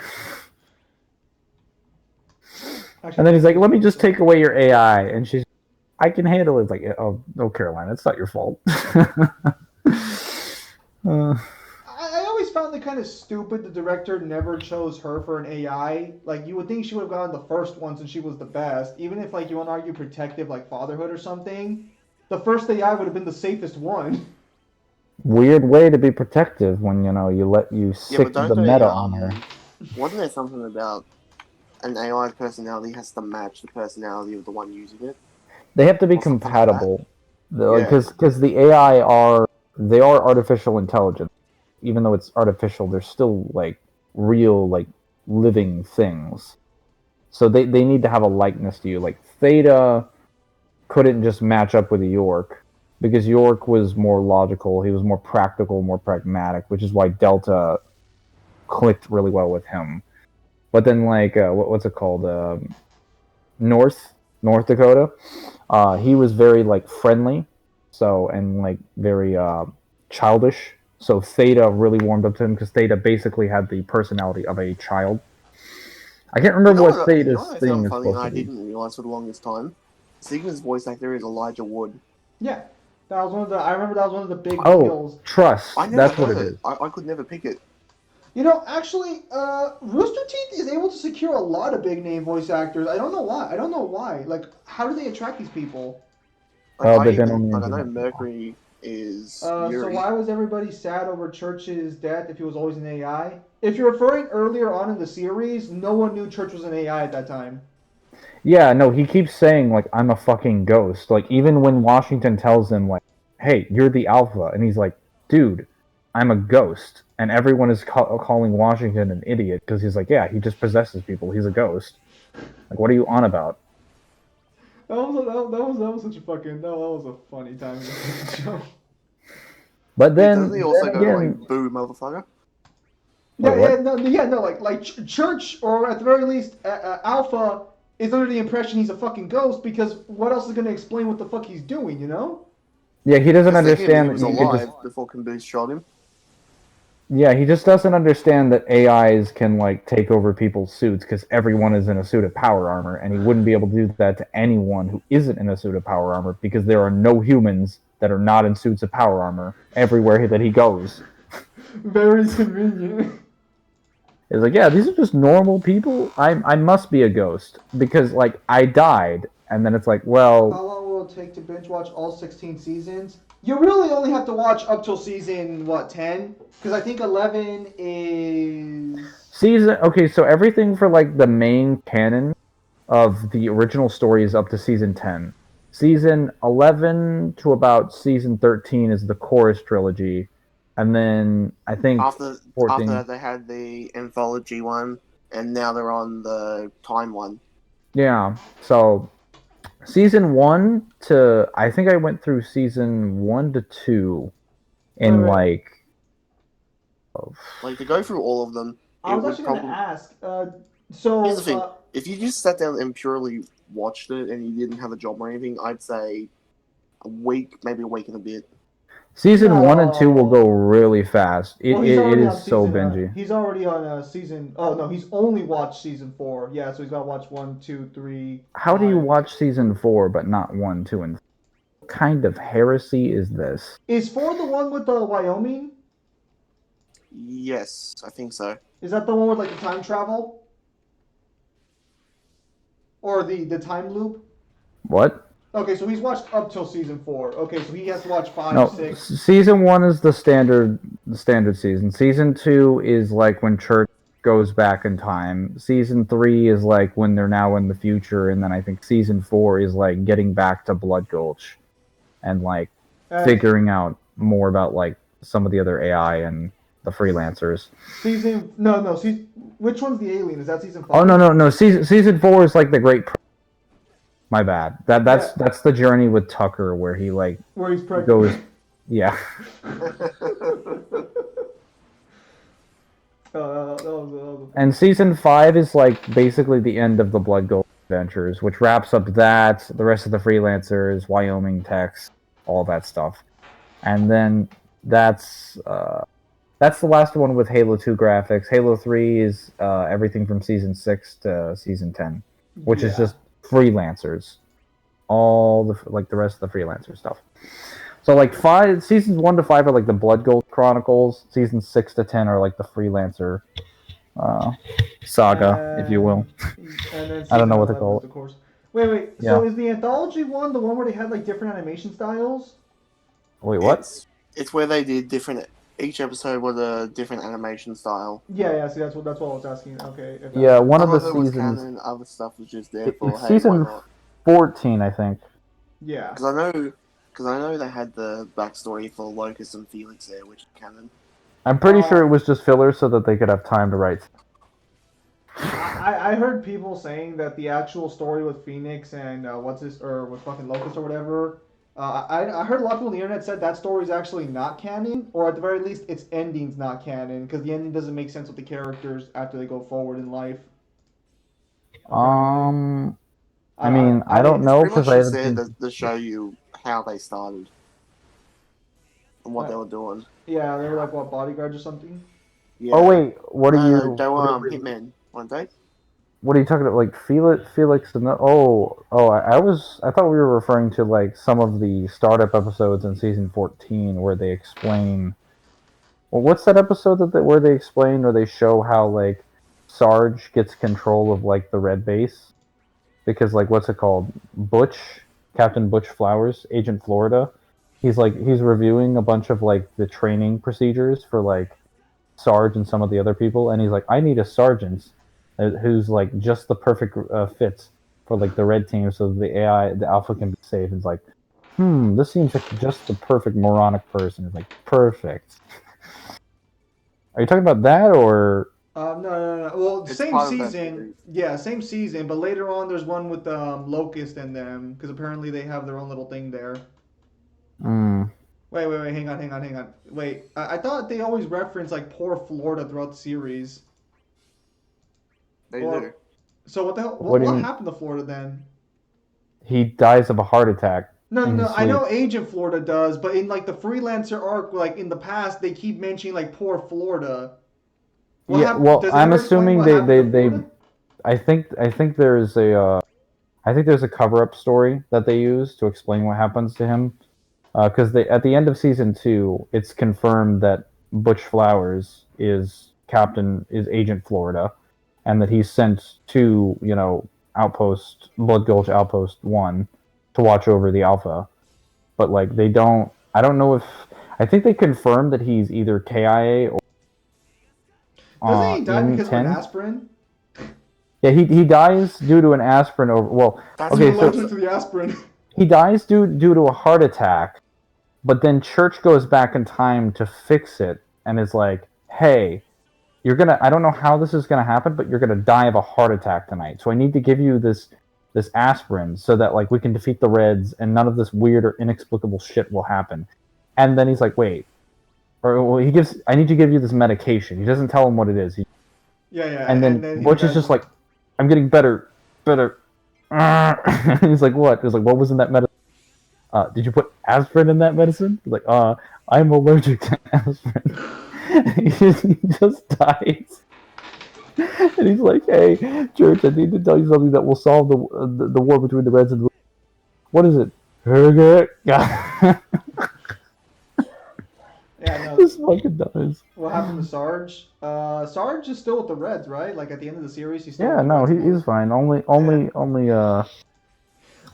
And then he's like, let me just take away your AI, and she's, I can handle it. It's like, oh, no, Carolina, it's not your fault. I always found it kind of stupid the director never chose her for an AI. Like, you would think she would have gone the first one since she was the best. Even if, like, you want to argue protective, like fatherhood or something, the first AI would have been the safest one. Weird way to be protective when, you sick the meta on her. Wasn't there something about an AI's personality has to match the personality of the one using it? They have to be Or something compatible. like Because the AI are artificial intelligence. Even though it's artificial, they're still like real, like living things. So they need to have a likeness to you. Like Theta couldn't just match up with York because York was more logical. He was more practical, more pragmatic, which is why Delta clicked really well with him. But then, like, what's it called? North Dakota. He was very like friendly, and like very childish. So Theta really warmed up to him because Theta basically had the personality of a child. I can't remember what Theta's thing is supposed to be. I didn't realize for the longest time. Sigma's voice actor is Elijah Wood. Yeah, that was one of the. I remember that was one of the big Oh, kills. Trust. That's what it is. I could never pick it. You know, actually, Rooster Teeth is able to secure a lot of big name voice actors. I don't know why. Like, how do they attract these people? They've been I on know Mercury is So Yuri. why was everybody sad over Church's death if he was always an AI? If you're referring earlier on in the series, no one knew Church was an AI at that time. Yeah, no, he keeps saying, like, I'm a fucking ghost. Like, even when Washington tells him, like, hey, you're the Alpha, and he's like, dude, I'm a ghost. And everyone is calling Washington an idiot because he's like, yeah, he just possesses people. He's a ghost. Like, what are you on about? That was such a fucking that was a funny time in the show. But then, Doesn't he also then go again, like, boo, motherfucker? Like Church, or at the very least, Alpha is under the impression he's a fucking ghost because what else is going to explain what the fuck he's doing, you know? yeah, he doesn't Because understand he was that you could alive just. before Caboose shot him. Yeah, he just doesn't understand that AIs can like take over people's suits because everyone is in a suit of power armor, and he wouldn't be able to do that to anyone who isn't in a suit of power armor because there are no humans that are not in suits of power armor everywhere that he goes. Very convenient. It's like, yeah, these are just normal people. I must be a ghost because like I died, and then it's like, How well, long will it take to binge watch all 16 seasons? You really only have to watch up till season, what, 10? Because I think 11 is. season. Okay, so everything for like the main canon of the original story is up to season 10. Season 11 to about season 13 is the chorus trilogy, and then I think After 14. that, they had the anthology one, and now they're on the time one. Yeah, so season 1 to I think I went through season 1 to 2 in Right. Like to go through all of them, I it was would actually going to probably. ask. Here's the So, thing: if you just sat down and purely watched it, and you didn't have a job or anything, I'd say a week, maybe a week and a bit. season 1 and 2 will no. go really fast. Well, he's It already on is so season. bingy. He's already on season. Oh no, he's only watched season 4. Yeah, so he's got to watch 1, 2, 3, How do you 5. watch season 4 but not 1, 2, and 3? What kind of heresy is this? Is 4 the one with the Wyoming? Yes, I think so. Is that the one with like the time travel or the time loop? What? Okay, so he's watched up till season 4. Okay, so he has to watch 5, No, 6. season 1 is the standard season. Season 2 is like when Church goes back in time. Season 3 is like when they're now in the future, and then I think season 4 is like getting back to Blood Gulch and like figuring out more about like some of the other AI and the freelancers. Season no. Which one's the alien? Is that season 5? Oh no. Season 4 is like the Great. My bad. Yeah. That's the journey with Tucker where he like Where he's pregnant. goes. Yeah. That was And season 5 is like basically the end of the Blood Gold adventures, which wraps up that, the rest of the freelancers, Wyoming Tex, all that stuff. And then that's the last one with Halo 2 graphics. Halo 3 is everything from season 6 to season 10, which is just freelancers. All the like the rest of the freelancer stuff. So like seasons 1 to 5 are like the Blood Gold Chronicles. Seasons 6 to 10 are like the freelancer saga, if you will. And then I don't know season what to 11 call is it. the course. Wait. Yeah. So is the anthology one the one where they had like different animation styles? Wait, what? It's where they did different. Each episode was a different animation style. Yeah. See, that's what I was asking. Okay. Yeah, one of Some the of it was seasons. canon, other stuff was just there for It's hey, season why not? 14, I think. Yeah. Because I know they had the backstory for Locust and Felix there, which is canon. I'm pretty sure it was just filler so that they could have time to write. I heard people saying that the actual story with Phoenix and with fucking Locust or whatever. I heard a lot of people on the internet said that story is actually not canon, or at the very least, its ending's not canon because the ending doesn't make sense with the characters after they go forward in life. I mean, I don't know Pretty much because I just haven't there seen. to show you how they started and what they were doing. Yeah, they were like what, bodyguards or something. Yeah. Oh wait, what are you? They were hitmen, weren't they? What are you talking about? Like Felix and the, I thought we were referring to like some of the startup episodes in season 14 where they explain. Well, what's that episode where they explain or they show how like Sarge gets control of like the red base because like what's it called? Captain Butch Flowers, Agent Florida. He's reviewing a bunch of like the training procedures for like Sarge and some of the other people, and he's like, I need a sergeant who's like just the perfect fit for like the red team, so the Alpha can be safe. It's like, this seems like just the perfect moronic person. It's like perfect. Are you talking about that or? No. Well, It's same part of that season. series. Yeah, same season. But later on, there's one with Locust and them because apparently they have their own little thing there. Wait. Hang on. Wait, I thought they always reference like poor Florida throughout the series. They do. So what the hell? What do you What mean? happened to Florida then? He dies of a heart attack. No, no, in no. his I sleep. know Agent Florida does, but in like the freelancer arc, like in the past, they keep mentioning like poor Florida. What Yeah, happened? well, Does it I'm ever explain assuming what happened to Florida? I think there's a cover up story that they use to explain what happens to him. Because they at the end of season 2, it's confirmed that Butch Flowers is Agent Florida, and that he's sent to Outpost Blood Gulch Outpost 1 to watch over the Alpha. But like they don't, I don't know if I think they confirmed that he's either KIA or Doesn't he die in because of an 10. aspirin? Yeah, he dies due to an aspirin over. Well, That's He's okay, so allergic to the aspirin. he dies due to a heart attack, but then Church goes back in time to fix it and is like, "Hey, I don't know how this is gonna happen, but you're gonna die of a heart attack tonight. So I need to give you this aspirin so that like we can defeat the Reds and none of this weird or inexplicable shit will happen." And then he's like, "Wait," or well, I need to give you this medication. He doesn't tell him what it is. Yeah, yeah, And and then then he Butch is dies. just like, "I'm getting better, better." He's like, "What?" He's like, "What was in that medicine? Did you put aspirin in that medicine?" He's like, I'm allergic to aspirin." He just dies. And he's like, "Hey, Church, I need to tell you something that will solve the war between the Reds and the." What is it? Yeah, no. This fucking dies. What happened to Sarge? Sarge is still with the Reds, right? Like at the end of the series, he's still with Yeah, the no, Reds he's most. fine. Only, Yeah.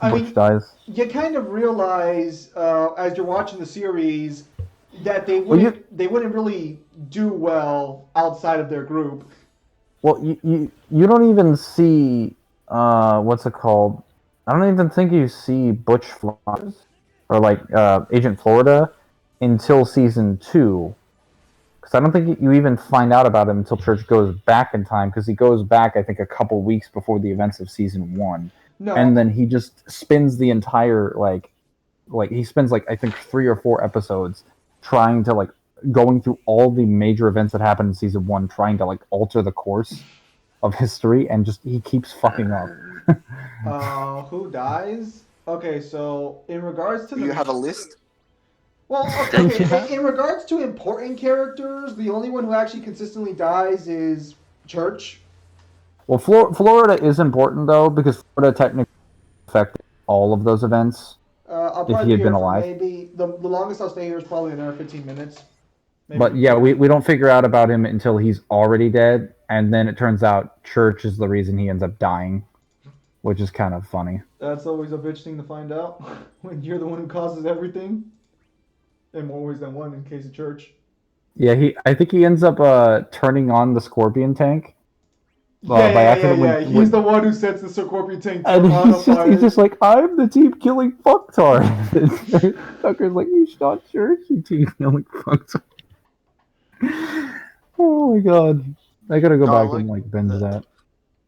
I Butch mean, dies. you kind of realize as you're watching the series that Well, they wouldn't really do well outside of their group. you don't even see what's it called? I don't even think you see Butch Flowers or like Agent Florida until season 2. Because I don't think you even find out about him until Church goes back in time. Because he goes back, I think, a couple weeks before the events of season 1, and No, then he just spends the entire he spends like I think 3 or 4 episodes trying to like going through all the major events that happened in season 1, trying to like alter the course of history, and just he keeps fucking up. who dies? Okay, so in regards to Do you the have a list? well, okay, Yeah. in regards to important characters, the only one who actually consistently dies is Church. Well, Florida is important though because Florida technically affected all of those events I'll if he probably be had been here for alive. maybe the longest I'll stay here is probably another 15 minutes, maybe But yeah, 15. we don't figure out about him until he's already dead, and then it turns out Church is the reason he ends up dying, which is kind of funny. That's always a bitch thing to find out when you're the one who causes everything, in more ways than one. In case of Church. Yeah, I think he ends up turning on the Scorpion tank Yeah, by yeah, yeah, accident yeah. He's the one who sets the Scorpion tank and on a he's fire. just like, "I'm the team killing fucktard." Tucker's like, "You shot Church, you team killing fucktard." Oh my god, I gotta go No, I back and like like binge that. that.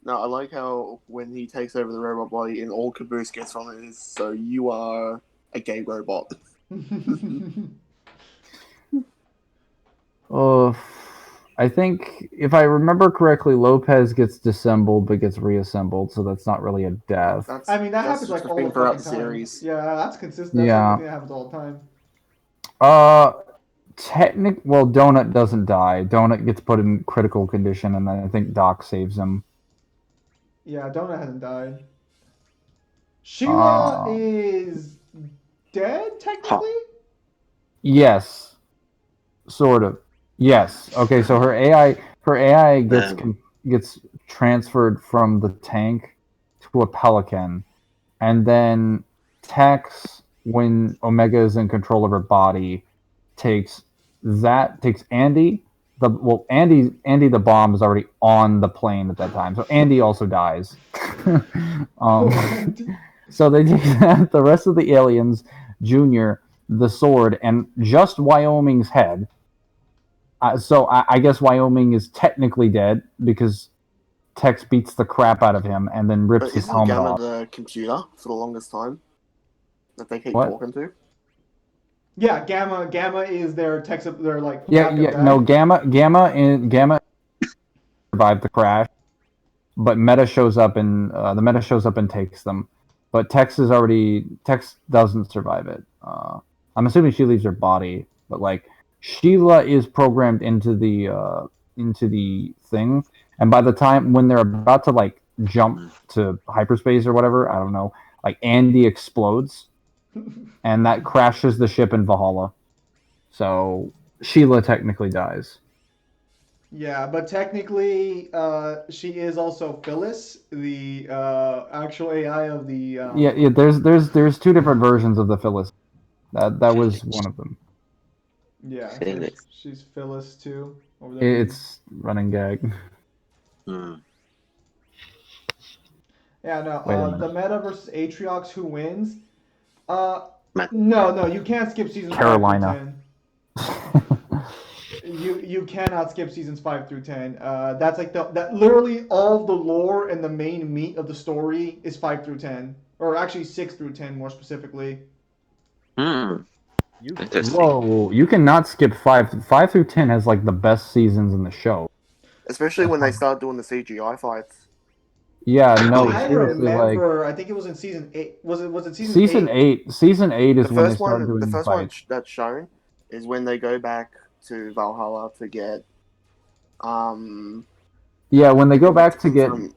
No, I like how when he takes over the robot body and all Caboose gets from it is, "So you are a gay robot." Uh, I think if I remember correctly, Lopez gets disassembled but gets reassembled, so that's not really a death. That's I mean, that that's happens just like a all thing the throughout fucking the time. series. Yeah, that's consistent. That's like a Yeah. thing that happens all the time. Uh, well, Donut doesn't die. Donut gets put in critical condition, and then I think Doc saves him. Yeah, Donut hasn't died. Sheila Uh, is dead Huh. technically. yes, sort of. Yes. Okay, so her AI Um, gets transferred from the tank to a pelican, and then Tex, when Omega is in control of her body, takes takes Andy. Andy the bomb is already on the plane at that time, so Andy also dies. Oh, um, Andy. so they take the rest of the aliens, Junior, the sword, and just Wyoming's head. So I guess Wyoming is technically dead because Tex beats the crap out of him and then rips But his isn't helmet Gamma off. the computer for the longest time that they keep What? talking to? Yeah, Gamma is their tech. Their like Yeah, backup yeah. guy. No, Gamma survived the crash, but Meta shows up and the Meta shows up and takes them. but Tex doesn't survive it. I'm assuming she leaves her body, but like Sheila is programmed into the thing, and by the time when they're about to like jump to hyperspace or whatever, I don't know, like Andy explodes, and that crashes the ship in Valhalla. So Sheila technically dies. Yeah, but technically, she is also Phyllis, the actual AI of the. Yeah. There's two different versions of the Phyllis. That was one of them. Yeah, so Felix. she's Phyllis too over there. It's running gag. Mm. Yeah, no. Wait a The minute. Meta versus Atriox, who wins? Matt. No, you can't skip seasons 5 Carolina. through 10. You cannot skip seasons 5 through 10. That's like that literally all of the lore and the main meat of the story is 5 through 10, or actually 6 through 10 more specifically. Hmm. Interesting. Whoa! You cannot skip 5. 5 through 10 has like the best seasons in the show. Especially when they start doing the CGI fights. Yeah, no, I seriously, like remember. I think it was in season 8. Was it season season 8? 8. Season 8 is The when they first start one, doing the the first one fights. that's shown is when they go back to Valhalla to get Yeah, when they go back to people get. from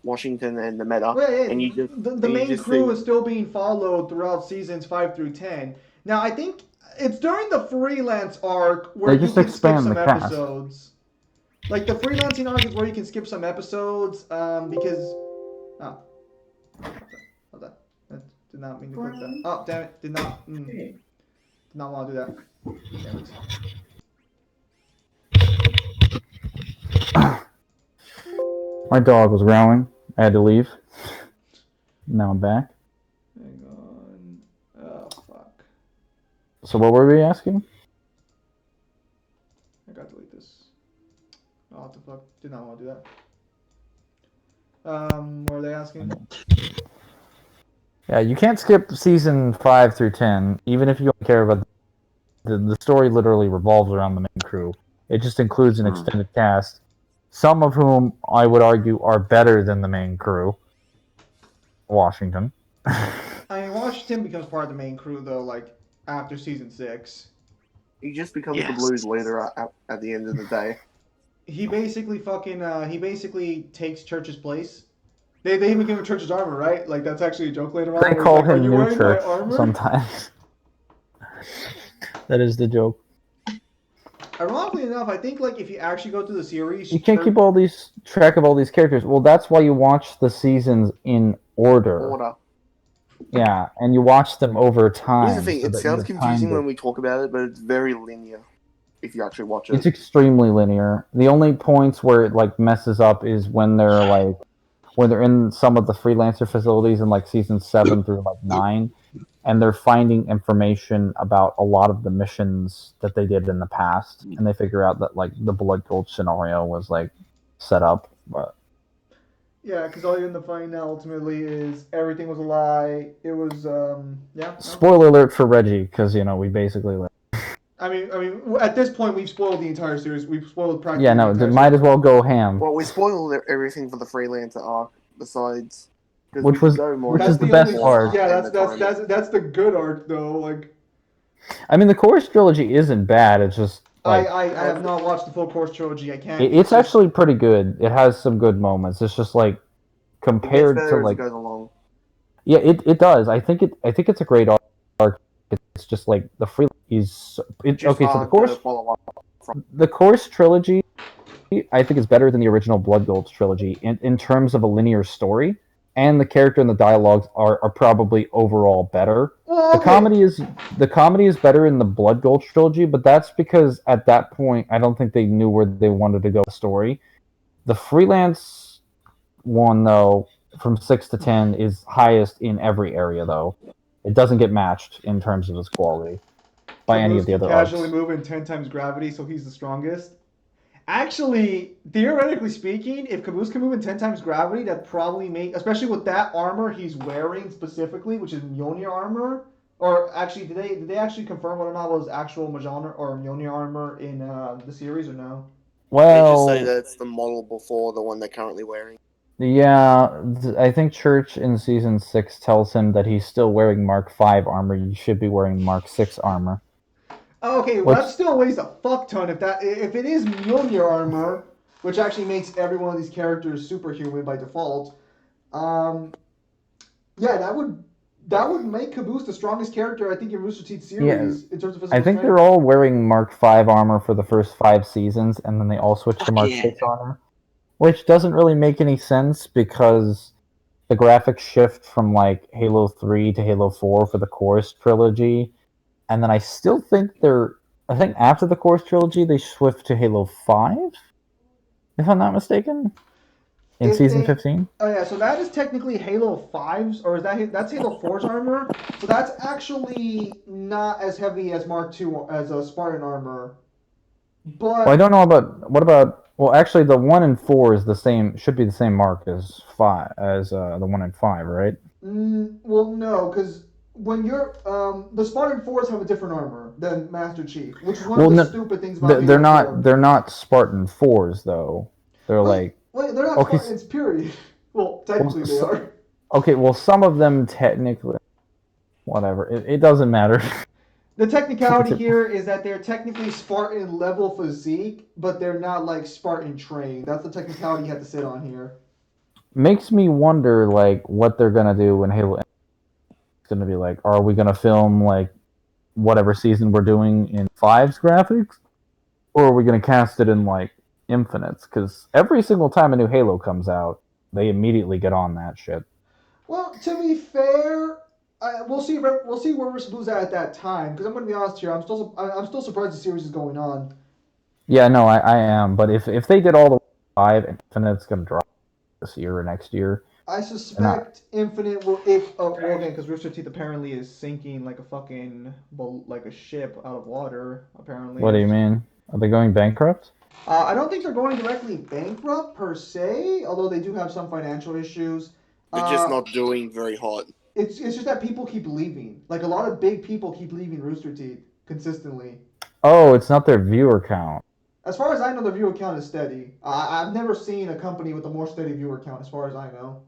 Washington and the Meta, Well, yeah, and you just the main crew is still being followed throughout seasons 5 through 10. Now, I think it's during the freelance arc where They you just can skip expand some the cast. episodes. Like the freelancing arc is where you can skip some episodes because. Oh. Hold on. That did not mean to click that. Oh, damn it. Did not want to do that. Damn it. My dog was growling. I had to leave. Now I'm back. Hang on. Oh, fuck. So what were we asking? I gotta delete this. Oh, what the fuck? Did not want to do that. What are they asking? Yeah, you can't skip season 5 through 10, even if you don't care about the story. Literally revolves around the main crew. It just includes an extended cast, some of whom I would argue are better than the main crew. Washington. I mean, Washington becomes part of the main crew though, like after season 6. he just becomes the Yes. Blues leader at the end of the day. He basically he basically takes Church's place. They even give him Church's armor, right? Like that's actually a joke later on. They where he's call like, "Are him you New wearing Church my armor?" sometimes. That is the joke. Ironically enough, I think like if you actually go through the series, You can't keep all these track of all these characters. Well, that's why you watch the seasons in order. Yeah, and you watch them over time. Here's the thing: so it that you sounds have confusing time when we talk about it, but it's very linear if you actually watch it. It's extremely linear. The only points where it like messes up is when they're in some of the freelancer facilities in like season 7 through like 9, and they're finding information about a lot of the missions that they did in the past, and they figure out that like the Blood Gulch scenario was like set up. But Yeah, because all you're going to find now ultimately is everything was a lie. It was yeah. No. spoiler alert for Reggie, because we basically. I mean, at this point, we've spoiled the entire series. We've spoiled practically. Yeah, no, the it might as well go ham. Well, we spoiled everything for the freelancer arc, besides Which is the best part. Yeah, that's the good arc though. Like, I mean, the Chorus trilogy isn't bad. It's just like I have not watched the full Course trilogy. I can't. it's actually pretty good. It has some good moments. It's just like compared to like. As it goes along. Yeah, it does. I think it's a great arc. It's just like the free is okay. So the Course trilogy, I think is better than the original Blood Gulch trilogy in terms of a linear story, and the character and the dialogues are probably overall better. Well, okay. The comedy is better in the Blood Gulch trilogy, but that's because at that point I don't think they knew where they wanted to go with the story. The freelance one though, from 6 to 10, is highest in every area though. It doesn't get matched in terms of its quality by any of the other arcs. Casually moving 10 times gravity, so he's the strongest. Actually, theoretically speaking, if Caboose can move in 10 times gravity, that probably especially with that armor he's wearing specifically, which is Mjolnir armor. Or actually, did they actually confirm whether or not it was actual Mjolnir or Mjolnir armor in the series or no? Well, they just say that it's the model before the one they're currently wearing. Yeah, I think Church in season 6 tells him that he's still wearing Mark 5 armor. You should be wearing Mark 6 armor. Oh, okay, well Which, that still weighs a fuck ton. If it is Mjolnir armor, which actually makes every one of these characters superhuman by default, um, yeah, that would make Caboose the strongest character I think in Rooster Teeth yeah, series in terms of I physical think strength. they're all wearing Mark 5 armor for the first 5 seasons, and then they all switch to Fuck Mark yeah. 6 armor. Which doesn't really make any sense because the graphics shift from like Halo 3 to Halo 4 for the Chorus trilogy, and then I still think I think after the Chorus trilogy they shift to Halo 5, if I'm not mistaken, in If season they, 15. oh yeah, so that is technically Halo 5's, or is that's Halo 4's armor? So that's actually not as heavy as Mark 2 as a Spartan armor, Well, I but don't know about what about. Well, actually, the 1 and 4 is the same. Should be the same mark as the 1 and 5, right? well, no, because when you're the Spartan 4's have a different armor than Master Chief, which is one of Well, the no, stupid things about they're Halo not. 4. They're not Spartan 4s though. They're Wait, like wait, they're not okay. Spartans, period. Well, Well, technically they are. okay. Well, some of them technically. Whatever. It doesn't matter. The technicality here is that they're technically Spartan level physique, but they're not like Spartan trained. That's the technicality you have to sit on here. Makes me wonder, like, what they're gonna do when Halo is gonna be like. Are we gonna film like whatever season we're doing in Five's graphics, or are we gonna cast it in like Infinite's? Because every single time a new Halo comes out, they immediately get on that shit. Well, to be fair, we'll see. We'll see where we're supposed at that time. Because I'm going to be honest here, I'm still surprised the series is going on. Yeah, no, I am. But if they did all the five, and Infinite's gonna drop this year or next year, I and I, suspect Infinite will, if well again, because Rooster Teeth apparently is sinking like a fucking like a ship out of water. Apparently, what do you mean? Are they going bankrupt? I don't think they're going directly bankrupt per se, although they do have some financial issues. They're just Uh, not doing very hot. it's just that people keep leaving. Like a lot of big people keep leaving Rooster Teeth consistently. Oh, it's not their viewer count. As far as I know, the viewer count is steady. I've never seen a company with a more steady viewer count, as far as I know.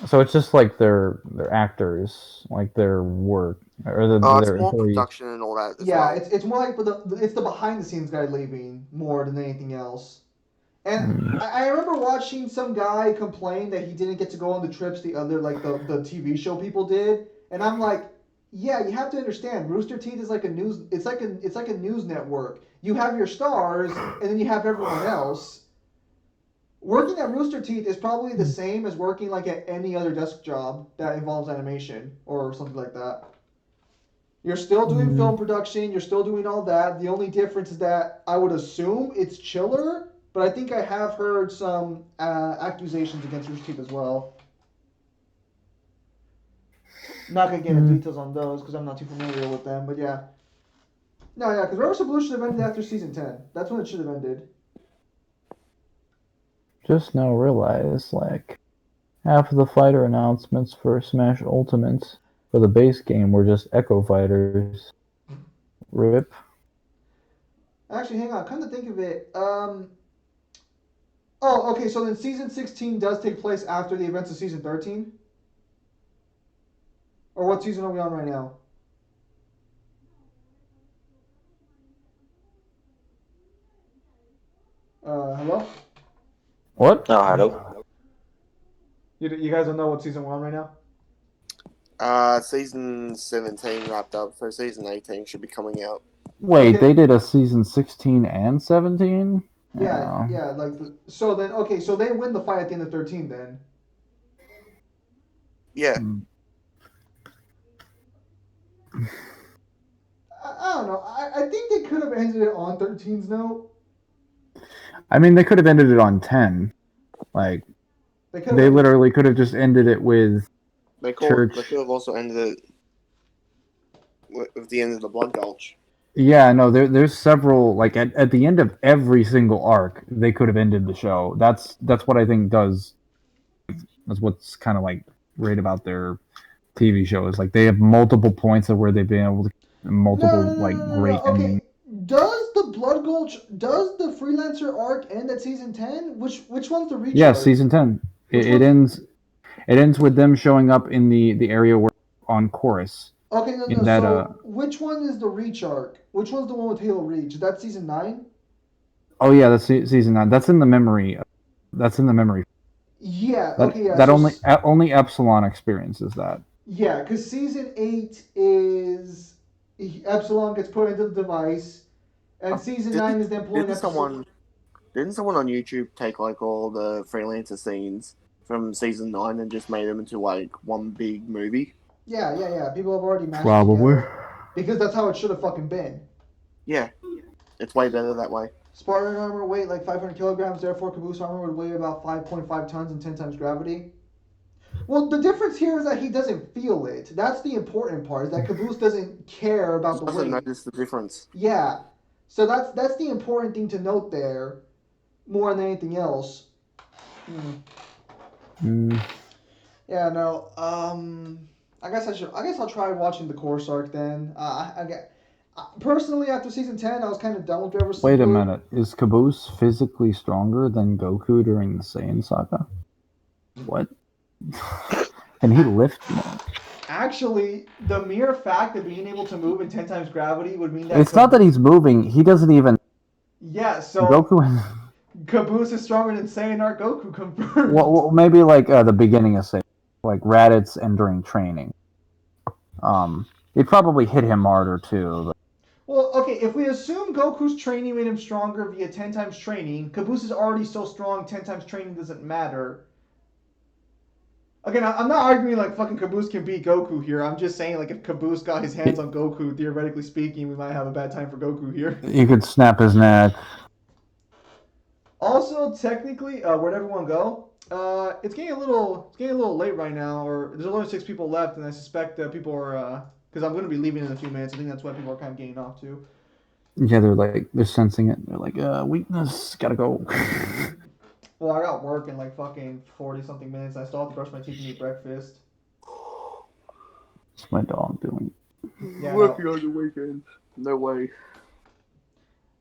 So it's just like their actors, like their work or It's their more employees. production and all that as Yeah, well. it's more like it's the behind the scenes guy leaving more than anything else. And Hmm. I remember watching some guy complain that he didn't get to go on the trips the other like the TV show people did, and I'm like, yeah, you have to understand, Rooster Teeth is like a news. It's like a news network. You have your stars, and then you have everyone else. Working at Rooster Teeth is probably the same as working like at any other desk job that involves animation or something like that. You're still doing Hmm. film production, you're still doing all that. The only difference is that I would assume it's chiller, but I think I have heard some accusations against Rooster Teeth as well. Not gonna get into Hmm. details on those because I'm not too familiar with them, but yeah. No, yeah, because Rubber Blue should have ended after season 10. That's when it should have ended. Just now realize like half of the fighter announcements for Smash Ultimates for the base game were just Echo Fighters. Rip. Actually, hang on. Come to think of it, oh, okay. So then season 16 does take place after the events of season 13, or what season are we on right now? Hello. What? Oh, hello. You guys don't know what season we're on right now? Season 17 wrapped up, so season 18 should be coming out. Wait, Okay. they did a season 16 and 17? Yeah, Oh. yeah. So then, okay. So they win the fight at the end of 13. Then Yeah, Hmm. I don't know. I think they could have ended it on 13's note. I mean, they could have ended it on 10. Like, They could have they ended. literally could have just ended it with they Church. could have also ended it with the end of the Blood Gulch. Yeah, no, there's several, like, at the end of every single arc, they could have ended the show. That's what I think that's what's kind of, like, great about their TV show is, like, they have multiple points of where they've been able to, No, multiple, no, no, like, no, no, no. great endings. Okay. Does the Blood Filch, does the freelancer arc end at season 10? Which one's the recharge? Yeah, season 10. It ends. It ends with them showing up in the area where on Chorus. Okay, no. In that, So which one is the reach arc? Which one's the one with Halo Reach? Is that season 9? Oh yeah, that's season 9. That's in the memory. That's in the memory. Yeah. That, Okay. Yeah. that So only Epsilon experiences that. yeah, because season 8 is Epsilon gets put into the device, and season 9 is them pulling Epsilon. Didn't someone on YouTube take like all the freelancer scenes from season 9 and just made them into like one big movie? Yeah. People have already matched Probably. together because that's how it should have fucking been. Yeah, it's way better that way. Spartan armor weight like 500 kilograms, therefore Caboose armor would weigh about 5.5 tons and 10 times gravity. Well, the difference here is that he doesn't feel it. That's the important part, is that Caboose doesn't care about the Doesn't weight. notice the difference. Yeah. So that's the important thing to note there, more than anything else. Yeah, no. I guess I'll try watching the course arc then. Personally, after season 10, I was kind of done with River Sleeper. Wait a minute. Is Caboose physically stronger than Goku during the Saiyan saga? What? Can he lift more? Actually, the mere fact of being able to move in 10 times gravity would mean that It's not that he's moving. He doesn't even. Yeah, so Goku. Caboose is stronger than Saiyan Goku confirmed. Well, maybe like the beginning of Saiyan, like Raditz and during training. It probably hit him harder too. But... Well, okay, if we assume Goku's training made him stronger via 10 times training, Caboose is already so strong, 10 times training doesn't matter. Again, I'm not arguing like fucking Caboose can beat Goku here. I'm just saying like if Caboose got his hands on Goku, theoretically speaking, we might have a bad time for Goku here. He could snap his neck. Also, technically, where'd everyone go? It's getting a little late right now, or there's only 6 people left, and I suspect people are because I'm going to be leaving in a few minutes. I think that's why people are kind of getting off too. Yeah, they're sensing it. They're like, weakness, gotta go. Well, I got work in like fucking 40-something minutes. I still have to brush my teeth and eat breakfast. What's my dog doing? Yeah, Working on the weekend. No way.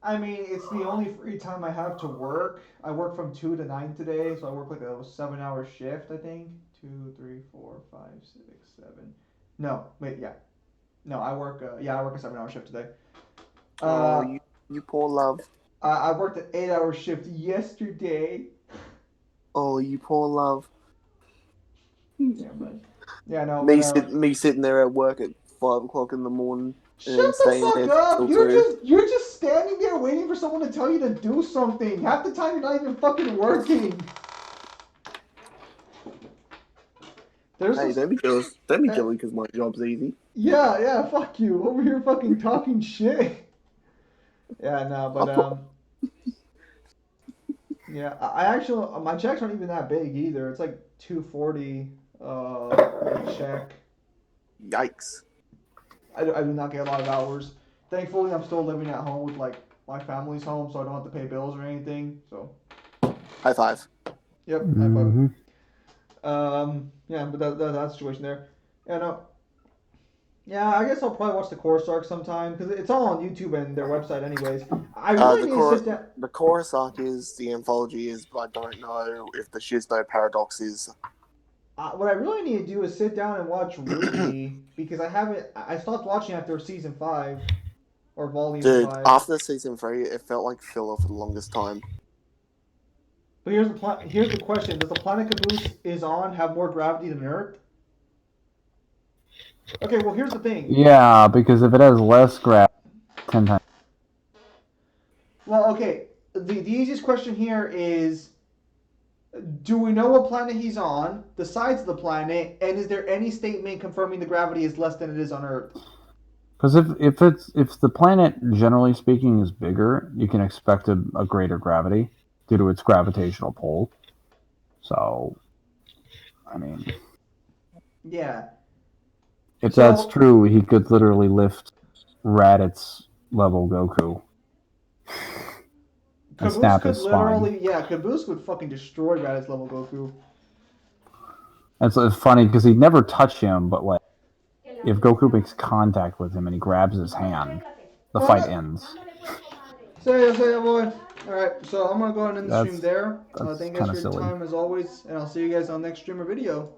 I mean, it's the only free time I have to work. I work from 2 to 9 today, so I work like a 7-hour shift, I think. 2, 3, 4, 5, 6, 7. No, wait, yeah. No, I work a 7-hour shift today. You poor love. I worked an 8-hour shift yesterday. Oh, you poor love. Yeah, but yeah, no. Me sitting there at work at 5 o'clock in the morning. Shut the fuck up! You're just standing there waiting for someone to tell you to do something. Half the time you're not even fucking working. Don't be jealous. Don't be jealous because my job's easy. Yeah, fuck you. Over here fucking talking shit. Yeah, no, but yeah, I actually my checks aren't even that big either. It's like $240 check. Yikes. I do not get a lot of hours. Thankfully, I'm still living at home with like my family's home, so I don't have to pay bills or anything. So. High five. Yep. Mm-hmm. High five. Yeah, but that's the situation there. Yeah, no. Yeah, I guess I'll probably watch the course arc sometime because it's all on YouTube and their website, anyways. I really need to sit down. The chorus arc is, the anthology is, but I don't know if the Shizno Paradox is. What I really need to do is sit down and watch Ruby because I stopped watching after season 5 or volume 5. Dude, after season 3, it felt like filler for the longest time. But here's the question: does the planet Caboose is on have more gravity than Earth? Okay, well here's the thing. Yeah, because if it has less gravity, 10 times. Well, okay. The easiest question here is: do we know what planet he's on, the size of the planet, and is there any statement confirming the gravity is less than it is on Earth? Because if the planet, generally speaking, is bigger, you can expect a greater gravity due to its gravitational pull. So, I mean, yeah. If that's true, he could literally lift Raditz level Goku. And snap his spine. Yeah, Caboose would fucking destroy Raditz level Goku. It's funny because he'd never touch him, but like, if Goku makes contact with him and he grabs his hand, the fight ends. Say ya, boy. Alright, so I'm gonna go ahead and end the stream there. That's Thank you guys kinda for your silly. time as always, and I'll see you guys on the next stream or video.